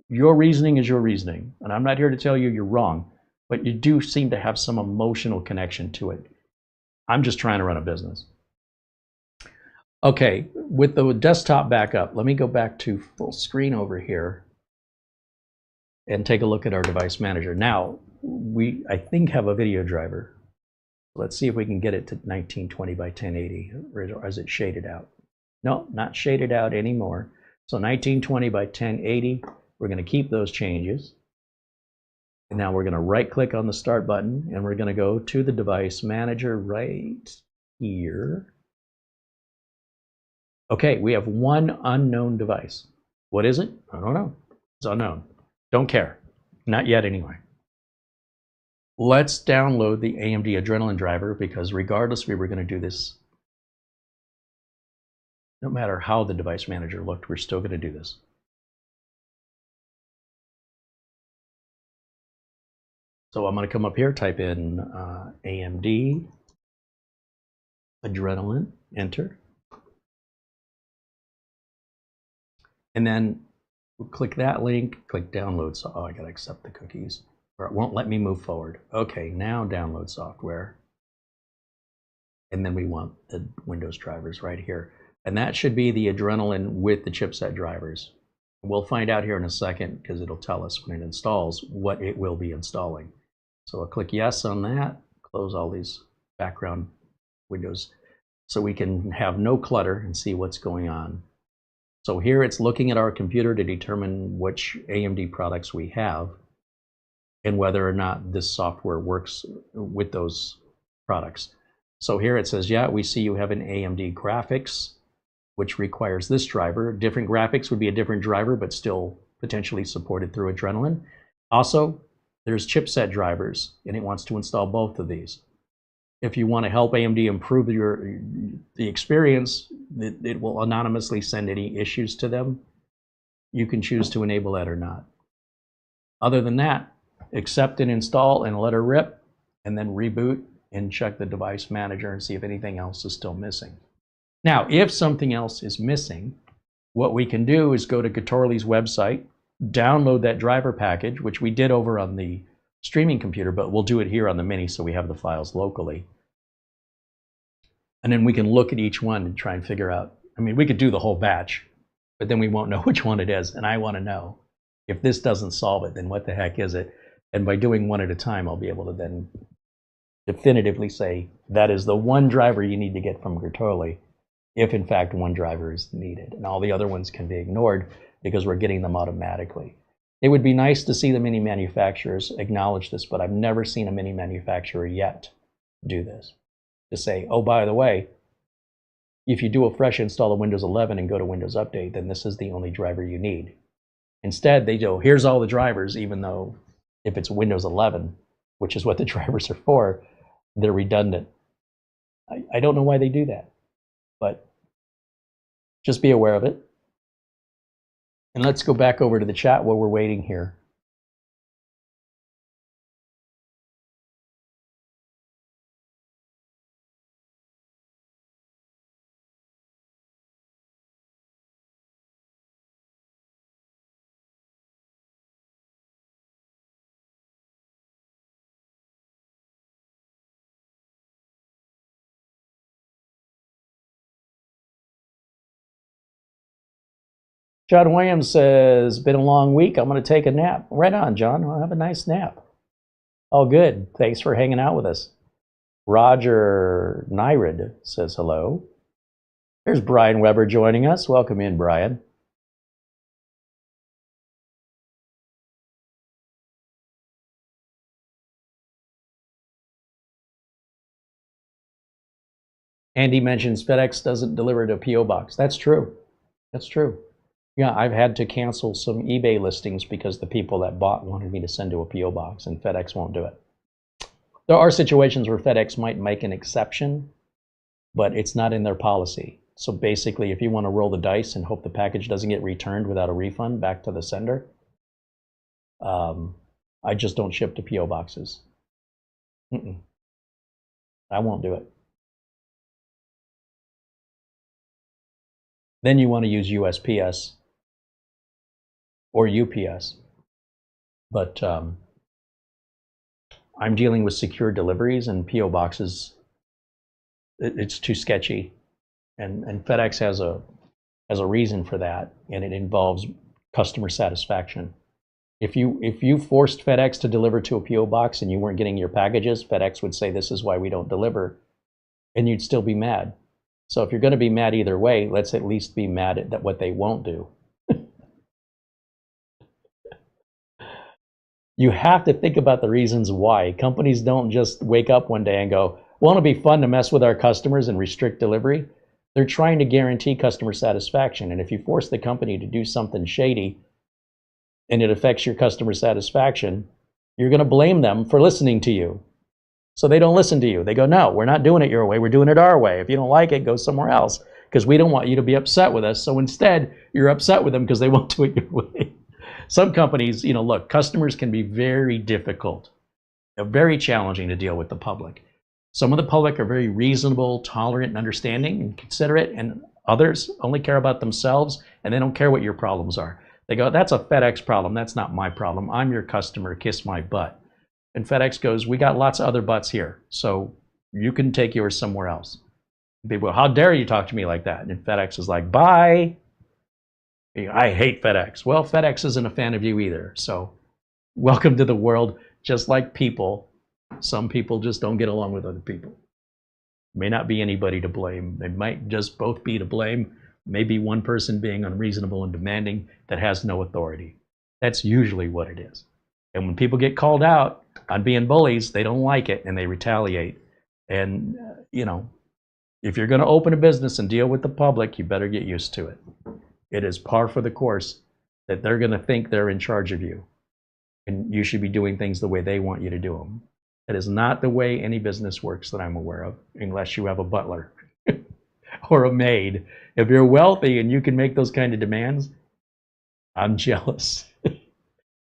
[SPEAKER 1] your reasoning is your reasoning, and I'm not here to tell you you're wrong, but you do seem to have some emotional connection to it. I'm just trying to run a business. Okay, with the desktop back up, let me go back to full screen over here and take a look at our device manager. Now, I think have a video driver. Let's see if we can get it to 1920 by 1080, or is it shaded out? No, not shaded out anymore. So 1920 by 1080, we're going to keep those changes. And now we're going to right click on the start button, and we're going to go to the device manager right here. Okay, we have one unknown device. What is it? I don't know. It's unknown. Don't care. Not yet anyway. Let's download the AMD Adrenalin driver, because regardless we were going to do this, no matter how the device manager looked, we're still going to do this. So I'm going to come up here, type in AMD Adrenalin, enter. And then we'll click that link, click download. So, I got to accept the cookies, or it won't let me move forward. Okay, now download software. And then we want the Windows drivers right here. And that should be the Adrenalin with the chipset drivers. We'll find out here in a second, because it'll tell us when it installs what it will be installing. So I'll click yes on that, close all these background windows so we can have no clutter and see what's going on. So here it's looking at our computer to determine which AMD products we have and whether or not this software works with those products. So here it says, yeah, we see you have an AMD graphics, which requires this driver. Different graphics would be a different driver, but still potentially supported through Adrenalin. Also, there's chipset drivers, and it wants to install both of these. If you want to help AMD improve the experience, it will anonymously send any issues to them. You can choose to enable that or not. Other than that, accept and install and let her rip, and then reboot and check the device manager and see if anything else is still missing. Now, if something else is missing, what we can do is go to Getorli's website, download that driver package, which we did over on the streaming computer, but we'll do it here on the Mini so we have the files locally. And then we can look at each one and try and figure out, I mean, we could do the whole batch, but then we won't know which one it is. And I want to know, if this doesn't solve it, then what the heck is it? And by doing one at a time, I'll be able to then definitively say, that is the one driver you need to get from Getorli, if in fact one driver is needed. And all the other ones can be ignored because we're getting them automatically. It would be nice to see the Mini manufacturers acknowledge this, but I've never seen a Mini manufacturer yet do this. To say, oh, by the way, if you do a fresh install of Windows 11 and go to Windows Update, then this is the only driver you need. Instead, they go, here's all the drivers, even though if it's Windows 11, which is what the drivers are for, they're redundant. I don't know why they do that, but just be aware of it. And let's go back over to the chat while we're waiting here. John Williams says, been a long week. I'm going to take a nap. Right on, John. I'll have a nice nap. All good. Thanks for hanging out with us. Roger Nyrid says hello. There's Brian Weber joining us. Welcome in, Brian. Andy mentions FedEx doesn't deliver to a P.O. box. That's true. That's true. Yeah, I've had to cancel some eBay listings because the people that bought wanted me to send to a P.O. box, and FedEx won't do it. There are situations where FedEx might make an exception, but it's not in their policy. So basically, if you want to roll the dice and hope the package doesn't get returned without a refund back to the sender, I just don't ship to P.O. boxes. I won't do it. Then you want to use USPS or UPS. But I'm dealing with secure deliveries, and P.O. boxes, it's too sketchy. And FedEx has a reason for that, and it involves customer satisfaction. If you forced FedEx to deliver to a P.O. box and you weren't getting your packages, FedEx would say, this is why we don't deliver, and you'd still be mad. So if you're going to be mad either way, let's at least be mad at what they won't do. You have to think about the reasons why. Companies don't just wake up one day and go, won't it be fun to mess with our customers and restrict delivery? They're trying to guarantee customer satisfaction. And if you force the company to do something shady and it affects your customer satisfaction, you're going to blame them for listening to you. So they don't listen to you. They go, no, we're not doing it your way. We're doing it our way. If you don't like it, go somewhere else, because we don't want you to be upset with us. So instead, you're upset with them because they won't do it your way. Some companies, look, customers can be very difficult, very challenging to deal with the public. Some of the public are very reasonable, tolerant, and understanding and considerate, and others only care about themselves, and they don't care what your problems are. They go, that's a FedEx problem. That's not my problem. I'm your customer. Kiss my butt. And FedEx goes, we got lots of other butts here, so you can take yours somewhere else. People go, how dare you talk to me like that? And FedEx is like, bye. I hate FedEx. Well, FedEx isn't a fan of you either. So welcome to the world. Just like people, some people just don't get along with other people. May not be anybody to blame. They might just both be to blame. Maybe one person being unreasonable and demanding that has no authority. That's usually what it is. And when people get called out on being bullies, they don't like it and they retaliate. And, if you're going to open a business and deal with the public, you better get used to it. It is par for the course that they're going to think they're in charge of you. And you should be doing things the way they want you to do them. That is not the way any business works that I'm aware of, unless you have a butler or a maid. If you're wealthy and you can make those kind of demands, I'm jealous.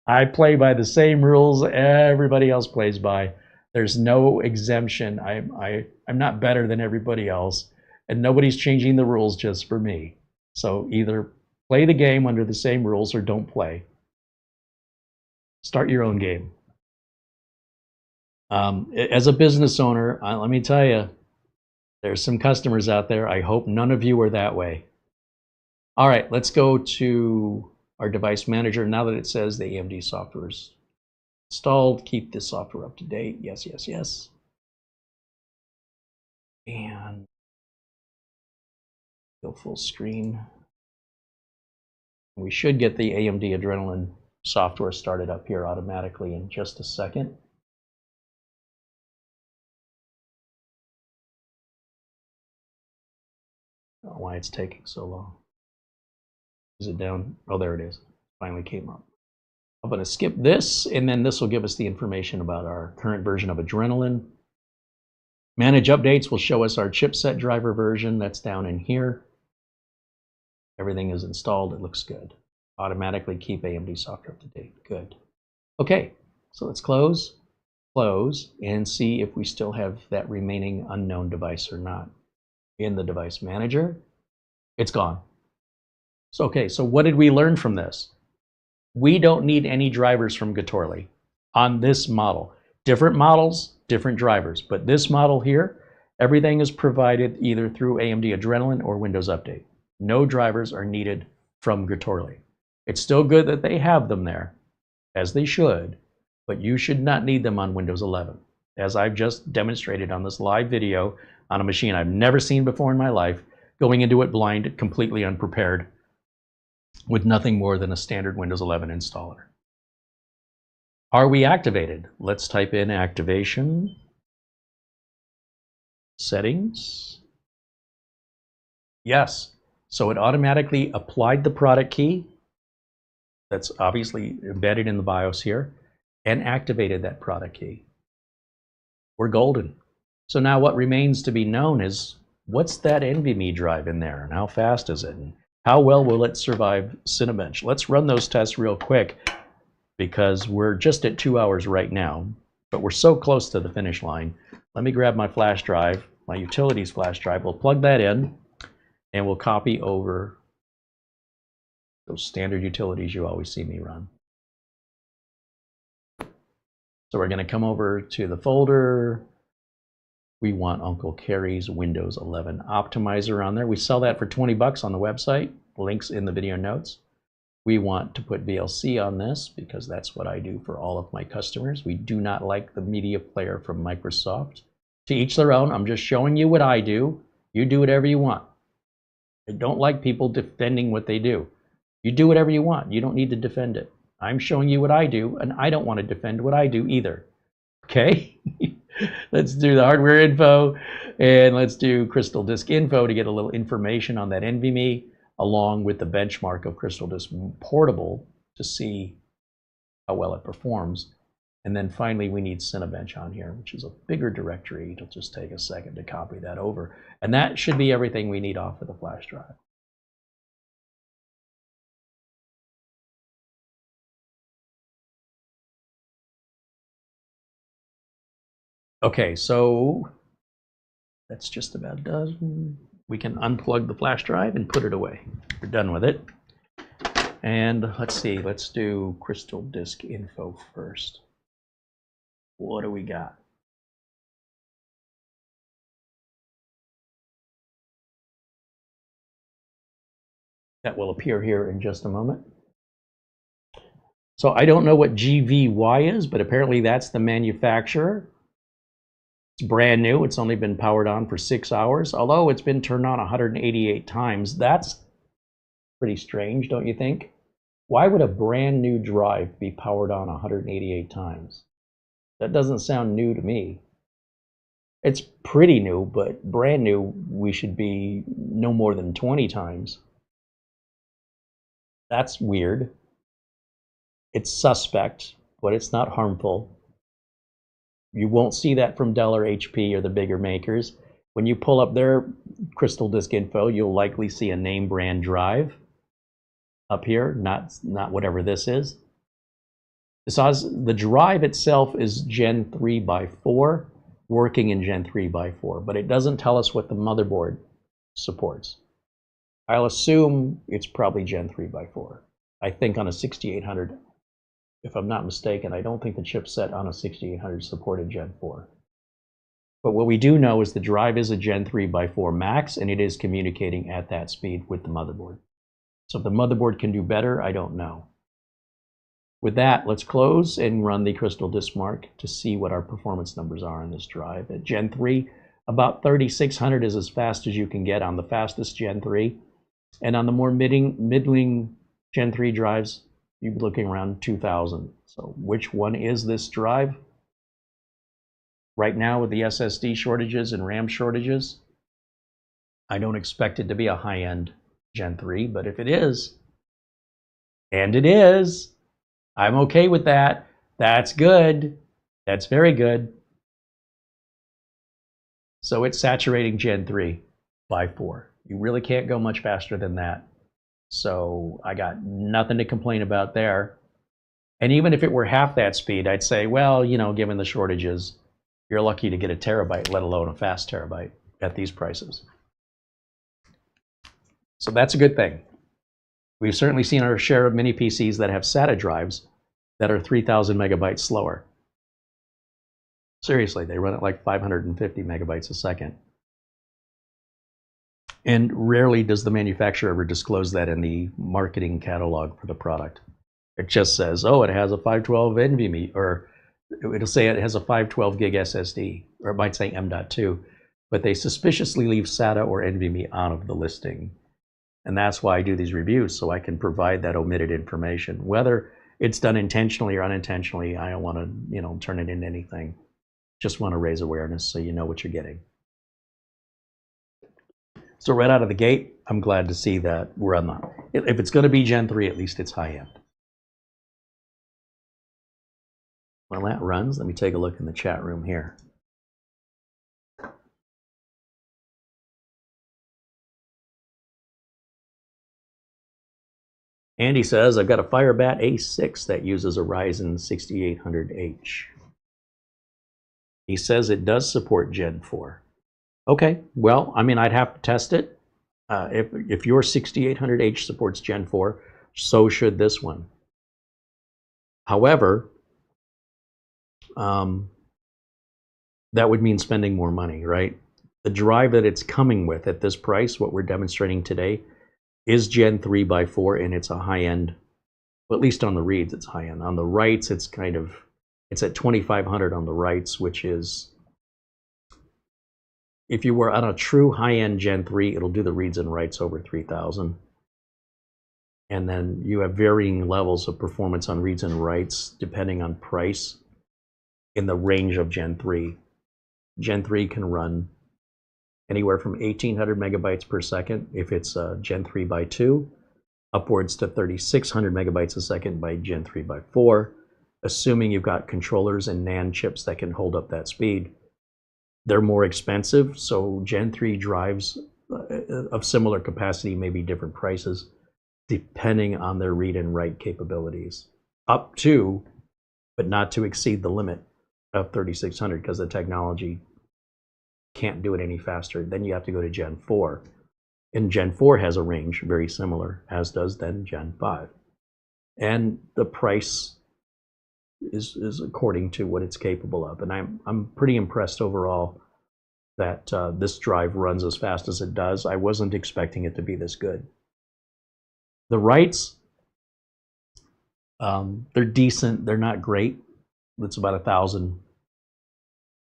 [SPEAKER 1] I play by the same rules everybody else plays by. There's no exemption. I'm not better than everybody else, and nobody's changing the rules just for me. So either Play the game under the same rules or don't play. Start your own game. As a business owner, let me tell you, there's some customers out there. I hope none of you are that way. All right, let's go to our device manager. Now that it says the AMD software is installed, keep this software up to date. Yes, yes, yes. And go full screen. We should get the AMD Adrenalin software started up here automatically in just a second. I don't know why it's taking so long. Is it down? Oh, there it is. Finally came up. I'm going to skip this, and then this will give us the information about our current version of Adrenalin. Manage updates will show us our chipset driver version. That's down in here. Everything is installed. It looks good. Automatically keep AMD software up to date. Good. Okay, so let's close, and see if we still have that remaining unknown device or not. In the device manager, it's gone. So, okay, so what did we learn from this? We don't need any drivers from Getorli on this model. Different models, different drivers, but this model here, everything is provided either through AMD Adrenalin or Windows Update. No drivers are needed from Getorli. It's still good that they have them there, as they should, but you should not need them on Windows 11. As I've just demonstrated on this live video on a machine I've never seen before in my life, going into it blind, completely unprepared, with nothing more than a standard Windows 11 installer. Are we activated? Let's type in activation, settings. Yes, so it automatically applied the product key that's obviously embedded in the BIOS here and activated that product key. We're golden. So now what remains to be known is what's that NVMe drive in there and how fast is it? And how well will it survive Cinebench? Let's run those tests real quick because we're just at 2 hours right now, but we're so close to the finish line. Let me grab my flash drive, my utilities flash drive. We'll plug that in and we'll copy over those standard utilities you always see me run. So we're going to come over to the folder. We want Uncle Kerry's Windows 11 Optimizer on there. We sell that for 20 bucks on the website. Links in the video notes. We want to put VLC on this because that's what I do for all of my customers. We do not like the media player from Microsoft. To each their own. I'm just showing you what I do. You do whatever you want. I don't like people defending what they do. You do whatever you want. You don't need to defend it. I'm showing you what I do, and I don't want to defend what I do either. Okay? Let's do the hardware info, and let's do Crystal Disk info to get a little information on that NVMe, along with the benchmark of Crystal Disk Portable to see how well it performs. And then finally, we need Cinebench on here, which is a bigger directory. It'll just take a second to copy that over. And that should be everything we need off of the flash drive. Okay, so that's just about done. We can unplug the flash drive and put it away. We're done with it. And let's see, let's do Crystal Disk info first. What do we got? That will appear here in just a moment. So I don't know what GVY is, but apparently that's the manufacturer. It's brand new. It's only been powered on for 6 hours, although it's been turned on 188 times. That's pretty strange, don't you think? Why would a brand new drive be powered on 188 times? That doesn't sound new to me. It's pretty new, but brand new, we should be no more than 20 times. That's weird. It's suspect, but it's not harmful. You won't see that from Dell or HP or the bigger makers. When you pull up their Crystal Disk info, you'll likely see a name brand drive up here, not whatever this is. The drive itself is Gen 3x4, working in Gen 3x4, but it doesn't tell us what the motherboard supports. I'll assume it's probably Gen 3 by 4. I think on a 6800, if I'm not mistaken, I don't think the chipset on a 6800 supported Gen 4. But what we do know is the drive is a Gen 3 by 4 max, and it is communicating at that speed with the motherboard. So if the motherboard can do better, I don't know. With that, let's close and run the Crystal Disk Mark to see what our performance numbers are on this drive. At Gen 3, about 3600 is as fast as you can get on the fastest Gen 3. And on the more middling Gen 3 drives, you'd be looking around 2000. So which one is this drive? Right now with the SSD shortages and RAM shortages, I don't expect it to be a high-end Gen 3, but if it is, and it is, I'm okay with that. That's good. That's very good. So it's saturating Gen 3 by 4. You really can't go much faster than that. So I got nothing to complain about there. And even if it were half that speed, I'd say, well, you know, given the shortages, you're lucky to get a terabyte, let alone a fast terabyte at these prices. So that's a good thing. We've certainly seen our share of mini PCs that have SATA drives that are 3,000 megabytes slower. Seriously, they run at like 550 megabytes a second. And rarely does the manufacturer ever disclose that in the marketing catalog for the product. It just says, oh, it has a 512 NVMe, or it'll say it has a 512 gig SSD, or it might say M.2, but they suspiciously leave SATA or NVMe out of the listing. And that's why I do these reviews, so I can provide that omitted information. Whether it's done intentionally or unintentionally, I don't want to, you know, turn it into anything. Just want to raise awareness so you know what you're getting. So right out of the gate, I'm glad to see that we're on the, if it's going to be Gen 3, at least it's high-end. While that runs, let me take a look in the chat room here. Andy says, I've got a Firebat A6 that uses a Ryzen 6800H. He says it does support Gen 4. Okay, well, I mean, I'd have to test it. If your 6800H supports Gen 4, so should this one. However, that would mean spending more money, right? The drive that it's coming with at this price, what we're demonstrating today, is Gen 3 by 4, and it's a high-end, well, at least on the reads, it's high-end. On the writes, it's kind of, it's at 2500 on the writes, which is, if you were on a true high-end Gen 3, it'll do the reads and writes over 3000. And then you have varying levels of performance on reads and writes depending on price in the range of Gen 3. Gen 3 can run anywhere from 1800 megabytes per second if it's Gen 3 by 2, upwards to 3600 megabytes a second by Gen 3 by 4, assuming you've got controllers and NAND chips that can hold up that speed. They're more expensive, so Gen 3 drives of similar capacity may be different prices depending on their read and write capabilities. Up to, but not to exceed the limit of 3600, because the technology can't do it any faster. Then you have to go to Gen 4. And Gen 4 has a range very similar, as does then Gen 5. And the price is according to what it's capable of. And I'm pretty impressed overall that this drive runs as fast as it does. I wasn't expecting it to be this good. The writes, they're decent. They're not great. It's about 1,000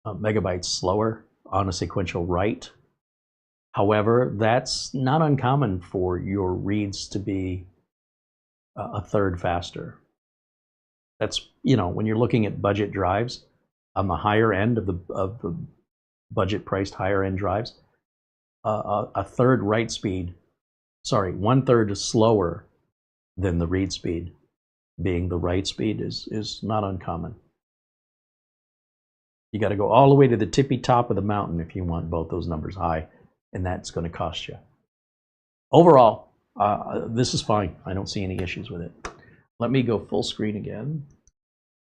[SPEAKER 1] megabytes slower on a sequential write. However, that's not uncommon for your reads to be a third faster. That's, you know, when you're looking at budget drives on the higher end of the budget priced higher end drives, a third write speed, sorry, 1/3 slower than the read speed being the write speed is not uncommon. You got to go all the way to the tippy top of the mountain if you want both those numbers high, and that's going to cost you. Overall, this is fine. I don't see any issues with it. Let me go full screen again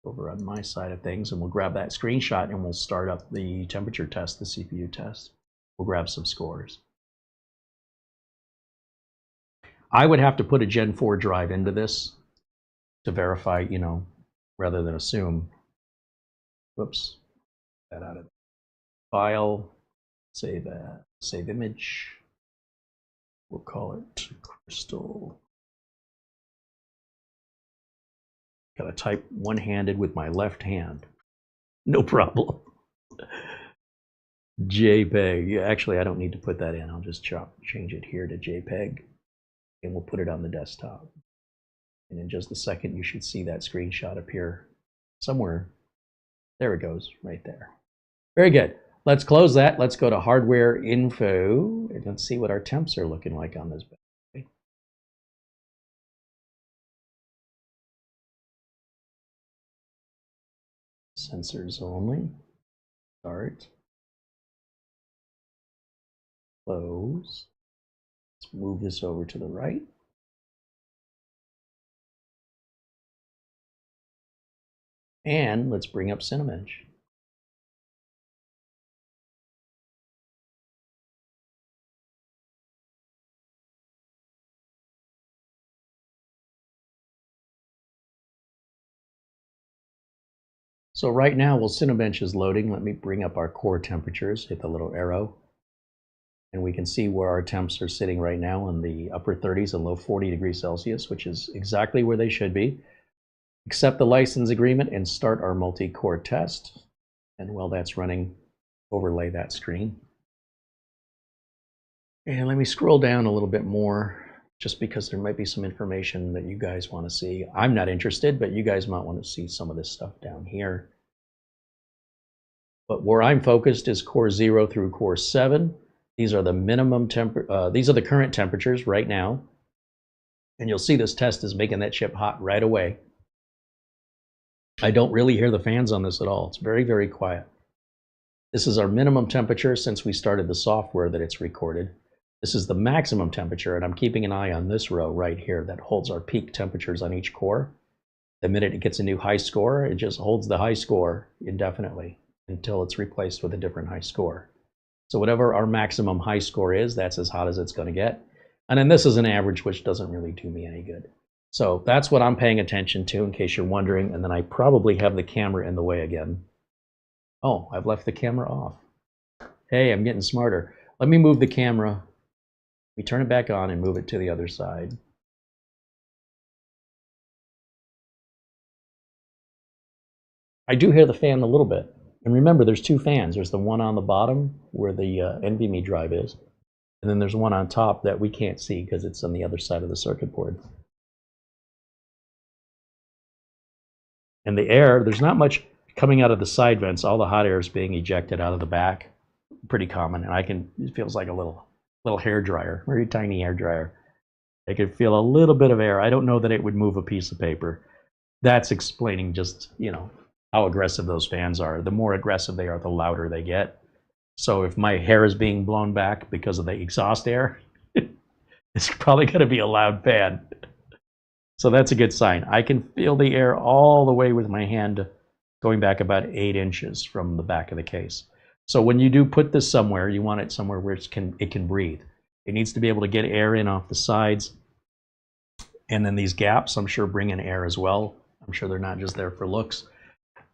[SPEAKER 1] over on my side of things, and we'll grab that screenshot and we'll start up the temperature test, the CPU test. We'll grab some scores. I would have to put a Gen 4 drive into this to verify, you know, rather than assume. Whoops. That out of file. Save that. Save image. We'll call it Crystal. Gotta type one-handed with my left hand. No problem. JPEG. Yeah, actually, I don't need to put that in. I'll just change it here to JPEG, and we'll put it on the desktop. And in just a second, you should see that screenshot appear somewhere. There it goes, right there. Very good. Let's close that. Let's go to hardware info, and let's see what our temps are looking like on this battery. Sensors only. Start. Close. Let's move this over to the right. And let's bring up Cinebench. So right now, while Cinebench is loading, let me bring up our core temperatures, hit the little arrow, and we can see where our temps are sitting right now in the upper 30s and low 40 degrees Celsius, which is exactly where they should be. Accept the license agreement and start our multi-core test. And while that's running, overlay that screen. And let me scroll down a little bit more, just because there might be some information that you guys want to see. I'm not interested, but you guys might want to see some of this stuff down here. But where I'm focused is core 0 through core 7. These are the minimum these are the current temperatures right now. And you'll see this test is making that chip hot right away. I don't really hear the fans on this at all. It's very, very quiet. This is our minimum temperature since we started the software that it's recorded. This is the maximum temperature, and I'm keeping an eye on this row right here that holds our peak temperatures on each core. The minute it gets a new high score, it just holds the high score indefinitely until it's replaced with a different high score. So whatever our maximum high score is, that's as hot as it's going to get. And then this is an average, which doesn't really do me any good. So that's what I'm paying attention to, in case you're wondering. And then I probably have the camera in the way again. Oh, I've left the camera off. Hey, I'm getting smarter. Let me move the camera. We turn it back on and move it to the other side. I do hear the fan a little bit. And remember, there's two fans. There's the one on the bottom where the NVMe drive is. And then there's one on top that we can't see because it's on the other side of the circuit board. And the air, there's not much coming out of the side vents. All the hot air is being ejected out of the back. Pretty common. And it feels like a little hair dryer, very tiny hair dryer. I could feel a little bit of air. I don't know that it would move a piece of paper. That's explaining just, you know, how aggressive those fans are. The more aggressive they are, the louder they get. So if my hair is being blown back because of the exhaust air, it's probably going to be a loud fan. So that's a good sign. I can feel the air all the way with my hand going back about 8 inches from the back of the case. So when you do put this somewhere, you want it somewhere where it can breathe. It needs to be able to get air in off the sides. And then these gaps, I'm sure, bring in air as well. I'm sure they're not just there for looks.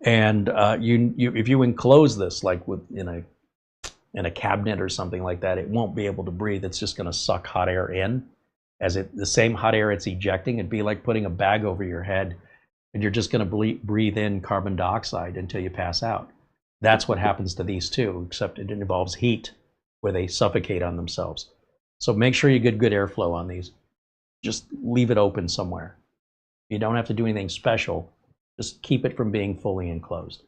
[SPEAKER 1] And if you enclose this like in a cabinet or something like that, it won't be able to breathe. It's just going to suck hot air in. The same hot air it's ejecting, it'd be like putting a bag over your head, and you're just going to breathe in carbon dioxide until you pass out. That's what happens to these two, except it involves heat where they suffocate on themselves. So make sure you get good airflow on these. Just leave it open somewhere. You don't have to do anything special. Just keep it from being fully enclosed.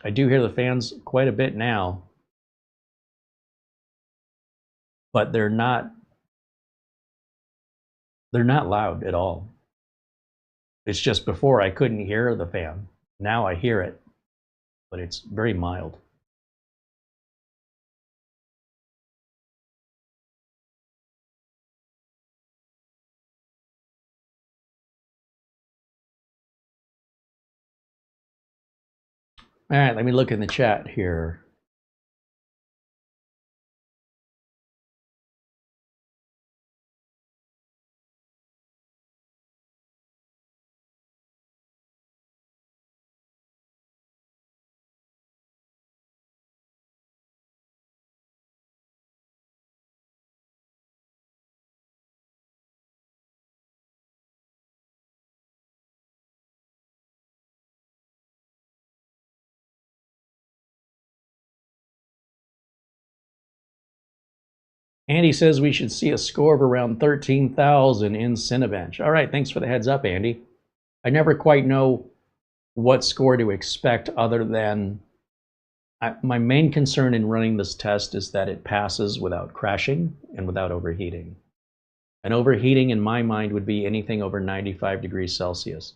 [SPEAKER 1] I do hear the fans quite a bit now, but they're not loud at all. It's just before I couldn't hear the fan. Now I hear it, but it's very mild. All right, let me look in the chat here. Andy says we should see a score of around 13,000 in Cinebench. All right, thanks for the heads up, Andy. I never quite know what score to expect other than my main concern in running this test is that it passes without crashing and without overheating. And overheating in my mind would be anything over 95 degrees Celsius.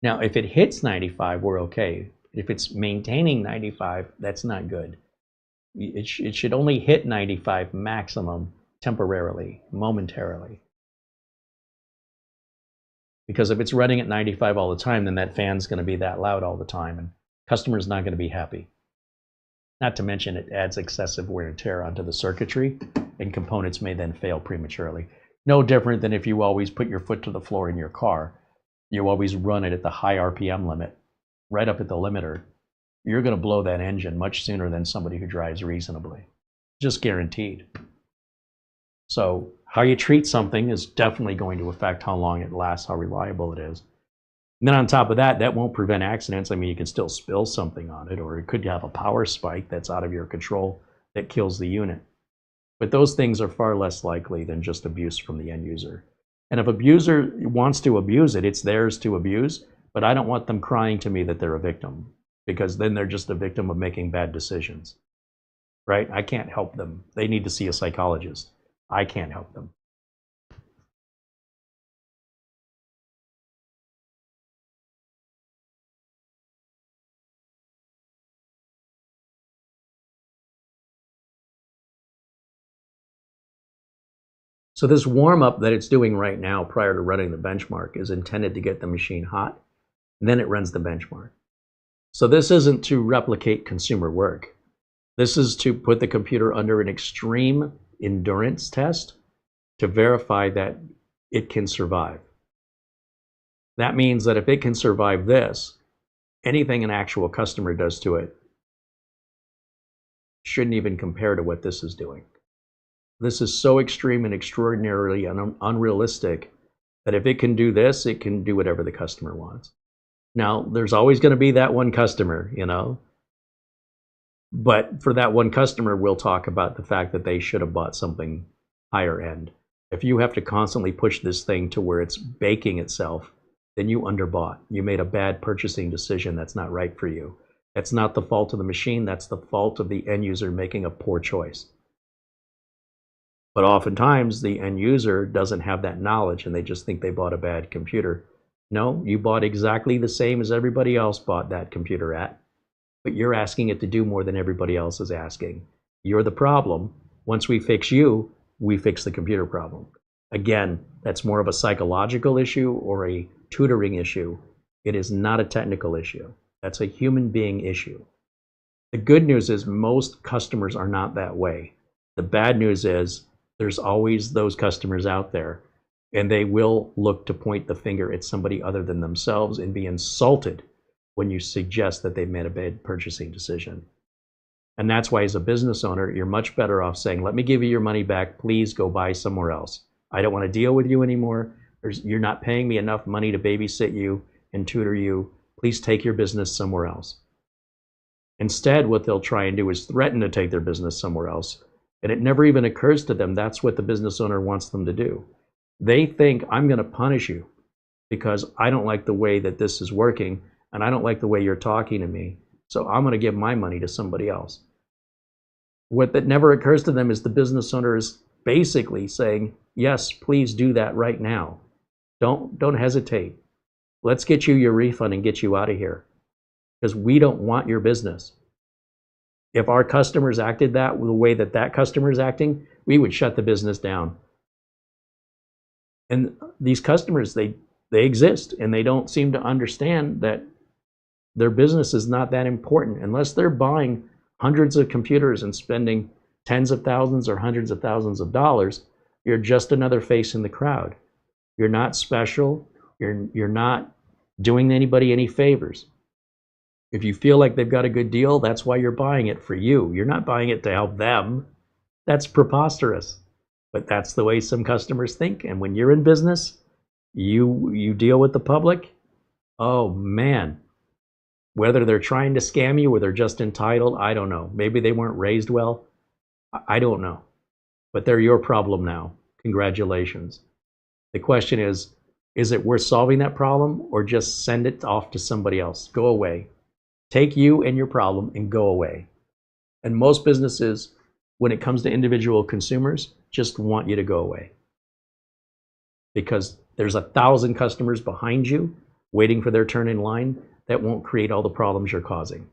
[SPEAKER 1] Now, if it hits 95, we're okay. If it's maintaining 95, that's not good. It should only hit 95 maximum temporarily, momentarily. Because if it's running at 95 all the time, then that fan's going to be that loud all the time, and customer's not going to be happy. Not to mention it adds excessive wear and tear onto the circuitry, and components may then fail prematurely. No different than if you always put your foot to the floor in your car. You always run it at the high RPM limit, right up at the limiter. You're going to blow that engine much sooner than somebody who drives reasonably. Just guaranteed. So how you treat something is definitely going to affect how long it lasts, how reliable it is. And then on top of that, that won't prevent accidents. I mean, you can still spill something on it, or it could have a power spike that's out of your control that kills the unit. But those things are far less likely than just abuse from the end user. And if abuser wants to abuse it, it's theirs to abuse, but I don't want them crying to me that they're a victim, because then they're just a victim of making bad decisions, right? I can't help them. They need to see a psychologist. I can't help them. So this warm-up that it's doing right now prior to running the benchmark is intended to get the machine hot, and then it runs the benchmark. So this isn't to replicate consumer work. This is to put the computer under an extreme endurance test to verify that it can survive. That means that if it can survive this, anything an actual customer does to it shouldn't even compare to what this is doing. This is so extreme and extraordinarily unrealistic that if it can do this, it can do whatever the customer wants. Now, there's always going to be that one customer, you know. But for that one customer, we'll talk about the fact that they should have bought something higher end. If you have to constantly push this thing to where it's baking itself, then you underbought. You made a bad purchasing decision that's not right for you. That's not the fault of the machine. That's the fault of the end user making a poor choice. But oftentimes, the end user doesn't have that knowledge and they just think they bought a bad computer. No, you bought exactly the same as everybody else bought that computer at, but you're asking it to do more than everybody else is asking. You're the problem. Once we fix you, we fix the computer problem. Again, that's more of a psychological issue or a tutoring issue. It is not a technical issue. That's a human being issue. The good news is most customers are not that way. The bad news is there's always those customers out there, and they will look to point the finger at somebody other than themselves and be insulted when you suggest that they've made a bad purchasing decision. And that's why, as a business owner, you're much better off saying, let me give you your money back, please go buy somewhere else. I don't want to deal with you anymore. You're not paying me enough money to babysit you and tutor you. Please take your business somewhere else. Instead, what they'll try and do is threaten to take their business somewhere else. And it never even occurs to them that's what the business owner wants them to do. They think, I'm going to punish you because I don't like the way that this is working and I don't like the way you're talking to me. So I'm going to give my money to somebody else. What that never occurs to them is the business owner is basically saying, yes, please do that right now. Don't hesitate. Let's get you your refund and get you out of here because we don't want your business. If our customers acted the way that that customer is acting, we would shut the business down. And these customers, they exist, and they don't seem to understand that their business is not that important. Unless they're buying hundreds of computers and spending tens of thousands or hundreds of thousands of dollars, you're just another face in the crowd. You're not special. You're not doing anybody any favors. If you feel like they've got a good deal, that's why you're buying it for you. You're not buying it to help them. That's preposterous. But that's the way some customers think. And when you're in business, you deal with the public. Oh, man. Whether they're trying to scam you or they're just entitled, I don't know. Maybe they weren't raised well. I don't know. but they're your problem now. Congratulations. The question is it worth solving that problem, or just send it off to somebody else? Go away. Take you and your problem and go away. And most businesses, when it comes to individual consumers, just want you to go away. Because there's 1,000 customers behind you waiting for their turn in line that won't create all the problems you're causing.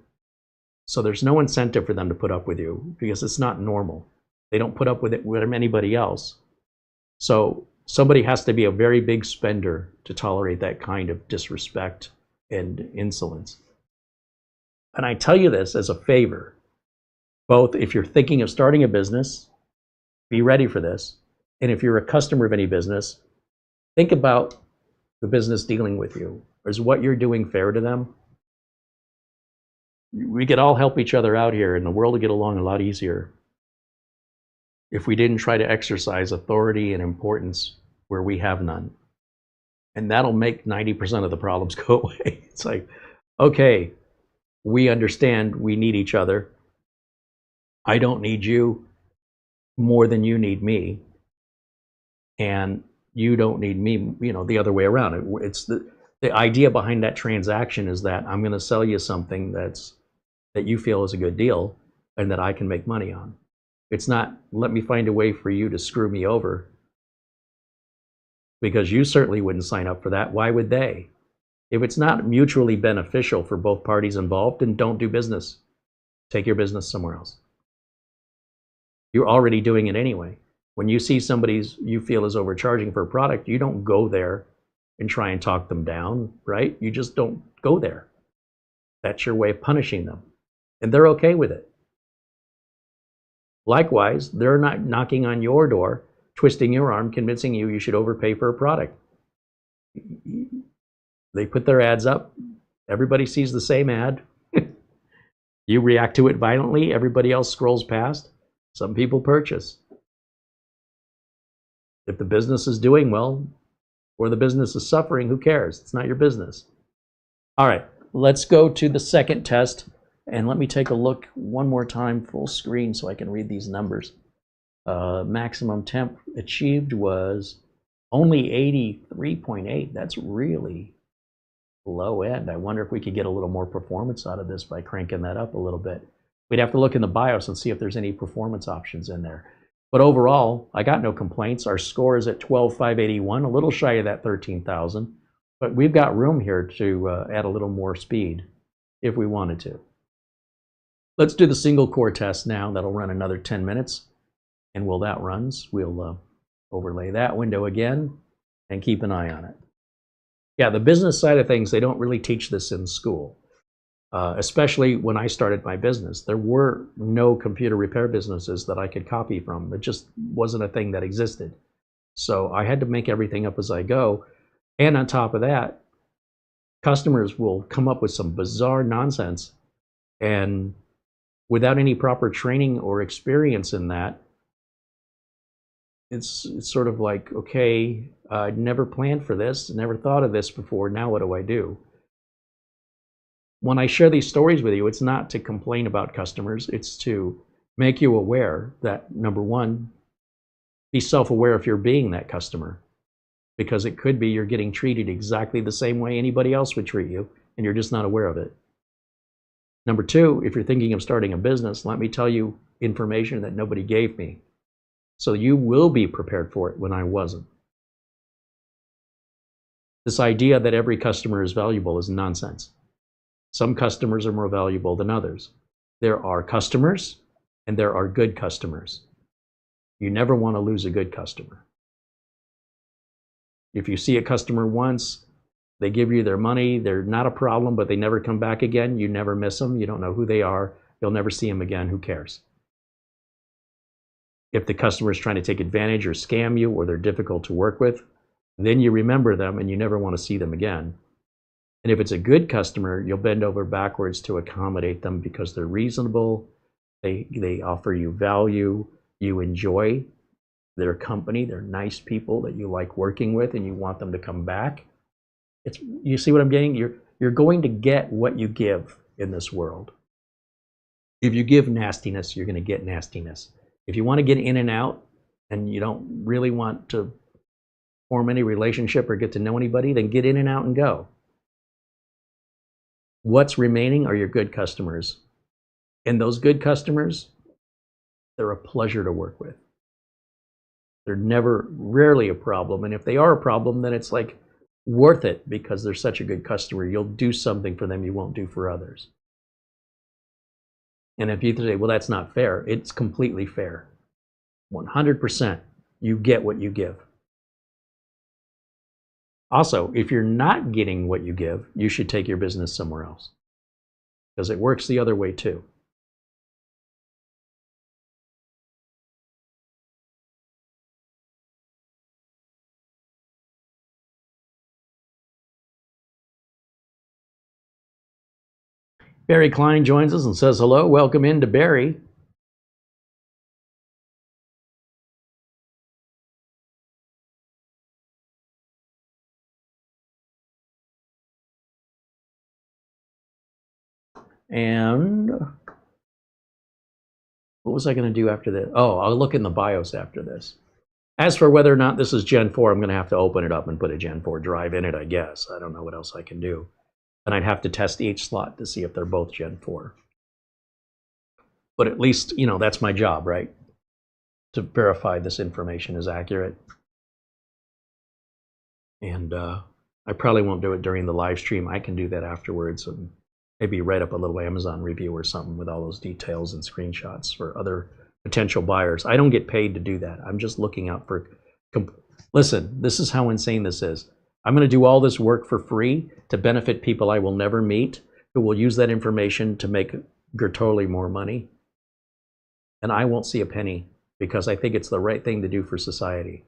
[SPEAKER 1] So there's no incentive for them to put up with you, because it's not normal. They don't put up with it with anybody else. So somebody has to be a very big spender to tolerate that kind of disrespect and insolence. And I tell you this as a favor, both if you're thinking of starting a business, be ready for this. And if you're a customer of any business, think about the business dealing with you. Is what you're doing fair to them? We could all help each other out here, and the world would get along a lot easier if we didn't try to exercise authority and importance where we have none. And that'll make 90% of the problems go away. It's like, okay, we understand we need each other. I don't need you more than you need me. And you don't need me, the other way around. It's the idea behind that transaction is that I'm going to sell you something that you feel is a good deal and that I can make money on. It's not, let me find a way for you to screw me over, because you certainly wouldn't sign up for that. Why would they? If it's not mutually beneficial for both parties involved, then don't do business. Take your business somewhere else. You're already doing it anyway. When you see somebody you feel is overcharging for a product, you don't go there and try and talk them down, right? You just don't go there. That's your way of punishing them. And they're okay with it. Likewise, they're not knocking on your door, twisting your arm, convincing you should overpay for a product. They put their ads up. Everybody sees the same ad. You react to it violently. Everybody else scrolls past. Some people purchase. If the business is doing well or the business is suffering, who cares? It's not your business. All right, let's go to the second test. And let me take a look one more time, full screen, so I can read these numbers. Maximum temp achieved was only 83.8. That's really low end. I wonder if we could get a little more performance out of this by cranking that up a little bit. We'd have to look in the BIOS and see if there's any performance options in there. But overall, I got no complaints. Our score is at 12,581, a little shy of that 13,000. But we've got room here to add a little more speed if we wanted to. Let's do the single core test now. That'll run another 10 minutes. And while that runs, we'll overlay that window again and keep an eye on it. Yeah, the business side of things, they don't really teach this in school. Especially when I started my business. There were no computer repair businesses that I could copy from. It just wasn't a thing that existed. So I had to make everything up as I go. And on top of that, customers will come up with some bizarre nonsense, and without any proper training or experience in that, it's sort of like, okay, I never planned for this, never thought of this before, now what do I do? When I share these stories with you, it's not to complain about customers, it's to make you aware that, number one, be self-aware if you're being that customer, because it could be you're getting treated exactly the same way anybody else would treat you, and you're just not aware of it. Number two, if you're thinking of starting a business, let me tell you information that nobody gave me. So you will be prepared for it when I wasn't. This idea that every customer is valuable is nonsense. Some customers are more valuable than others. There are customers and there are good customers. You never want to lose a good customer. If you see a customer once, they give you their money, they're not a problem, but they never come back again, you never miss them, you don't know who they are, you'll never see them again, who cares? If the customer is trying to take advantage or scam you, or they're difficult to work with, then you remember them and you never want to see them again. And if it's a good customer, you'll bend over backwards to accommodate them because they're reasonable, they offer you value, you enjoy their company, they're nice people that you like working with and you want them to come back. You see what I'm getting? You're going to get what you give in this world. If you give nastiness, you're going to get nastiness. If you want to get in and out, and you don't really want to form any relationship or get to know anybody, then get in and out and go. What's remaining are your good customers. And those good customers, they're a pleasure to work with. They're rarely a problem. And if they are a problem, then it's like worth it because they're such a good customer. You'll do something for them you won't do for others. And if you say, well, that's not fair, it's completely fair. 100%, you get what you give. Also, if you're not getting what you give, you should take your business somewhere else, because it works the other way too. Barry Klein joins us and says hello. Welcome into Barry. And what was I going to do after this? Oh, I'll look in the BIOS after this. As for whether or not this is Gen 4, I'm going to have to open it up and put a Gen 4 drive in it, I guess. I don't know what else I can do. And I'd have to test each slot to see if they're both Gen 4. But at least, you know, that's my job, right? To verify this information is accurate. And I probably won't do it during the live stream. I can do that afterwards and maybe write up a little Amazon review or something with all those details and screenshots for other potential buyers. I don't get paid to do that. I'm just looking out for... Listen, this is how insane this is. I'm going to do all this work for free to benefit people I will never meet who will use that information to make Getorli more money. And I won't see a penny because I think it's the right thing to do for society.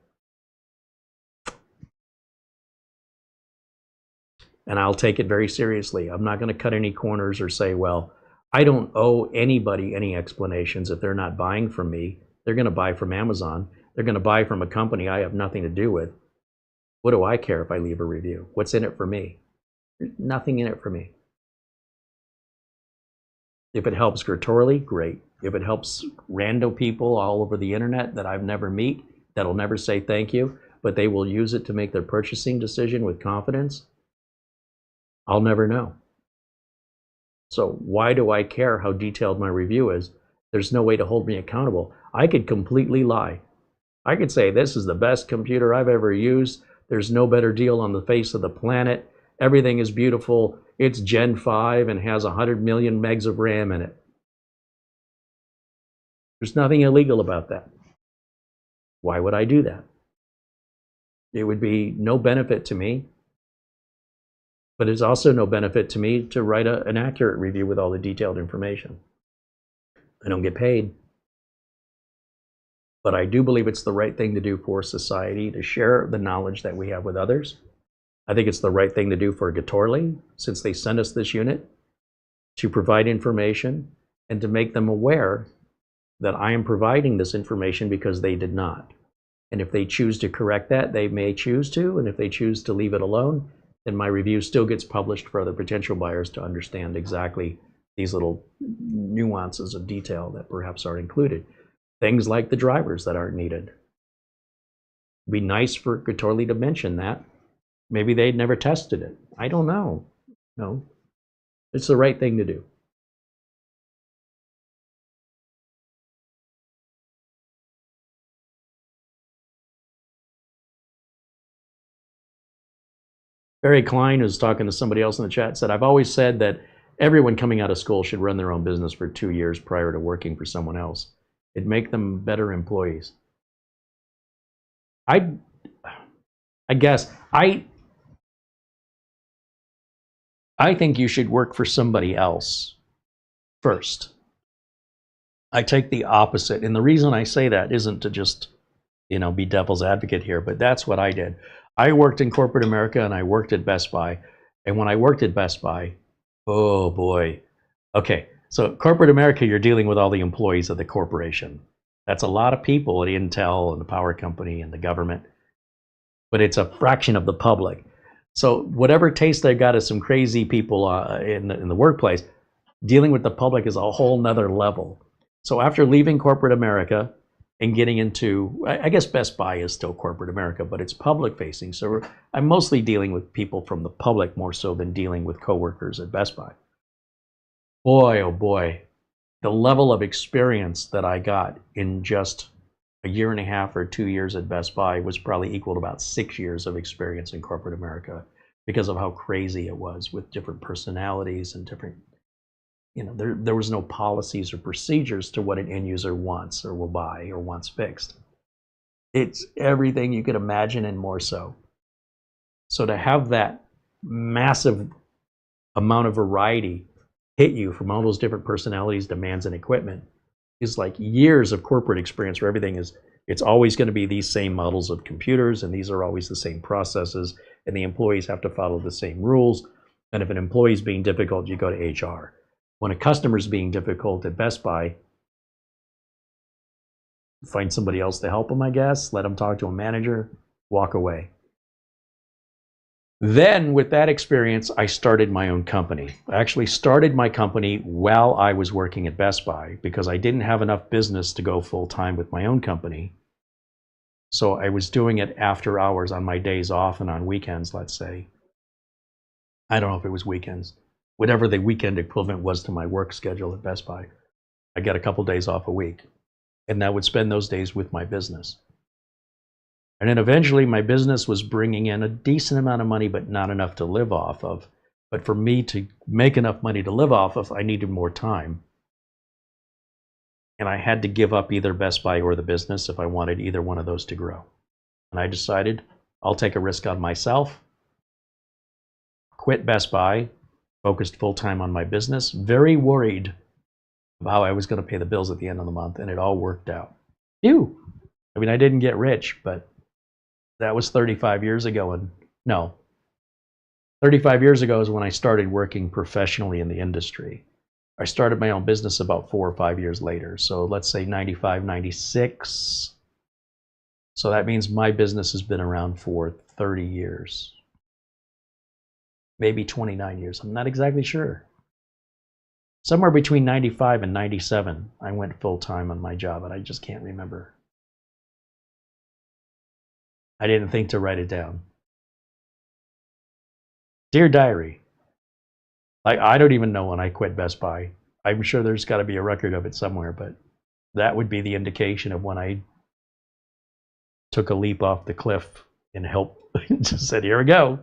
[SPEAKER 1] And I'll take it very seriously. I'm not going to cut any corners or say, well, I don't owe anybody any explanations. If they're not buying from me, they're going to buy from Amazon. They're going to buy from a company I have nothing to do with. What do I care if I leave a review? What's in it for me? There's nothing in it for me. If it helps Getorli, great. If it helps rando people all over the internet that I've never meet, that'll never say thank you, but they will use it to make their purchasing decision with confidence, I'll never know. So why do I care how detailed my review is? There's no way to hold me accountable. I could completely lie. I could say this is the best computer I've ever used. There's no better deal on the face of the planet. Everything is beautiful. It's Gen 5 and has 100 million megs of RAM in it. There's nothing illegal about that. Why would I do that? It would be no benefit to me. But it's also no benefit to me to write an accurate review with all the detailed information. I don't get paid. But I do believe it's the right thing to do for society, to share the knowledge that we have with others. I think it's the right thing to do for Getorli, since they sent us this unit, to provide information and to make them aware that I am providing this information because they did not. And if they choose to correct that, they may choose to, and if they choose to leave it alone, then my review still gets published for other potential buyers to understand exactly these little nuances of detail that perhaps aren't included. Things like the drivers that aren't needed. It'd be nice for Getorli to mention that. Maybe they'd never tested it. I don't know. No, it's the right thing to do. Barry Klein, who's talking to somebody else in the chat, said, I've always said that everyone coming out of school should run their own business for 2 years prior to working for someone else. It'd make them better employees. I guess I think you should work for somebody else first. I take the opposite. And the reason I say that isn't to just, be devil's advocate here, but that's what I did. I worked in corporate America and I worked at Best Buy. And when I worked at Best Buy, oh boy. Okay, so corporate America, you're dealing with all the employees of the corporation. That's a lot of people at Intel and the power company and the government. But it's a fraction of the public. So whatever taste they've got is some crazy people in the workplace, dealing with the public is a whole nother level. So after leaving corporate America and getting into, I guess Best Buy is still corporate America, but it's public facing. So I'm mostly dealing with people from the public more so than dealing with coworkers at Best Buy. Boy, oh boy, the level of experience that I got in just a year and a half or 2 years at Best Buy was probably equal to about 6 years of experience in corporate America because of how crazy it was with different personalities and different, you know, there was no policies or procedures to what an end user wants or will buy or wants fixed. It's everything you could imagine and more so. So to have that massive amount of variety hit you from all those different personalities, demands, and equipment is like years of corporate experience where everything is, it's always going to be these same models of computers, and these are always the same processes, and the employees have to follow the same rules. And if an employee is being difficult, you go to HR. When a customer is being difficult at Best Buy, find somebody else to help them, I guess, let them talk to a manager, walk away. Then with that experience, I started my own company. I actually started my company while I was working at Best Buy because I didn't have enough business to go full time with my own company. So I was doing it after hours on my days off and on weekends, let's say. I don't know if it was weekends. Whatever the weekend equivalent was to my work schedule at Best Buy. I got a couple days off a week. And I would spend those days with my business. And then eventually my business was bringing in a decent amount of money, but not enough to live off of. But for me to make enough money to live off of, I needed more time. And I had to give up either Best Buy or the business if I wanted either one of those to grow. And I decided I'll take a risk on myself, quit Best Buy, focused full-time on my business, very worried about how I was going to pay the bills at the end of the month, and it all worked out. Phew! I mean, I didn't get rich, but that was 35 years ago, and no. 35 years ago is when I started working professionally in the industry. I started my own business about 4 or 5 years later. So let's say 95, 96. So that means my business has been around for 30 years. Maybe 29 years. I'm not exactly sure. Somewhere between 95 and 97, I went full time on my job, and I just can't remember. I didn't think to write it down. Dear Diary, I don't even know when I quit Best Buy. I'm sure there's got to be a record of it somewhere, but that would be the indication of when I took a leap off the cliff and just said, here we go.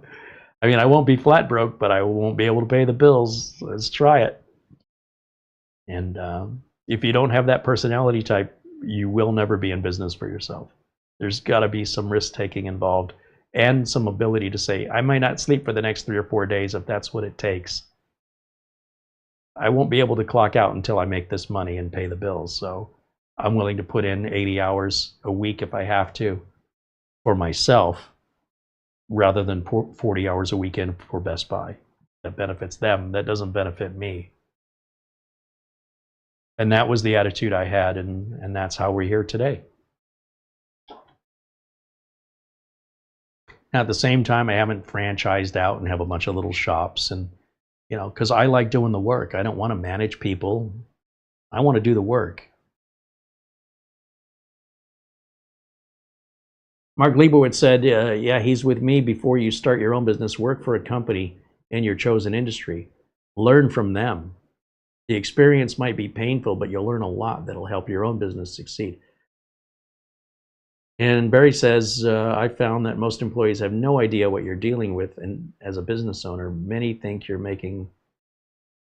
[SPEAKER 1] I mean, I won't be flat broke, but I won't be able to pay the bills. Let's try it. And if you don't have that personality type, you will never be in business for yourself. There's got to be some risk taking involved and some ability to say, I might not sleep for the next 3 or 4 days if that's what it takes. I won't be able to clock out until I make this money and pay the bills. So I'm willing to put in 80 hours a week if I have to for myself rather than 40 hours a weekend for Best Buy. That benefits them. That doesn't benefit me. And that was the attitude I had, and that's how we're here today. Now, at the same time, I haven't franchised out and have a bunch of little shops, and you know, because I like doing the work. I don't want to manage people. I want to do the work. Mark Leibowitz said, yeah, he's with me. Before you start your own business, work for a company in your chosen industry. Learn from them. The experience might be painful, but you'll learn a lot that'll help your own business succeed. And Barry says, I found that most employees have no idea what you're dealing with, and as a business owner, many think you're making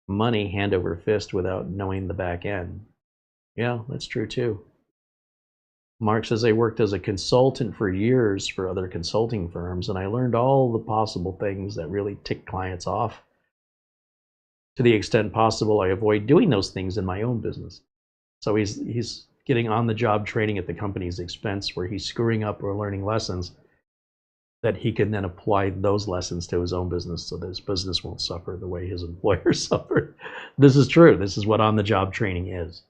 [SPEAKER 1] money hand over fist without knowing the back end. Yeah, that's true too. Mark says, I worked as a consultant for years for other consulting firms, and I learned all the possible things that really tick clients off. To the extent possible, I avoid doing those things in my own business. So he's getting on-the-job training at the company's expense, where he's screwing up or learning lessons that he can then apply those lessons to his own business so that his business won't suffer the way his employer suffered. This is true. This is what on-the-job training is,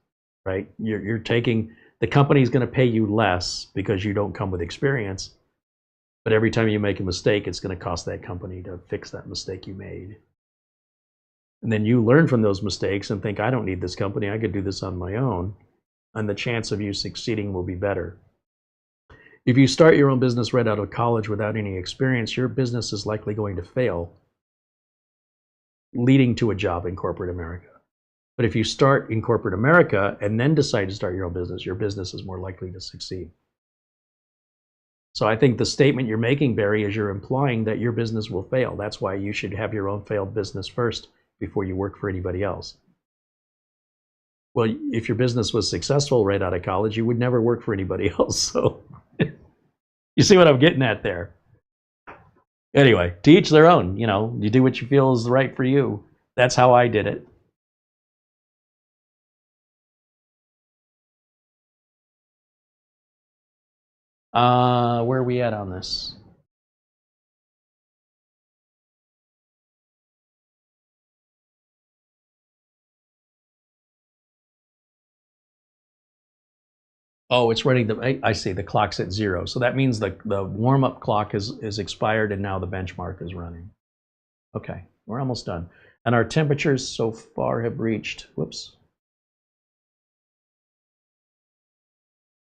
[SPEAKER 1] right? You're taking, the company's going to pay you less because you don't come with experience, but every time you make a mistake, it's going to cost that company to fix that mistake you made. And then you learn from those mistakes and think, I don't need this company. I could do this on my own. and the chance of you succeeding will be better. If you start your own business right out of college without any experience, your business is likely going to fail, leading to a job in corporate America. But if you start in corporate America and then decide to start your business is more likely to succeed. So I think the statement you're making, Barry, is you're implying that your business will fail. That's why you should have your own failed business first before you work for anybody else. Well, if your business was successful right out of college, you would never work for anybody else. So you see what I'm getting at there? Anyway, to each their own. You know, you do what you feel is right for you. That's how I did it. Where are we at on this? Oh, it's running the, I see, the clock's at 0. So that means the warm-up clock is expired and now the benchmark is running. Okay, we're almost done. And our temperatures so far have reached, whoops.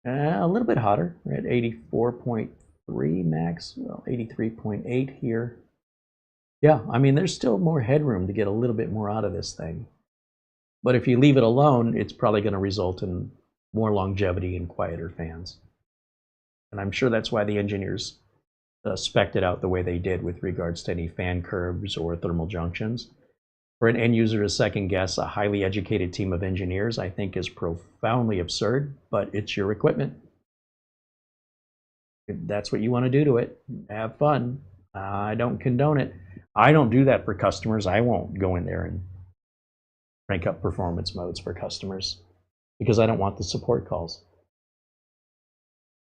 [SPEAKER 1] A little bit hotter. We're at 84.3 max, well, 83.8 here. Yeah, I mean, there's still more headroom to get a little bit more out of this thing. But if you leave it alone, it's probably going to result in more longevity and quieter fans. And I'm sure that's why the engineers spec'd it out the way they did with regards to any fan curves or thermal junctions. For an end user to second guess a highly educated team of engineers, I think is profoundly absurd, but it's your equipment. If that's what you want to do to it, have fun. I don't condone it. I don't do that for customers. I won't go in there and crank up performance modes for customers because I don't want the support calls.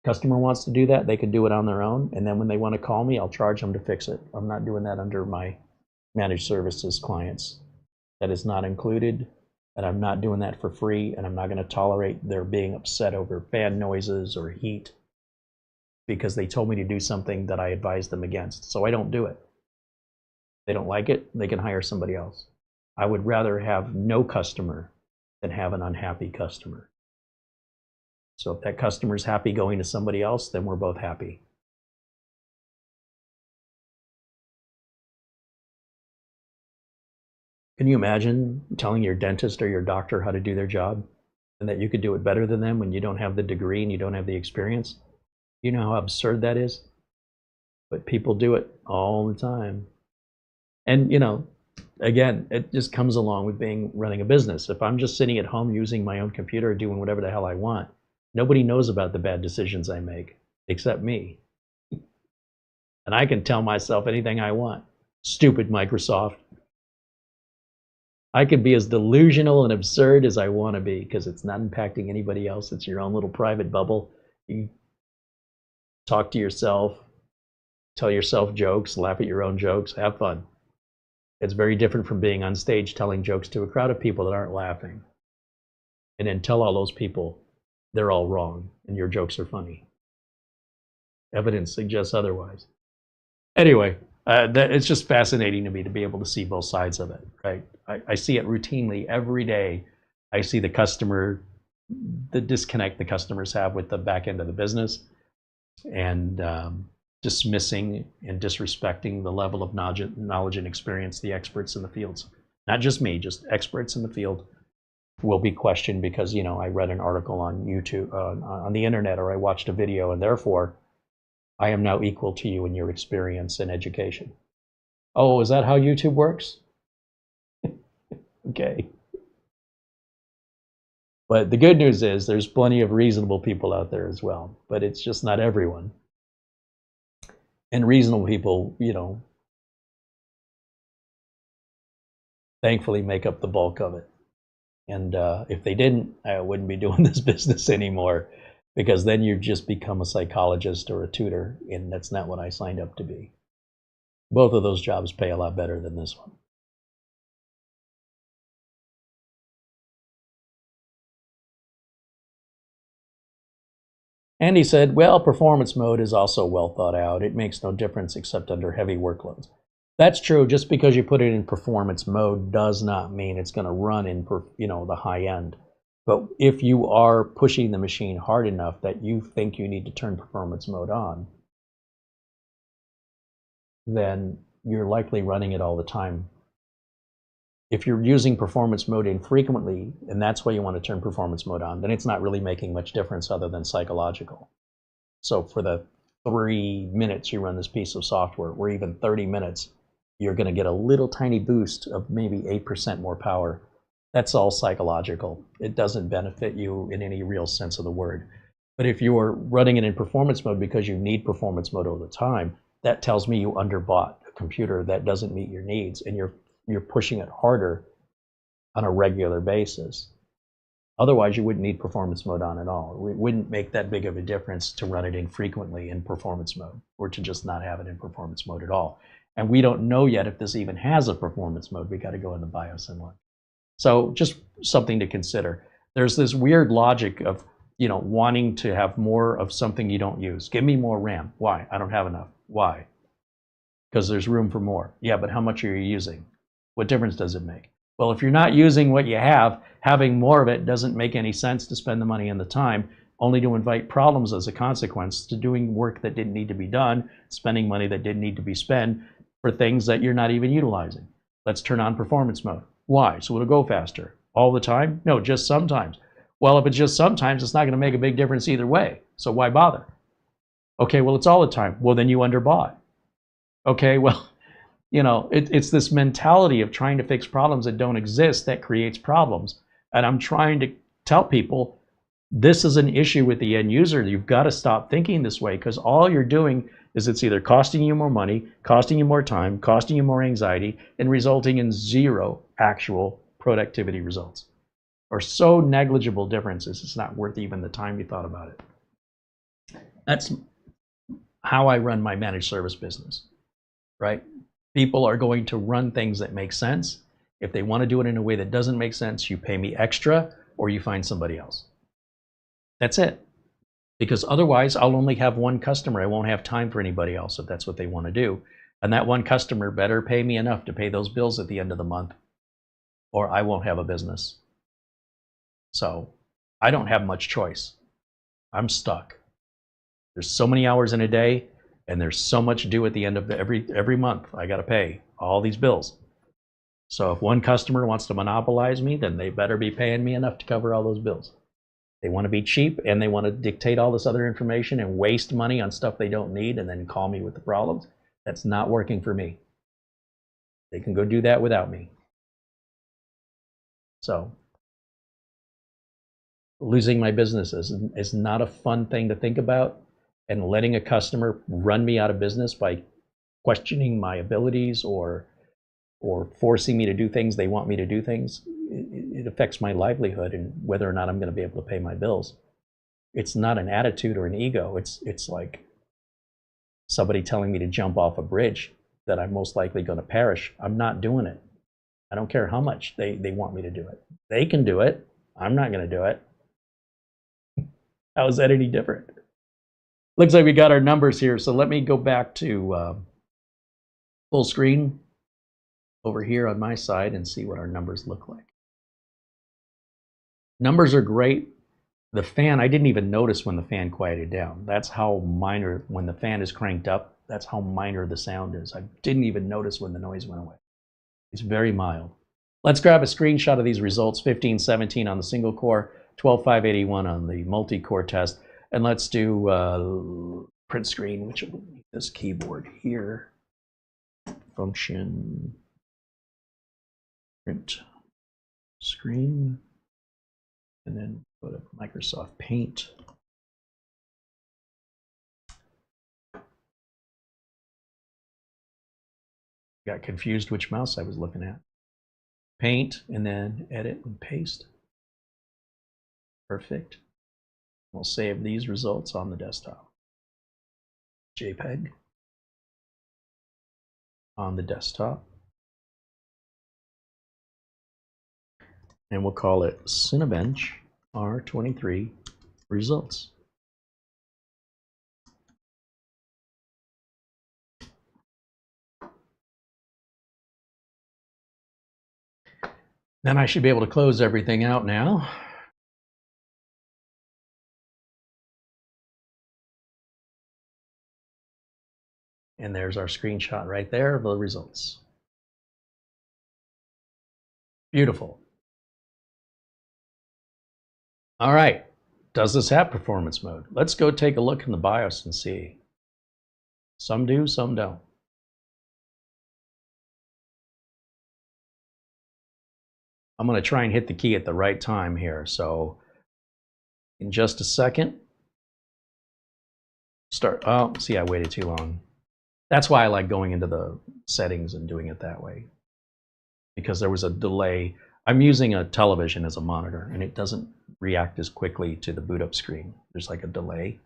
[SPEAKER 1] Customer wants to do that, they can do it on their own, and then when they want to call me, I'll charge them to fix it. I'm not doing that under my managed services clients. That is not included, and I'm not doing that for free, and I'm not going to tolerate their being upset over fan noises or heat because they told me to do something that I advised them against. So I don't do it. If they don't like it, they can hire somebody else. I would rather have no customer than have an unhappy customer. So if that customer's happy going to somebody else, then we're both happy. Can you imagine telling your dentist or your doctor how to do their job and that you could do it better than them when you don't have the degree and you don't have the experience? You know how absurd that is? But people do it all the time. And, you know, again, it just comes along with running a business. If I'm just sitting at home using my own computer, doing whatever the hell I want, nobody knows about the bad decisions I make except me. And I can tell myself anything I want. Stupid Microsoft. I can be as delusional and absurd as I want to be because it's not impacting anybody else. It's your own little private bubble. You talk to yourself, tell yourself jokes, laugh at your own jokes, have fun. It's very different from being on stage telling jokes to a crowd of people that aren't laughing. And then tell all those people they're all wrong and your jokes are funny. Evidence suggests otherwise. Anyway, it's just fascinating to me to be able to see both sides of it, right? I see it routinely every day. I see the customer, the disconnect the customers have with the back end of the business and dismissing and disrespecting the level of knowledge and experience the experts in the fields. Not just me, just experts in the field will be questioned because, you know, I read an article on YouTube, on the internet, or I watched a video, and therefore I am now equal to you in your experience and education. Oh, is that how YouTube works? Okay. But the good news is there's plenty of reasonable people out there as well, but it's just not everyone. And reasonable people, you know, thankfully make up the bulk of it. And if they didn't, I wouldn't be doing this business anymore, because then you just become a psychologist or a tutor, and that's not what I signed up to be. Both of those jobs pay a lot better than this one. And he said, well, performance mode is also well thought out. It makes no difference except under heavy workloads. That's true. Just because you put it in performance mode does not mean it's going to run in, you know, the high end. But if you are pushing the machine hard enough that you think you need to turn performance mode on, then you're likely running it all the time. If you're using performance mode infrequently, and that's why you want to turn performance mode on, then it's not really making much difference other than psychological. So for the 3 minutes you run this piece of software, or even 30 minutes, you're going to get a little tiny boost of maybe 8% more power. That's all psychological. It doesn't benefit you in any real sense of the word. But if you're running it in performance mode because you need performance mode all the time, that tells me you underbought a computer that doesn't meet your needs, and you're pushing it harder on a regular basis. Otherwise, you wouldn't need performance mode on at all. It wouldn't make that big of a difference to run it infrequently in performance mode, or to just not have it in performance mode at all. And we don't know yet if this even has a performance mode. We got to go in the BIOS and look. So just something to consider. There's this weird logic of, wanting to have more of something you don't use. Give me more RAM. Why? I don't have enough. Why? Because there's room for more. Yeah, but how much are you using? What difference does it make? Well, if you're not using what you have, having more of it doesn't make any sense to spend the money and the time, only to invite problems as a consequence to doing work that didn't need to be done, spending money that didn't need to be spent for things that you're not even utilizing. Let's turn on performance mode. Why? So it'll go faster. All the time? No, just sometimes. Well, if it's just sometimes, it's not going to make a big difference either way. So why bother? Okay, well, it's all the time. Well, then you underbought. Okay, well, it's this mentality of trying to fix problems that don't exist that creates problems. And I'm trying to tell people this is an issue with the end user. You've got to stop thinking this way, because all you're doing is it's either costing you more money, costing you more time, costing you more anxiety, and resulting in zero actual productivity results. Or so negligible differences, it's not worth even the time you thought about it. That's how I run my managed service business, right? People are going to run things that make sense. If they want to do it in a way that doesn't make sense, you pay me extra or you find somebody else. That's it. Because otherwise, I'll only have one customer. I won't have time for anybody else if that's what they want to do. And that one customer better pay me enough to pay those bills at the end of the month, or I won't have a business. So I don't have much choice. I'm stuck. There's so many hours in a day, and there's so much due at the end of every month. I got to pay all these bills. So if one customer wants to monopolize me, then they better be paying me enough to cover all those bills. They want to be cheap, and they want to dictate all this other information and waste money on stuff they don't need and then call me with the problems. That's not working for me. They can go do that without me. So losing my business is not a fun thing to think about, and letting a customer run me out of business by questioning my abilities or forcing me to do things they want me to do things, it affects my livelihood and whether or not I'm going to be able to pay my bills. It's not an attitude or an ego. It's like somebody telling me to jump off a bridge that I'm most likely going to perish. I'm not doing it. I don't care how much they want me to do it. They can do it. I'm not going to do it. How is that any different? Looks like we got our numbers here. So let me go back to full screen over here on my side and see what our numbers look like. Numbers are great. The fan, I didn't even notice when the fan quieted down. That's how minor, when the fan is cranked up, that's how minor the sound is. I didn't even notice when the noise went away. It's very mild. Let's grab a screenshot of these results, 1517 on the single core, 12581 on the multi-core test. And let's do print screen, which will be this keyboard here. Function, print screen, and then go to Microsoft Paint. Got confused which mouse I was looking at. Paint, and then edit and paste. Perfect. We'll save these results on the desktop. JPEG on the desktop. And we'll call it Cinebench R23 results. Then I should be able to close everything out now. And there's our screenshot right there of the results. Beautiful. All right. Does this have performance mode? Let's go take a look in the BIOS and see. Some do, some don't. I'm going to try and hit the key at the right time here. So in just a second, start. Oh, see, I waited too long. That's why I like going into the settings and doing it that way, because there was a delay. I'm using a television as a monitor, and it doesn't react as quickly to the boot up screen. There's like a delay,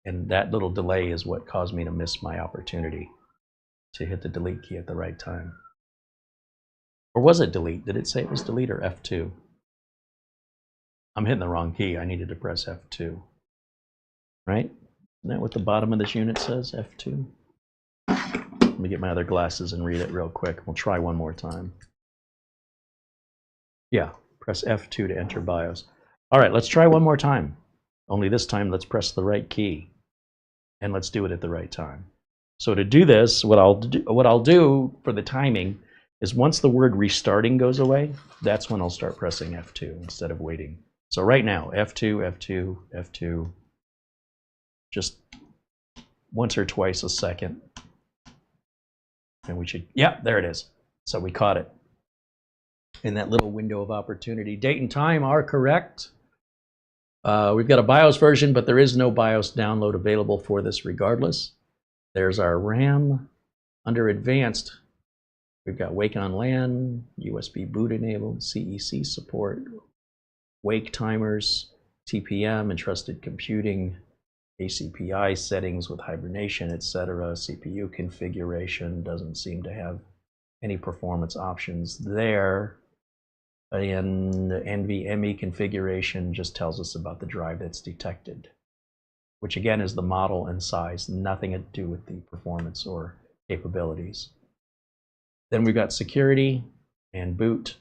[SPEAKER 1] and that little delay is what caused me to miss my opportunity to hit the delete key at the right time. Or was it delete? Did it say it was delete or F2? I'm hitting the wrong key. I needed to press F2. Right? Isn't that what the bottom of this unit says? F2? Let me get my other glasses and read it real quick. We'll try one more time. Yeah, press F2 to enter BIOS. All right, let's try one more time. Only this time, let's press the right key. And let's do it at the right time. So to do this, what I'll do for the timing is once the word restarting goes away, that's when I'll start pressing F2 instead of waiting. So right now, F2, F2, F2, just once or twice a second. And we should, yeah, there it is. So we caught it in that little window of opportunity. Date and time are correct. We've got a BIOS version, but there is no BIOS download available for this regardless. There's our RAM. Under advanced, we've got Wake on LAN, USB boot enabled, CEC support, wake timers, TPM, entrusted computing, ACPI settings with hibernation, etc. CPU configuration doesn't seem to have any performance options there. And NVMe configuration just tells us about the drive that's detected, which again is the model and size, nothing to do with the performance or capabilities. Then we've got security and boot,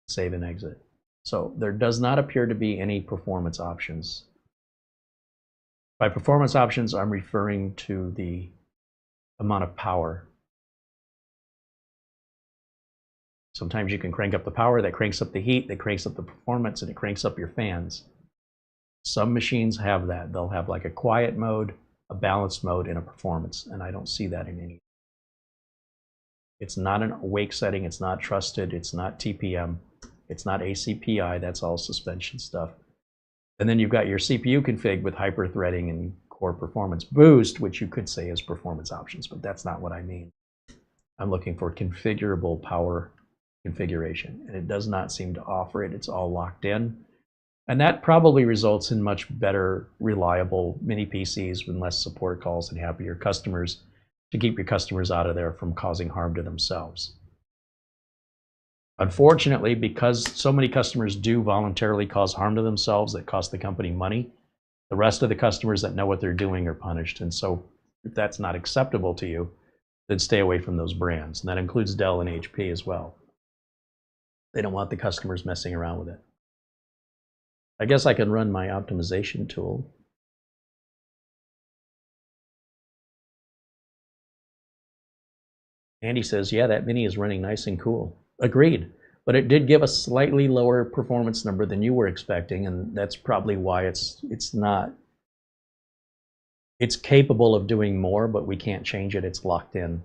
[SPEAKER 1] save and exit. So there does not appear to be any performance options. By performance options, I'm referring to the amount of power. Sometimes you can crank up the power, that cranks up the heat, that cranks up the performance, and it cranks up your fans. Some machines have that. They'll have like a quiet mode, a balanced mode, and a performance, and I don't see that in any. It's not an awake setting, it's not trusted, it's not TPM, it's not ACPI, that's all suspension stuff. And then you've got your CPU config with hyper-threading and core performance boost, which you could say is performance options, but that's not what I mean. I'm looking for configurable power configuration, and it does not seem to offer it. It's all locked in. And that probably results in much better, reliable mini PCs with less support calls and happier customers to keep your customers out of there from causing harm to themselves. Unfortunately, because so many customers do voluntarily cause harm to themselves that cost the company money, the rest of the customers that know what they're doing are punished. And so if that's not acceptable to you, then stay away from those brands. And that includes Dell and HP as well. They don't want the customers messing around with it. I guess I can run my optimization tool. Andy says, yeah, that mini is running nice and cool. Agreed. But it did give a slightly lower performance number than you were expecting, and that's probably why it's not. It's capable of doing more, but we can't change it. It's locked in.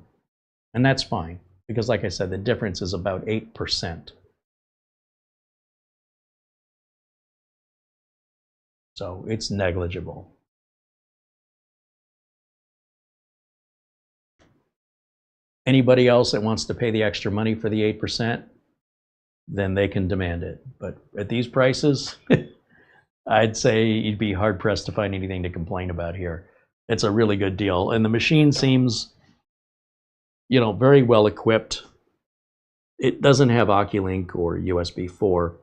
[SPEAKER 1] And that's fine, because like I said, the difference is about 8%. So it's negligible. Anybody else that wants to pay the extra money for the 8%, then they can demand it. But at these prices, I'd say you'd be hard-pressed to find anything to complain about here. It's a really good deal. And the machine seems, you know, very well equipped. It doesn't have Oculink or USB 4,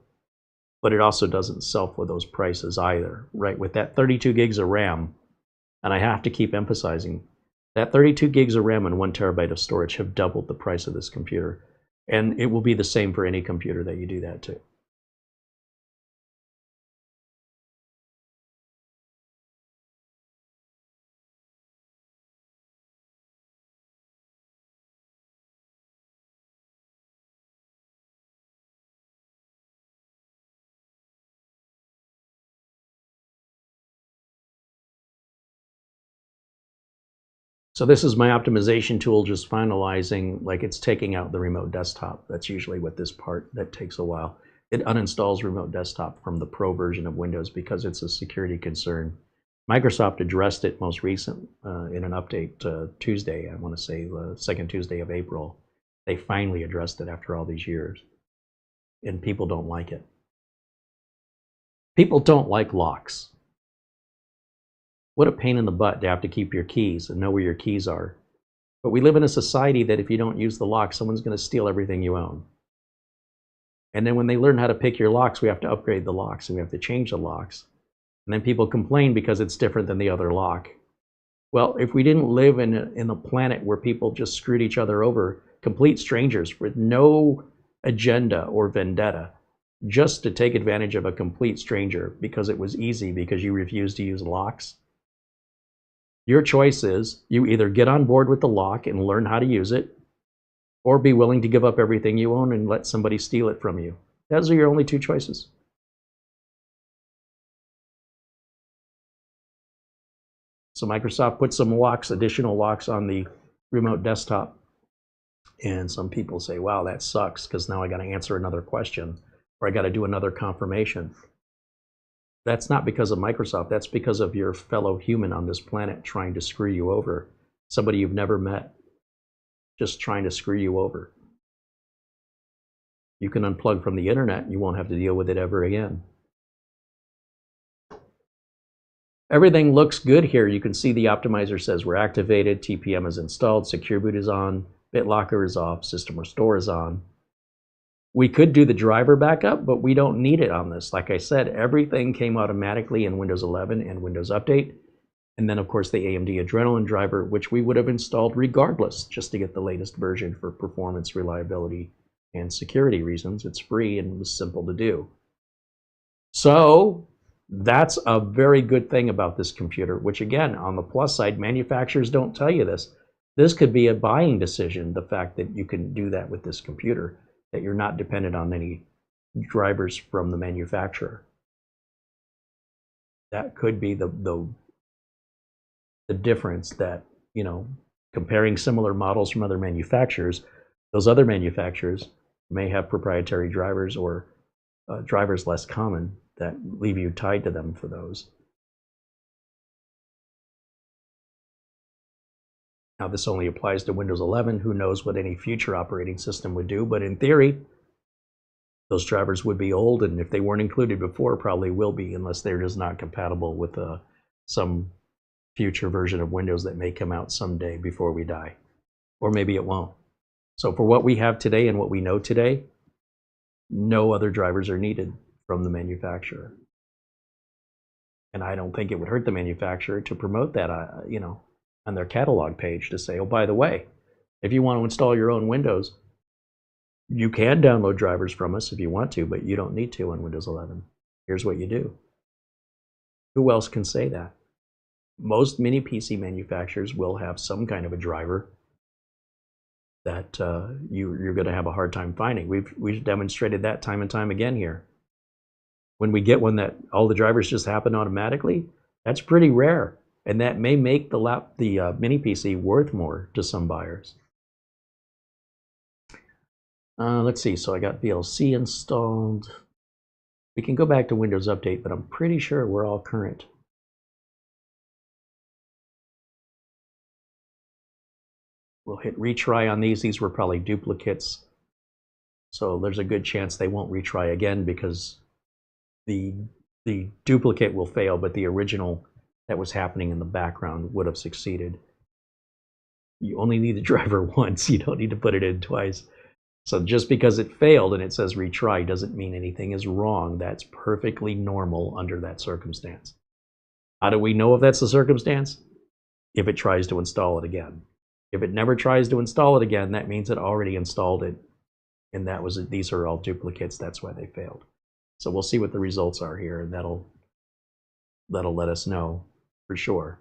[SPEAKER 1] but it also doesn't sell for those prices either, right? With that 32 gigs of RAM, and I have to keep emphasizing, that 32 gigs of RAM and 1 terabyte of storage have doubled the price of this computer. And it will be the same for any computer that you do that to. So this is my optimization tool just finalizing, like it's taking out the remote desktop. That's usually what this part, that takes a while. It uninstalls remote desktop from the Pro version of Windows because it's a security concern. Microsoft addressed it most recent in an update Tuesday, I want to say the second Tuesday of April. They finally addressed it after all these years. And people don't like it. People don't like locks. What a pain in the butt to have to keep your keys and know where your keys are. But we live in a society that if you don't use the lock, someone's going to steal everything you own. And then when they learn how to pick your locks, we have to upgrade the locks and we have to change the locks. And then people complain because it's different than the other lock. Well, if we didn't live in a planet where people just screwed each other over, complete strangers with no agenda or vendetta, just to take advantage of a complete stranger because it was easy because you refused to use locks, your choice is you either get on board with the lock and learn how to use it, or be willing to give up everything you own and let somebody steal it from you. Those are your only two choices. So Microsoft put some locks, additional locks on the remote desktop. And some people say, wow, that sucks because now I got to answer another question or I got to do another confirmation. That's not because of Microsoft. That's because of your fellow human on this planet trying to screw you over. Somebody you've never met, just trying to screw you over. You can unplug from the internet. You won't have to deal with it ever again. Everything looks good here. You can see the optimizer says we're activated, TPM is installed, Secure Boot is on, BitLocker is off, System Restore is on. We could do the driver backup, but we don't need it on this. Like I said, everything came automatically in Windows 11 and Windows Update. And then, of course, the AMD Adrenalin driver, which we would have installed regardless, just to get the latest version for performance, reliability, and security reasons. It's free and it was simple to do. So that's a very good thing about this computer, which again, on the plus side, manufacturers don't tell you this. This could be a buying decision, the fact that you can do that with this computer, that you're not dependent on any drivers from the manufacturer. That could be the difference that, you know, comparing similar models from other manufacturers, those other manufacturers may have proprietary drivers or drivers less common that leave you tied to them for those. Now, this only applies to Windows 11. Who knows what any future operating system would do, but in theory, those drivers would be old, and if they weren't included before, probably will be, unless they're just not compatible with some future version of Windows that may come out someday before we die. Or maybe it won't. So for what we have today and what we know today, no other drivers are needed from the manufacturer. And I don't think it would hurt the manufacturer to promote that, you know, on their catalog page to say, oh, by the way, if you want to install your own Windows, you can download drivers from us if you want to, but you don't need to on Windows 11. Here's what you do. Who else can say that? Most mini PC manufacturers will have some kind of a driver that you're going to have a hard time finding. We've demonstrated that time and time again here. When we get one that all the drivers just happen automatically, that's pretty rare. And that may make the mini PC worth more to some buyers. Let's see, so I got VLC installed. We can go back to Windows Update, but I'm pretty sure we're all current. We'll hit retry on these. These were probably duplicates. So there's a good chance they won't retry again because the duplicate will fail, but the original that was happening in the background would have succeeded. You only need the driver once. You don't need to put it in twice. So just because it failed and it says retry doesn't mean anything is wrong. That's perfectly normal under that circumstance. How do we know if that's the circumstance? If it tries to install it again. If it never tries to install it again, that means it already installed it. And that was it. These are all duplicates. That's why they failed. So we'll see what the results are here, and that'll let us know for sure.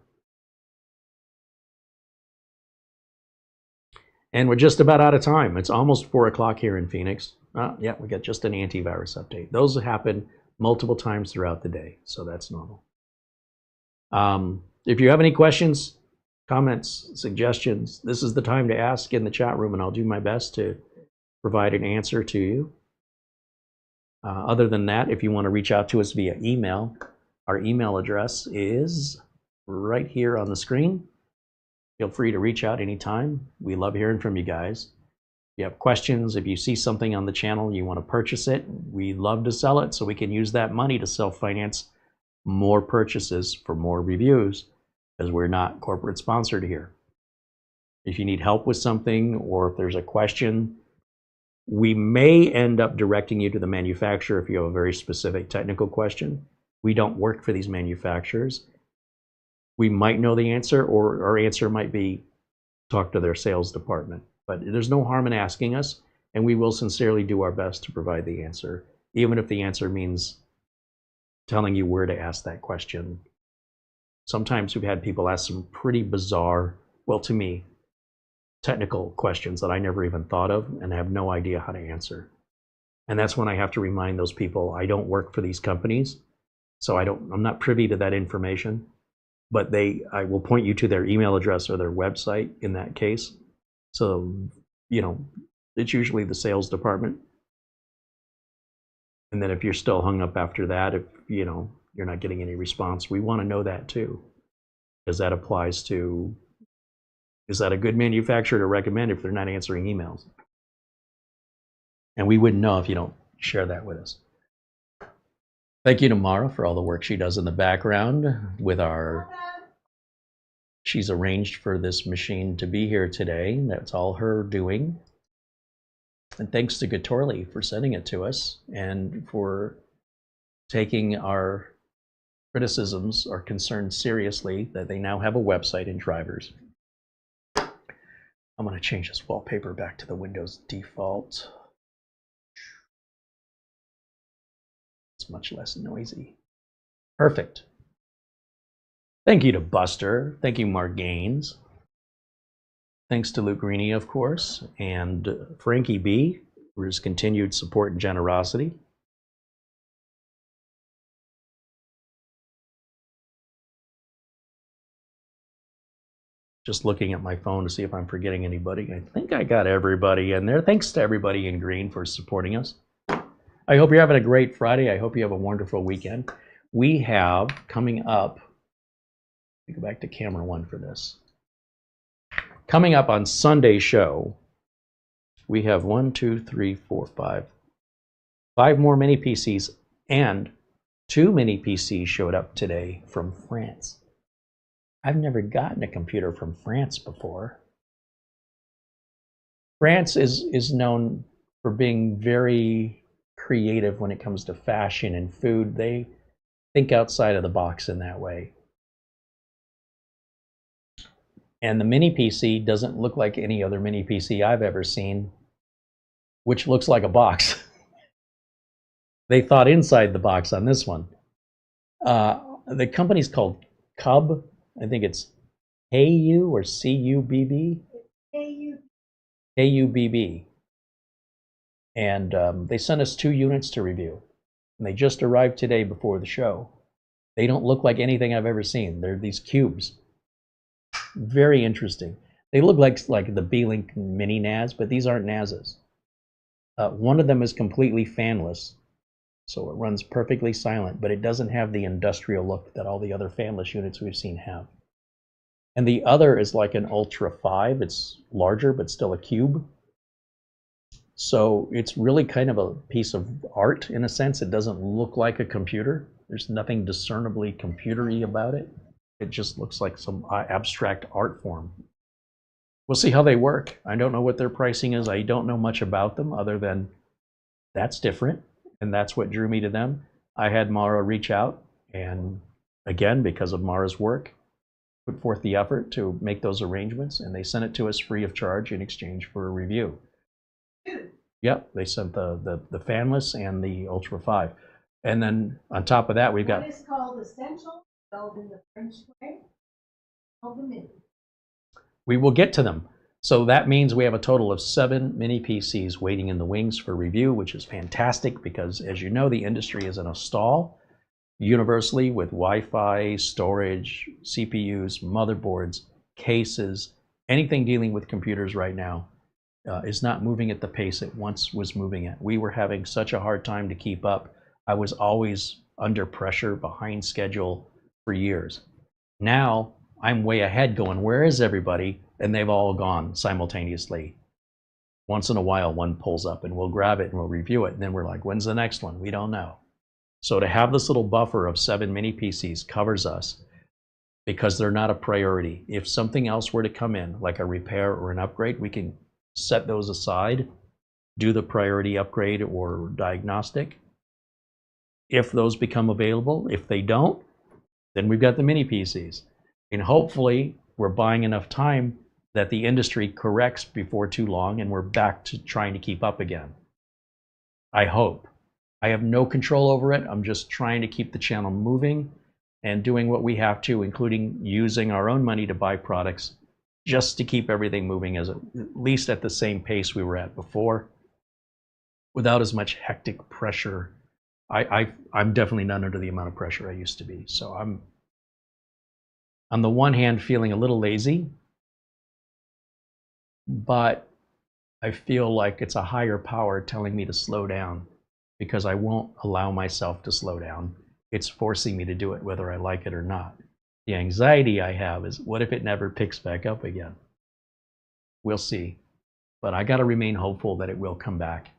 [SPEAKER 1] And we're just about out of time. It's almost 4 o'clock here in Phoenix. Yeah, we got just an antivirus update. Those happen multiple times throughout the day, so that's normal. If you have any questions, comments, suggestions, this is the time to ask in the chat room, and I'll do my best to provide an answer to you. Other than that, if you want to reach out to us via email, our email address is right here on the screen. Feel free to reach out anytime. We love hearing from you guys. If you have questions, if you see something on the channel, you want to purchase it, we love to sell it so we can use that money to self-finance more purchases for more reviews, because we're not corporate sponsored here. If you need help with something, or if there's a question, we may end up directing you to the manufacturer if you have a very specific technical question. We don't work for these manufacturers. We might know the answer, or our answer might be talk to their sales department. But there's no harm in asking us, and we will sincerely do our best to provide the answer, even if the answer means telling you where to ask that question. Sometimes we've had people ask some pretty bizarre, well, to me, technical questions that I never even thought of and have no idea how to answer. And that's when I have to remind those people I don't work for these companies, so I'm not privy to that information, but I will point you to their email address or their website in that case. So, you know, it's usually the sales department. And then if you're still hung up after that, if you know you're not getting any response, we want to know that too, because that applies to, is that a good manufacturer to recommend if they're not answering emails? And we wouldn't know if you don't share that with us. Thank you to Mara for all the work she does in the background with our, she's arranged for this machine to be here today. That's all her doing. And thanks to Getorli for sending it to us and for taking our criticisms or concerns seriously, that they now have a website and drivers. I'm going to change this wallpaper back to the Windows default. It's much less noisy. Perfect. Thank you to Buster. Thank you, Mark Gaines. Thanks to Luke Greeny, of course, and Frankie B for his continued support and generosity. Just looking at my phone to see if I'm forgetting anybody. I think I got everybody in there. Thanks to everybody in green for supporting us. I hope you're having a great Friday. I hope you have a wonderful weekend. We have coming up, let me go back to camera one for this. Coming up on Sunday's show, we have 5 more mini PCs, and 2 mini PCs showed up today from France. I've never gotten a computer from France before. France is known for being very creative when it comes to fashion and food. They think outside of the box in that way. And the mini PC doesn't look like any other mini PC I've ever seen, which looks like a box. They thought inside the box on this one. The company's called Cub. I think it's KU or CUBB? KUBB. And they sent us 2 units to review. And they just arrived today before the show. They don't look like anything I've ever seen. They're these cubes. Very interesting. They look like the B-Link mini NAS, but these aren't NASs. One of them is completely fanless, so it runs perfectly silent, but it doesn't have the industrial look that all the other fanless units we've seen have. And the other is like an Ultra 5. It's larger, but still a cube. So it's really kind of a piece of art in a sense. It doesn't look like a computer. There's nothing discernibly computery about it. It just looks like some abstract art form. We'll see how they work. I don't know what their pricing is. I don't know much about them other than that's different, and that's what drew me to them. I had Mara reach out, and again, because of Mara's work, put forth the effort to make those arrangements, and they sent it to us free of charge in exchange for a review. Yep, they sent the fanless and the Ultra 5. And then on top of that, we've got...
[SPEAKER 2] One is called Essential, spelled in the French way, called the Mini.
[SPEAKER 1] We will get to them. So that means we have a total of 7 mini PCs waiting in the wings for review, which is fantastic because, as you know, the industry is in a stall universally with Wi-Fi, storage, CPUs, motherboards. cases, anything dealing with computers right now is not moving at the pace it once was moving at. We were having such a hard time to keep up. I was always under pressure, behind schedule for years. Now I'm way ahead going, where is everybody? And they've all gone simultaneously. Once in a while, one pulls up and we'll grab it and we'll review it. And then we're like, when's the next one? We don't know. So to have this little buffer of 7 mini PCs covers us because they're not a priority. If something else were to come in, like a repair or an upgrade, we can set those aside, do the priority upgrade or diagnostic. If those become available, if they don't, then we've got the mini PCs. And hopefully we're buying enough time that the industry corrects before too long and we're back to trying to keep up again. I hope. I have no control over it. I'm just trying to keep the channel moving and doing what we have to, including using our own money to buy products just to keep everything moving at least at the same pace we were at before, without as much hectic pressure. I'm definitely not under the amount of pressure I used to be. So I'm, on the one hand, feeling a little lazy, but I feel like it's a higher power telling me to slow down because I won't allow myself to slow down. It's forcing me to do it whether I like it or not. The anxiety I have is, what if it never picks back up again? We'll see. But I got to remain hopeful that it will come back.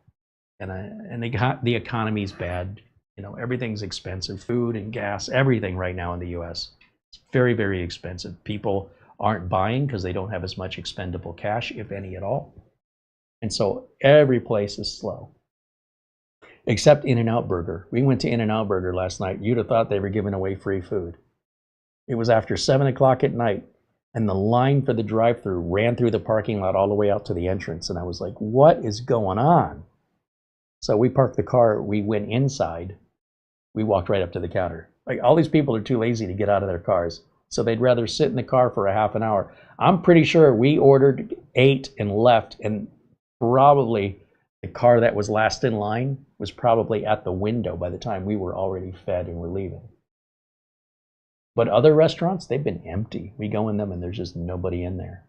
[SPEAKER 1] And the economy's bad. You know, everything's expensive. Food and gas, everything right now in the US. It's very, very expensive. People aren't buying because they don't have as much expendable cash, if any at all. And so every place is slow. Except In-N-Out Burger. We went to In-N-Out Burger last night. You'd have thought they were giving away free food. It was after 7 o'clock at night, and the line for the drive-thru ran through the parking lot all the way out to the entrance. And I was like, what is going on? So we parked the car, we went inside, we walked right up to the counter. Like, all these people are too lazy to get out of their cars, so they'd rather sit in the car for a half an hour. I'm pretty sure we ordered, ate, and left, and probably the car that was last in line was probably at the window by the time we were already fed and were leaving. But other restaurants, they've been empty. We go in them and there's just nobody in there.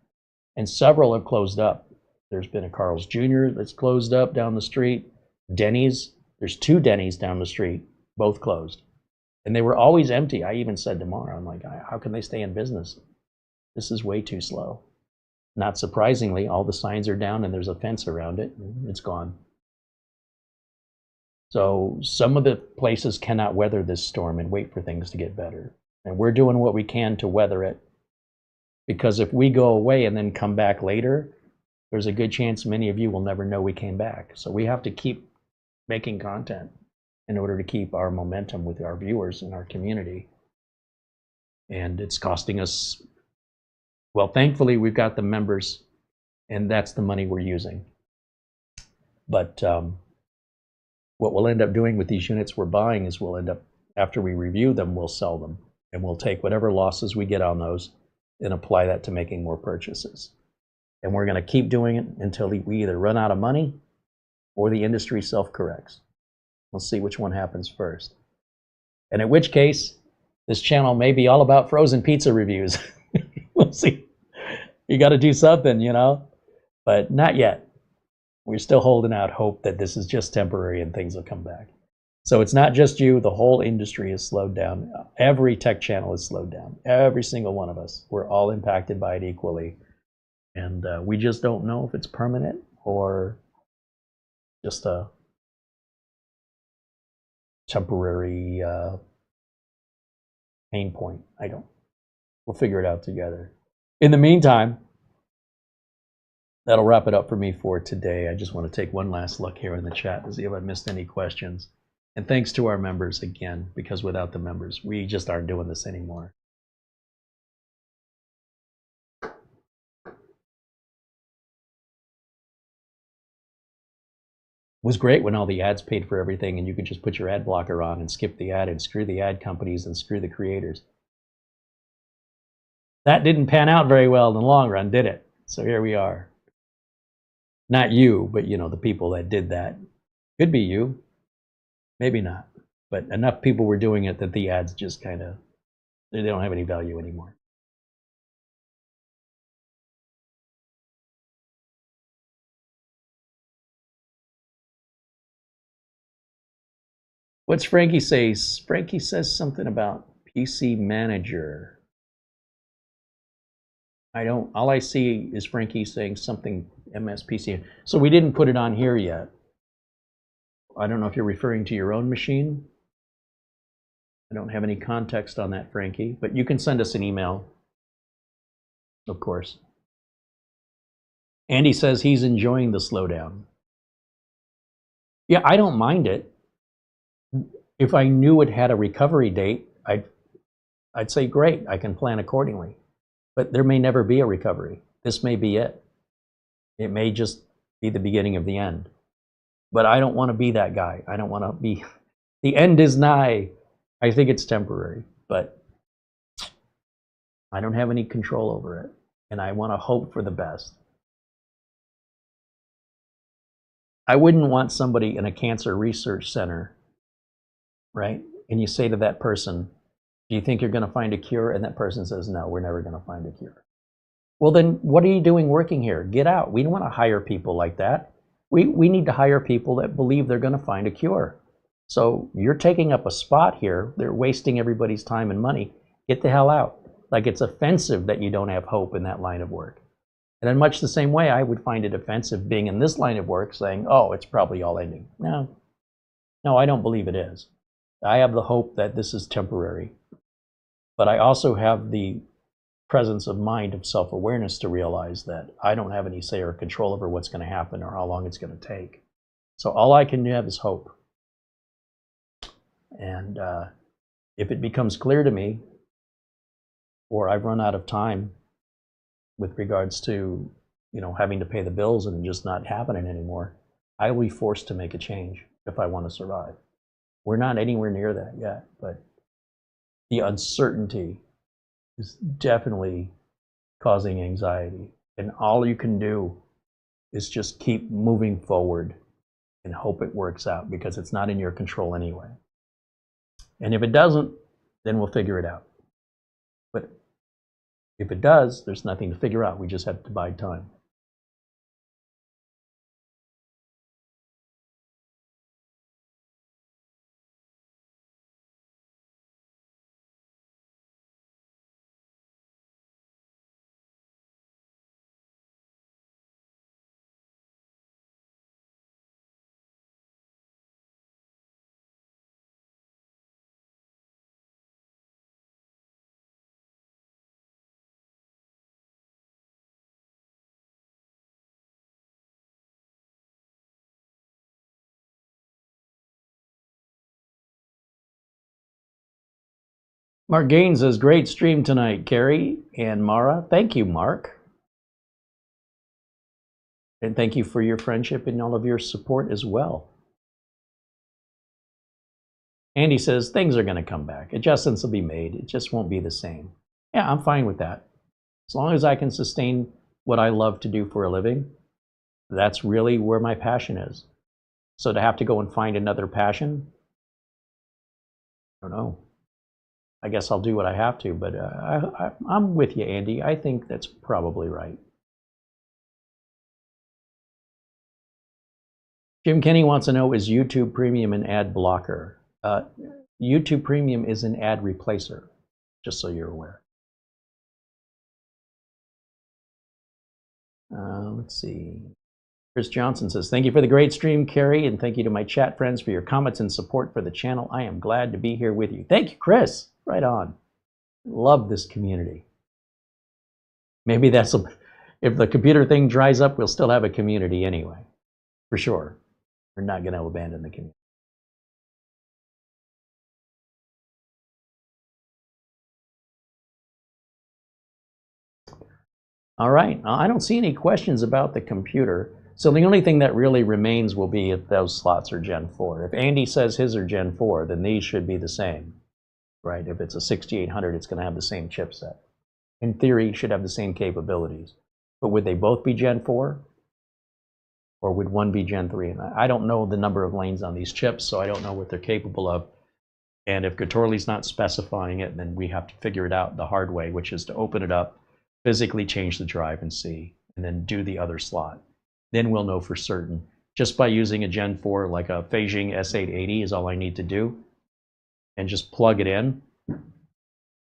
[SPEAKER 1] And several have closed up. There's been a Carl's Jr. that's closed up down the street. Denny's, there's 2 Denny's down the street, both closed. And they were always empty. I even said tomorrow, I'm like, how can they stay in business? This is way too slow. Not surprisingly, all the signs are down and there's a fence around it. It's gone. So some of the places cannot weather this storm and wait for things to get better. And we're doing what we can to weather it. Because if we go away and then come back later, there's a good chance many of you will never know we came back. So we have to keep making content in order to keep our momentum with our viewers and our community. And it's costing us, well, thankfully we've got the members and that's the money we're using. But what we'll end up doing with these units we're buying is we'll end up, after we review them, we'll sell them. And we'll take whatever losses we get on those and apply that to making more purchases. And we're going to keep doing it until we either run out of money or the industry self-corrects. We'll see which one happens first. And in which case, this channel may be all about frozen pizza reviews. We'll see. You got to do something, you know, but not yet. We're still holding out hope that this is just temporary and things will come back. So it's not just you, the whole industry is slowed down. Every tech channel is slowed down. Every single one of us. We're all impacted by it equally. And we just don't know if it's permanent or just a temporary pain point. I don't. We'll figure it out together. In the meantime, that'll wrap it up for me for today. I just want to take one last look here in the chat to see if I missed any questions. And thanks to our members again, because without the members, we just aren't doing this anymore. It was great when all the ads paid for everything and you could just put your ad blocker on and skip the ad and screw the ad companies and screw the creators. That didn't pan out very well in the long run, did it? So here we are. Not you, but you know, the people that did that. Could be you. Maybe not, but enough people were doing it that the ads just kind of, they don't have any value anymore. What's Frankie say? Frankie says something about PC Manager. I don't, all I see is Frankie saying something MSPC. So we didn't put it on here yet. I don't know if you're referring to your own machine. I don't have any context on that, Frankie, but you can send us an email, of course. Andy says he's enjoying the slowdown. Yeah, I don't mind it. If I knew it had a recovery date, I'd say great, I can plan accordingly. But there may never be a recovery. This may be it. It may just be the beginning of the end. But I don't want to be that guy. I don't want to be, the end is nigh. I think it's temporary, but I don't have any control over it. And I want to hope for the best. I wouldn't want somebody in a cancer research center, right? And you say to that person, do you think you're going to find a cure? And that person says, no, we're never going to find a cure. Well, then what are you doing working here? Get out. We don't want to hire people like that. We need to hire people that believe they're going to find a cure. So you're taking up a spot here. They're wasting everybody's time and money. Get the hell out. Like, it's offensive that you don't have hope in that line of work. And in much the same way, I would find it offensive being in this line of work saying, oh, it's probably all ending. No, I don't believe it is. I have the hope that this is temporary. But I also have the presence of mind, of self-awareness to realize that I don't have any say or control over what's going to happen or how long it's going to take. So all I can have is hope. And if it becomes clear to me, or I've run out of time with regards to, having to pay the bills and just not happening anymore, I will be forced to make a change if I want to survive. We're not anywhere near that yet, but the uncertainty is definitely causing anxiety. And all you can do is just keep moving forward and hope it works out, because it's not in your control anyway. And if it doesn't, then we'll figure it out. But if it does, there's nothing to figure out. We just have to bide time. Mark Gaines says, great stream tonight, Carrie and Mara. Thank you, Mark. And thank you for your friendship and all of your support as well. Andy says, things are going to come back. Adjustments will be made. It just won't be the same. Yeah, I'm fine with that. As long as I can sustain what I love to do for a living, that's really where my passion is. So to have to go and find another passion, I don't know. I guess I'll do what I have to, but I'm with you, Andy. I think that's probably right. Jim Kenny wants to know, is YouTube Premium an ad blocker? YouTube Premium is an ad replacer, just so you're aware. Let's see. Chris Johnson says, thank you for the great stream, Carrie, and thank you to my chat friends for your comments and support for the channel. I am glad to be here with you. Thank you, Chris. Right on. Love this community. Maybe that's if the computer thing dries up, we'll still have a community anyway. For sure. We're not going to abandon the community. All right. I don't see any questions about the computer. So the only thing that really remains will be if those slots are Gen 4. If Andy says his are Gen 4, then these should be the same. Right? If it's a 6800, it's going to have the same chipset. In theory, it should have the same capabilities. But would they both be Gen 4? Or would one be Gen 3? And I don't know the number of lanes on these chips, so I don't know what they're capable of. And if Getorli's not specifying it, then we have to figure it out the hard way, which is to open it up, physically change the drive and see, and then do the other slot. Then we'll know for certain. just by using a Gen 4, like a Beijing S880 is all I need to do, and just plug it in.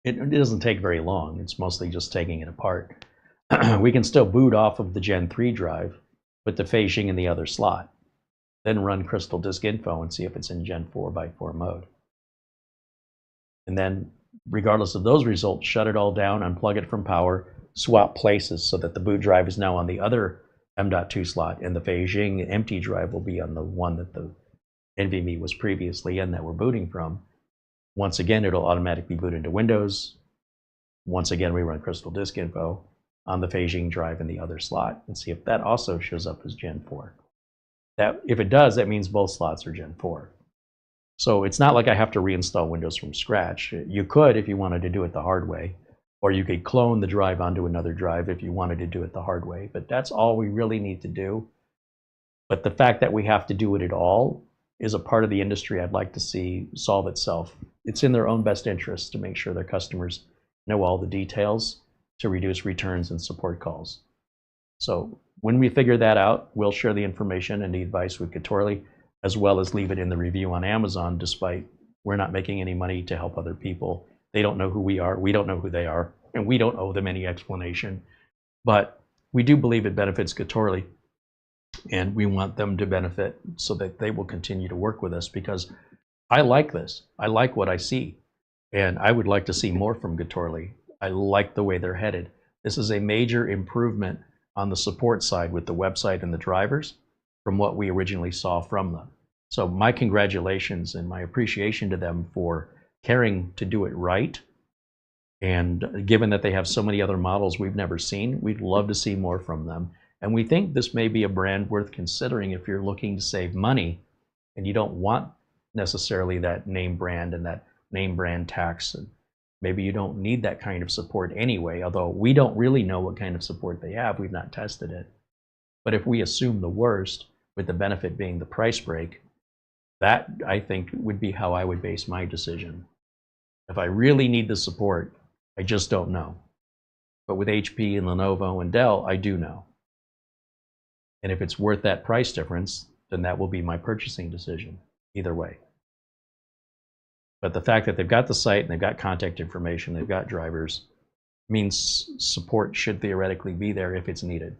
[SPEAKER 1] It doesn't take very long. It's mostly just taking it apart. We can still boot off of the Gen 3 drive with the Beijing in the other slot, then run Crystal Disk Info and see if it's in Gen 4x4 mode. And then, regardless of those results, shut it all down, unplug it from power, swap places so that the boot drive is now on the other M.2 slot, and the Beijing empty drive will be on the one that the NVMe was previously in that we're booting from. Once again, it'll automatically boot into Windows. Once again, we run Crystal Disk Info on the Beijing drive in the other slot and see if that also shows up as Gen 4. If it does, that means both slots are Gen 4. So it's not like I have to reinstall Windows from scratch. You could if you wanted to do it the hard way, or you could clone the drive onto another drive if you wanted to do it the hard way. But that's all we really need to do. But the fact that we have to do it at all is a part of the industry I'd like to see solve itself. It's in their own best interest to make sure their customers know all the details to reduce returns and support calls. So when we figure that out, we'll share the information and the advice with Getorli, as well as leave it in the review on Amazon, despite we're not making any money to help other people. They don't know who we are, we don't know who they are, and we don't owe them any explanation. But we do believe it benefits Getorli, and we want them to benefit so that they will continue to work with us, because I like this. I like what I see, and I would like to see more from Getorli. I like the way they're headed. This is a major improvement on the support side with the website and the drivers from what we originally saw from them. So my congratulations and my appreciation to them for caring to do it right. And given that they have so many other models we've never seen, we'd love to see more from them. And we think this may be a brand worth considering if you're looking to save money and you don't want necessarily that name brand and that name brand tax. And maybe you don't need that kind of support anyway, although we don't really know what kind of support they have. We've not tested it. But if we assume the worst, with the benefit being the price break, that I think would be how I would base my decision. If I really need the support, I just don't know. But with HP and Lenovo and Dell, I do know. And if it's worth that price difference, then that will be my purchasing decision, either way. But the fact that they've got the site and they've got contact information, they've got drivers, means support should theoretically be there if it's needed.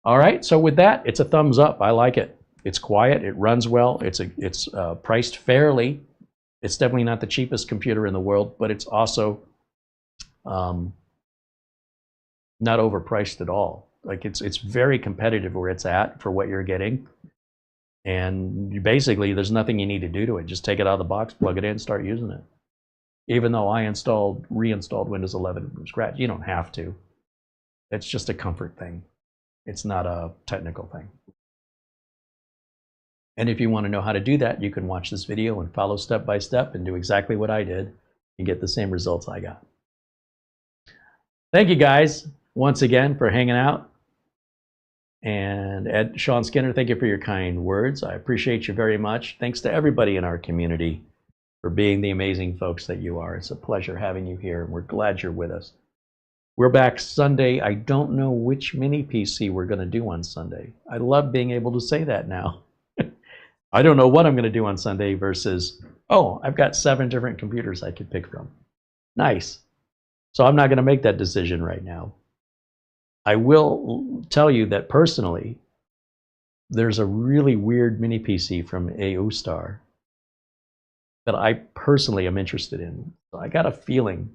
[SPEAKER 1] All right, so with that, it's a thumbs up. I like it. It's quiet, it runs well, it's priced fairly. It's definitely not the cheapest computer in the world, but it's also not overpriced at all. Like it's very competitive where it's at for what you're getting. And basically, there's nothing you need to do to it. Just take it out of the box, plug it in, start using it. Even though I reinstalled Windows 11 from scratch, you don't have to. It's just a comfort thing. It's not a technical thing. And if you want to know how to do that, you can watch this video and follow step by step and do exactly what I did and get the same results I got. Thank you guys once again for hanging out. And Sean Skinner, thank you for your kind words. I appreciate you very much. Thanks to everybody in our community for being the amazing folks that you are. It's a pleasure having you here, and we're glad you're with us. We're back Sunday. I don't know which mini PC we're going to do on Sunday. I love being able to say that now. I don't know what I'm going to do on Sunday versus, oh, I've got 7 different computers I could pick from. Nice. So I'm not going to make that decision right now. I will tell you that personally, there's a really weird mini PC from AUStar that I personally am interested in. So I got a feeling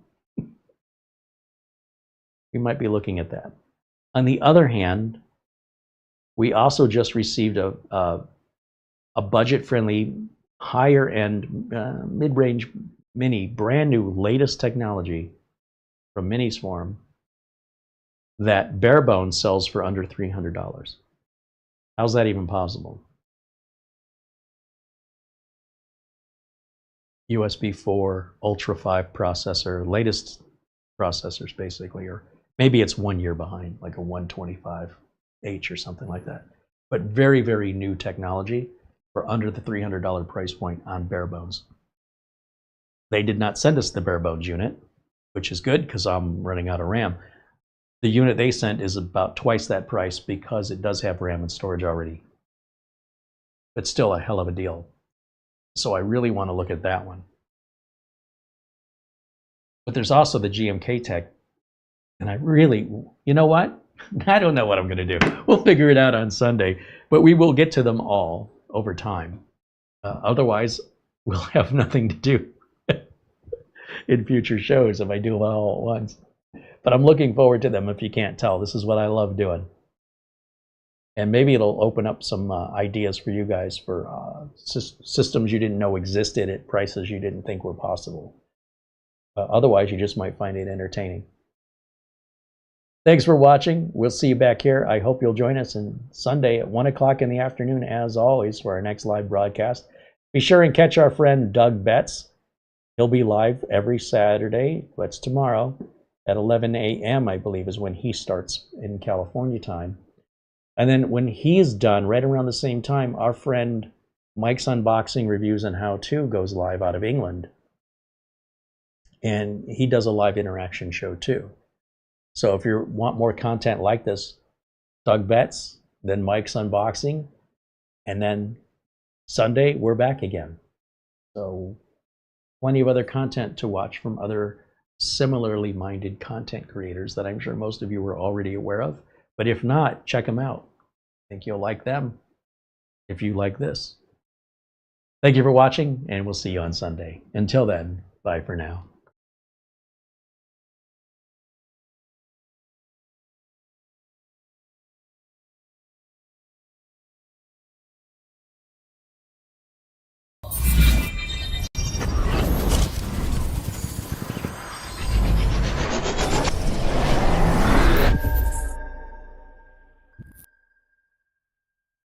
[SPEAKER 1] we might be looking at that. On the other hand, we also just received a budget-friendly, higher-end, mid-range mini, brand new, latest technology from Miniswarm that bare bones sells for under $300. How's that even possible? USB 4, Ultra 5 processor, latest processors basically, or maybe it's 1 year behind, like a 125H or something like that. But very, very new technology for under the $300 price point on bare bones. They did not send us the bare bones unit, which is good because I'm running out of RAM. The unit they sent is about twice that price because it does have RAM and storage already but still a hell of a deal. So I really want to look at that one. But there's also the GMK Tech, and I really, you know what? I don't know what I'm going to do. We'll figure it out on Sunday, but we will get to them all over time. Otherwise, we'll have nothing to do in future shows if I do it all at once. But I'm looking forward to them if you can't tell. This is what I love doing. And maybe it'll open up some ideas for you guys for systems you didn't know existed at prices you didn't think were possible. Otherwise, you just might find it entertaining. Thanks for watching. We'll see you back here. I hope you'll join us on Sunday at 1 o'clock in the afternoon, as always, for our next live broadcast. Be sure and catch our friend Doug Betts. He'll be live every Saturday. That's tomorrow at 11 a.m., I believe, is when he starts in California time. And then when he's done, right around the same time, our friend Mike's Unboxing, Reviews, and How-To goes live out of England. And he does a live interaction show too. So if you want more content like this, Doug Betts, then Mike's Unboxing, and then Sunday, we're back again. So plenty of other content to watch from other similarly minded content creators that I'm sure most of you are already aware of. But if not, check them out. I think you'll like them if you like this. Thank you for watching, and we'll see you on Sunday. Until then, bye for now.